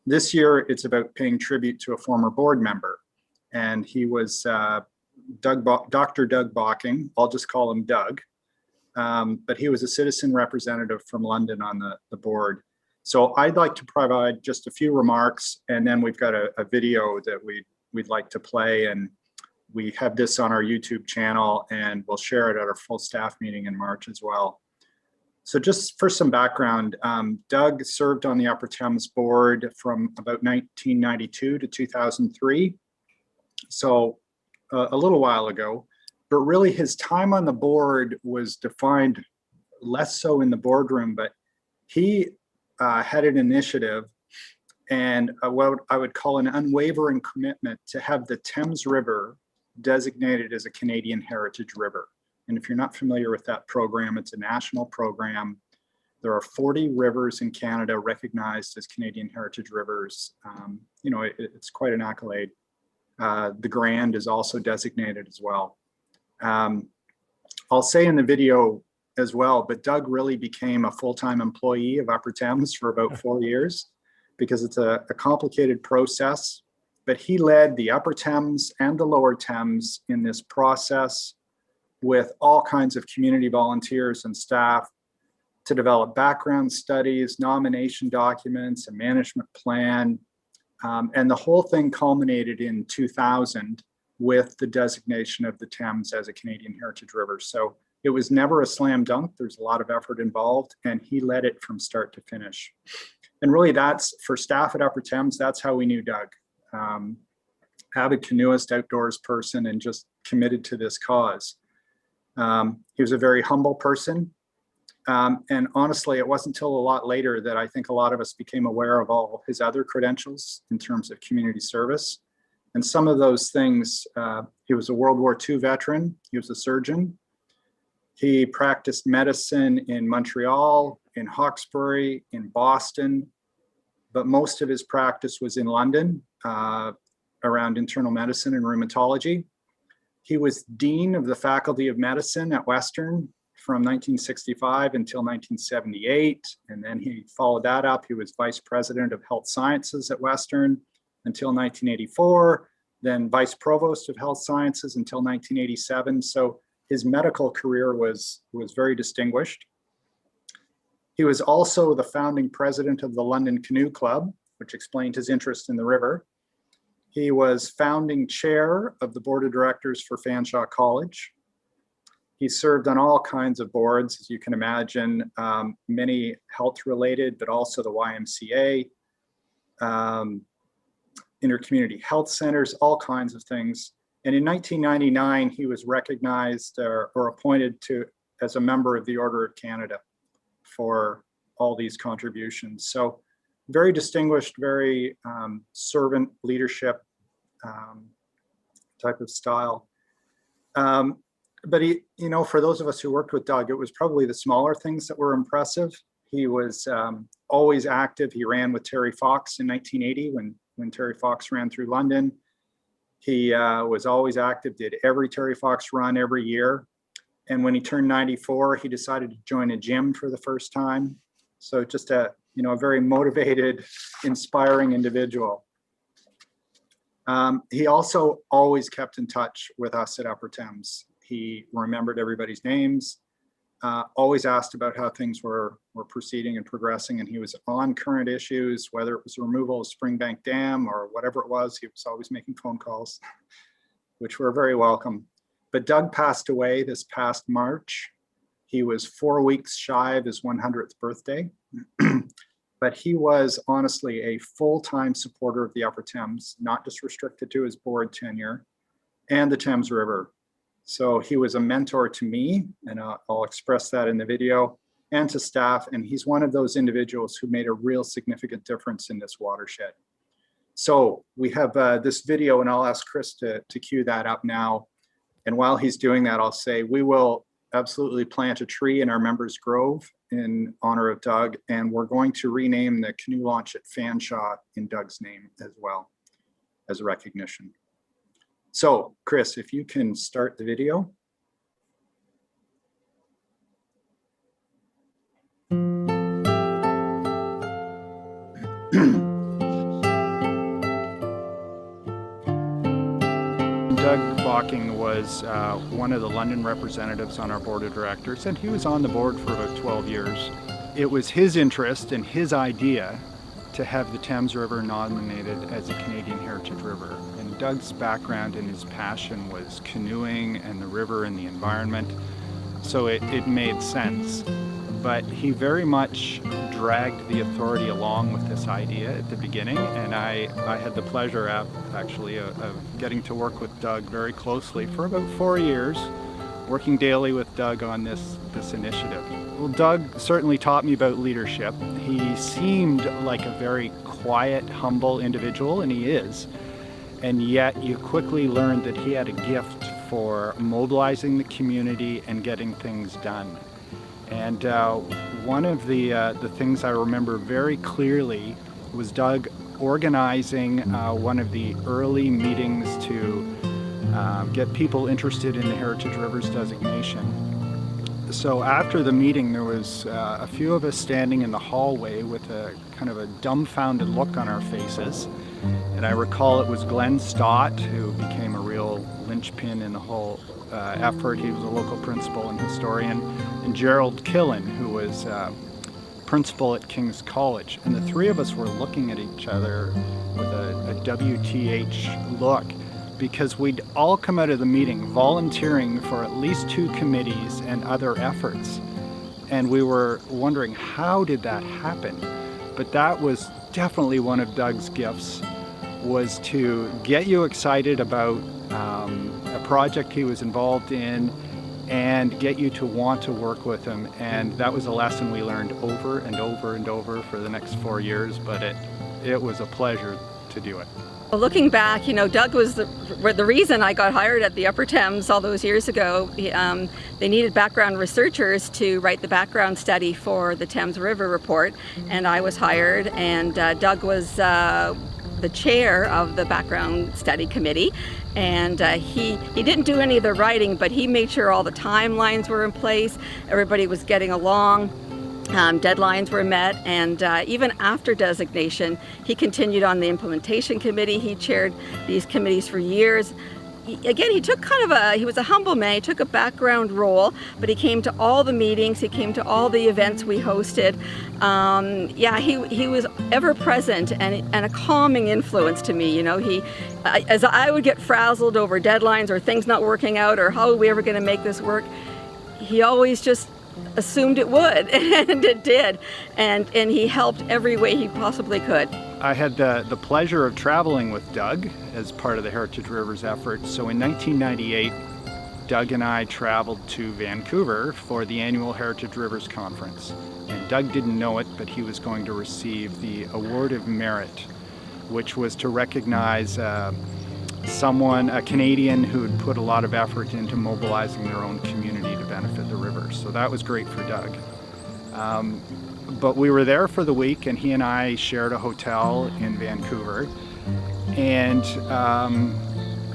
S9: This year, it's about paying tribute to a former board member. And he was Dr. Doug Bocking. I'll just call him Doug. But he was a citizen representative from London on the board. So I'd like to provide just a few remarks, and then we've got a video that we'd like to play, and we have this on our YouTube channel, and we'll share it at our full staff meeting in March as well. So just for some background, Doug served on the Upper Thames board from about 1992 to 2003. So a little while ago, but really his time on the board was defined less so in the boardroom, but he had an initiative and what I would call an unwavering commitment to have the Thames River designated as a Canadian Heritage River. And if you're not familiar with that program, it's a national program. There are 40 rivers in Canada recognized as Canadian Heritage Rivers. You know, it's quite an accolade. The Grand is also designated as well. I'll say in the video as well, but Doug really became a full-time employee of Upper Thames for about 4 years because it's a complicated process, but he led the Upper Thames and the Lower Thames in this process with all kinds of community volunteers and staff to develop background studies, nomination documents, a management plan. And the whole thing culminated in 2000 with the designation of the Thames as a Canadian Heritage River. So it was never a slam dunk. There's a lot of effort involved, and he led it from start to finish. And really that's, for staff at Upper Thames, that's how we knew Doug. Avid canoeist, outdoors person, and just committed to this cause. He was a very humble person. And honestly, it wasn't until a lot later that I think a lot of us became aware of all his other credentials in terms of community service. And some of those things, he was a World War II veteran. He was a surgeon. He practiced medicine in Montreal, in Hawkesbury, in Boston, but most of his practice was in London around internal medicine and rheumatology. He was Dean of the Faculty of Medicine at Western from 1965 until 1978. And then he followed that up. He was Vice President of Health Sciences at Western until 1984, then Vice Provost of Health Sciences until 1987. So His medical career was very distinguished. He was also the founding president of the London Canoe Club, which explained his interest in the river. He was founding chair of the board of directors for Fanshawe College. He served on all kinds of boards, as you can imagine, many health-related, but also the YMCA, intercommunity health centers, all kinds of things. And in 1999, he was recognized or appointed as a member of the Order of Canada for all these contributions. So very distinguished, very servant leadership type of style. But he, you know, for those of us who worked with Doug, it was probably the smaller things that were impressive. He was always active. He ran with Terry Fox in 1980 when Terry Fox ran through London. He was always active, did every Terry Fox run every year. And when he turned 94, he decided to join a gym for the first time. So just a very motivated, inspiring individual. He also always kept in touch with us at Upper Thames. He remembered everybody's names, always asked about how things were proceeding and progressing, and he was on current issues, whether it was removal of Springbank Dam or whatever it was. He was always making phone calls, which were very welcome. But Doug passed away this past March. He was 4 weeks shy of his 100th birthday, but he was honestly a full-time supporter of the Upper Thames, not just restricted to his board tenure, and the Thames River. So he was a mentor to me, and I'll express that in the video, and to staff. And he's one of those individuals who made a real significant difference in this watershed. So we have this video, and I'll ask Chris to cue that up now. And while he's doing that, I'll say we will absolutely plant a tree in our members' grove in honor of Doug, and we're going to rename the canoe launch at Fanshawe in Doug's name as well, as a recognition. So, Chris, if you can start the video.
S18: Doug Bocking was one of the London representatives on our board of directors, and he was on the board for about 12 years. It was his interest and his idea to have the Thames River nominated as a Canadian Heritage River. And Doug's background and his passion was canoeing and the river and the environment, so it made sense. But he very much dragged the authority along with this idea at the beginning, and I had the pleasure of getting to work with Doug very closely for about 4 years, working daily with Doug on this initiative. Well, Doug certainly taught me about leadership. He seemed like a very quiet, humble individual, and he is. And yet you quickly learned that he had a gift for mobilizing the community and getting things done. And one of the things I remember very clearly was Doug organizing one of the early meetings to get people interested in the Heritage Rivers designation. So after the meeting, there was a few of us standing in the hallway with a kind of a dumbfounded look on our faces. And I recall it was Glenn Stott, who became a real linchpin in the whole effort. He was a local principal and historian, and Gerald Killen, who was principal at King's College. And the three of us were looking at each other with a WTH look, because we'd all come out of the meeting volunteering for at least 2 committees and other efforts. And we were wondering, how did that happen? But that was definitely one of Doug's gifts, was to get you excited about a project he was involved in and get you to want to work with him. And that was a lesson we learned over and over and over for the next 4 years, but it was a pleasure to do it.
S19: Looking back, Doug was the reason I got hired at the Upper Thames all those years ago. They needed background researchers to write the background study for the Thames River report, and I was hired, and Doug was the chair of the background study committee, and he didn't do any of the writing, but he made sure all the timelines were in place, everybody was getting along. Deadlines were met, and even after designation, he continued on the implementation committee. He chaired these committees for years. again, he took he was a humble man. He took a background role, but he came to all the meetings. He came to all the events we hosted. Yeah, he was ever present and a calming influence to me. You know, as I would get frazzled over deadlines or things not working out or how are we ever going to make this work, he always just assumed it would, and it did. And he helped every way he possibly could.
S18: I had the pleasure of traveling with Doug as part of the Heritage Rivers effort. So in 1998, Doug and I traveled to Vancouver for the annual Heritage Rivers Conference. And Doug didn't know it, but he was going to receive the Award of Merit, which was to recognize a Canadian who had put a lot of effort into mobilizing their own community to benefit the river. So that was great for Doug. But we were there for the week, and he and I shared a hotel in Vancouver. And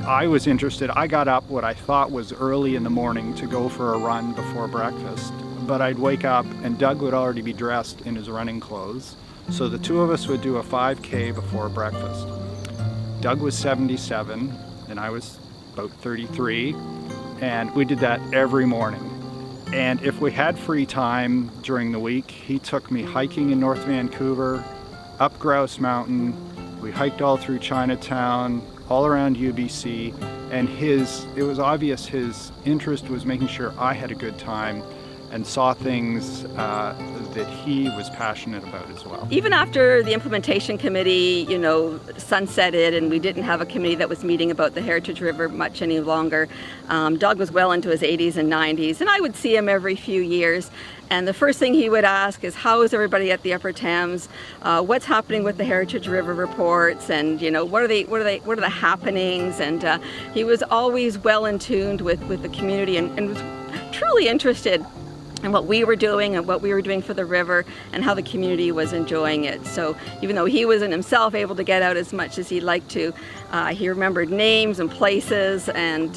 S18: I was interested. I got up what I thought was early in the morning to go for a run before breakfast. But I'd wake up and Doug would already be dressed in his running clothes. So the two of us would do a 5K before breakfast. Doug was 77 and I was about 33. And we did that every morning. And if we had free time during the week, he took me hiking in North Vancouver, up Grouse Mountain. We hiked all through Chinatown, all around UBC, and it was obvious his interest was making sure I had a good time and saw things that he was passionate about as well.
S19: Even after the implementation committee, you know, sunsetted and we didn't have a committee that was meeting about the Heritage River much any longer, Doug was well into his 80s and 90s, and I would see him every few years. And the first thing he would ask is, how is everybody at the Upper Thames? What's happening with the Heritage River reports? And, you know, what are the happenings? And he was always well in tuned with the community and was truly interested in what we were doing and what we were doing for the river and how the community was enjoying it. So even though he wasn't himself able to get out as much as he'd like to, he remembered names and places, and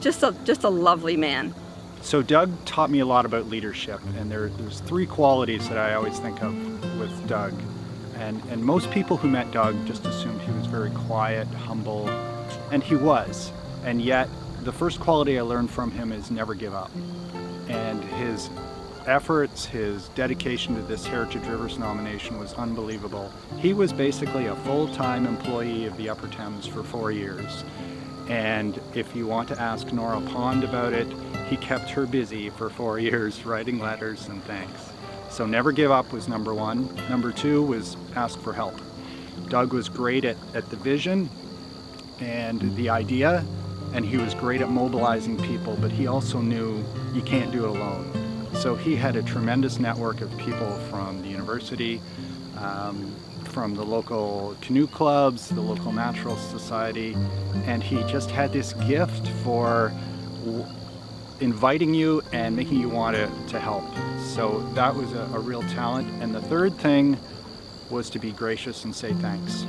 S19: just a lovely man.
S18: So Doug taught me a lot about leadership, and there's three qualities that I always think of with Doug. And most people who met Doug just assumed he was very quiet, humble, and he was. And yet the first quality I learned from him is never give up. And his efforts, his dedication to this Heritage Rivers nomination was unbelievable. He was basically a full-time employee of the Upper Thames for 4 years. And if you want to ask Nora Pond about it, he kept her busy for 4 years writing letters and thanks. So never give up was number one. Number two was ask for help. Doug was great at the vision and the idea, and he was great at mobilizing people, but he also knew you can't do it alone. So he had a tremendous network of people from the university, from the local canoe clubs, the local natural society, and he just had this gift for inviting you and making you want to help. So that was a real talent. And the third thing was to be gracious and say thanks.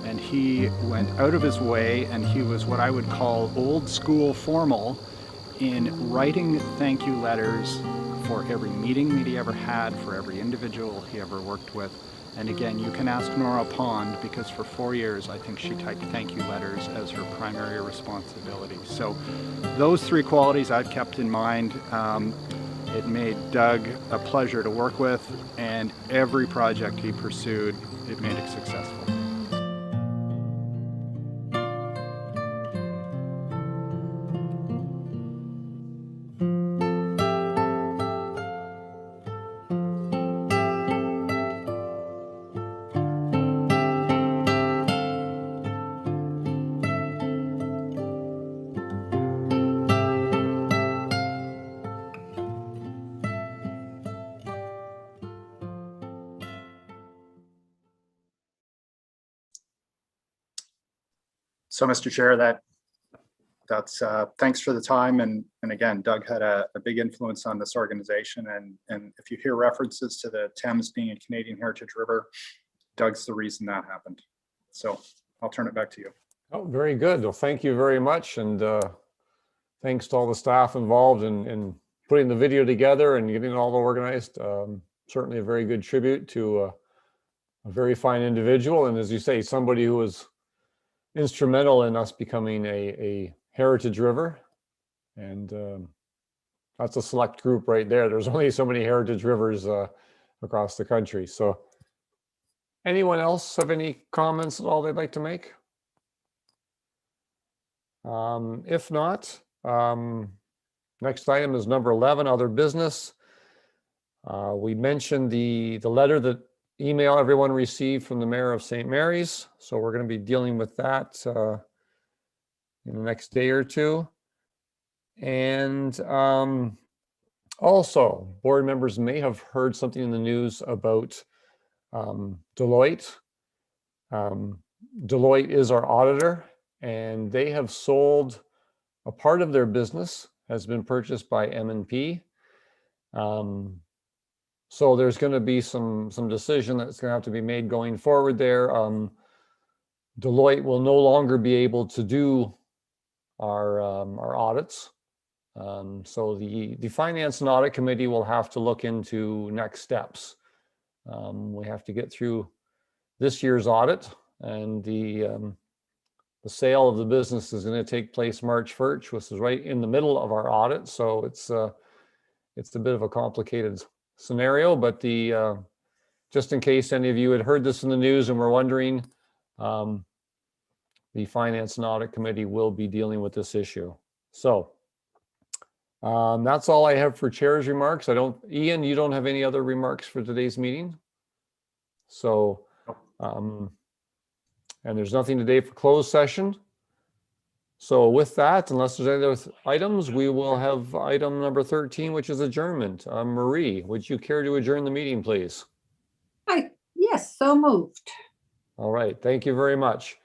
S18: And he went out of his way, and he was what I would call old school formal in writing thank you letters for every meeting that he ever had, for every individual he ever worked with. And again, you can ask Nora Pond, because for 4 years I think she typed thank you letters as her primary responsibility. So those three qualities I've kept in mind. It made Doug a pleasure to work with, and every project he pursued, it made it successful.
S9: So, Mr. Chair, that's thanks for the time. And again, Doug had a big influence on this organization. And if you hear references to the Thames being a Canadian Heritage River, Doug's the reason that happened. So I'll turn it back to you.
S3: Oh, very good. Well, thank you very much. And thanks to all the staff involved in putting the video together and getting it all organized. Certainly a very good tribute to a very fine individual. And as you say, somebody who was instrumental in us becoming a Heritage River. And that's a select group right there. There's only so many heritage rivers across the country. So anyone else have any comments at all they'd like to make? If not, next item is number 11, other business. We mentioned the letter that email everyone received from the mayor of St. Mary's. So we're going to be dealing with that in the next day or two. And also, board members may have heard something in the news about Deloitte. Deloitte is our auditor, and they have sold a part of their business, has been purchased by M&P. So there's going to be some decision that's going to have to be made going forward there. Deloitte will no longer be able to do our audits. So the Finance and Audit Committee will have to look into next steps. We have to get through this year's audit, and the sale of the business is going to take place March 1st, which is right in the middle of our audit. So it's a bit of a complicated scenario, but just in case any of you had heard this in the news and were wondering, the Finance and Audit Committee will be dealing with this issue. So that's all I have for chair's remarks. Ian, you don't have any other remarks for today's meeting? So, and there's nothing today for closed session. So with that, unless there's any other items, we will have item number 13, which is adjournment. Marie, would you care to adjourn the meeting, please?
S20: Hi. Yes, so moved.
S3: All right, thank you very much.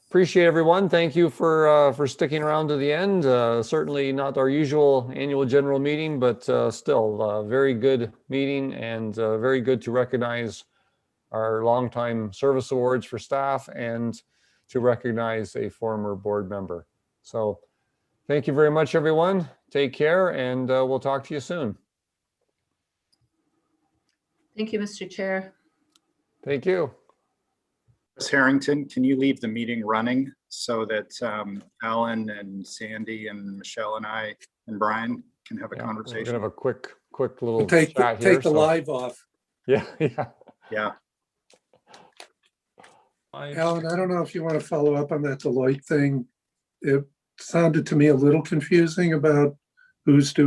S3: Appreciate everyone. Thank you for sticking around to the end. Certainly not our usual annual general meeting, but still a very good meeting, and very good to recognize our longtime service awards for staff and to recognize a former board member. So thank you very much, everyone. Take care, and we'll talk to you soon.
S5: Thank you, Mr. Chair.
S3: Thank you.
S9: Ms. Harrington, can you leave the meeting running so that Alan and Sandy and Michelle and I and Brian can have a conversation?
S3: We're gonna have a quick little
S2: Take
S3: chat here.
S2: the live off.
S3: Yeah.
S9: Yeah.
S2: Alan, I don't know if you want to follow up on that Deloitte thing. It sounded to me a little confusing about who's doing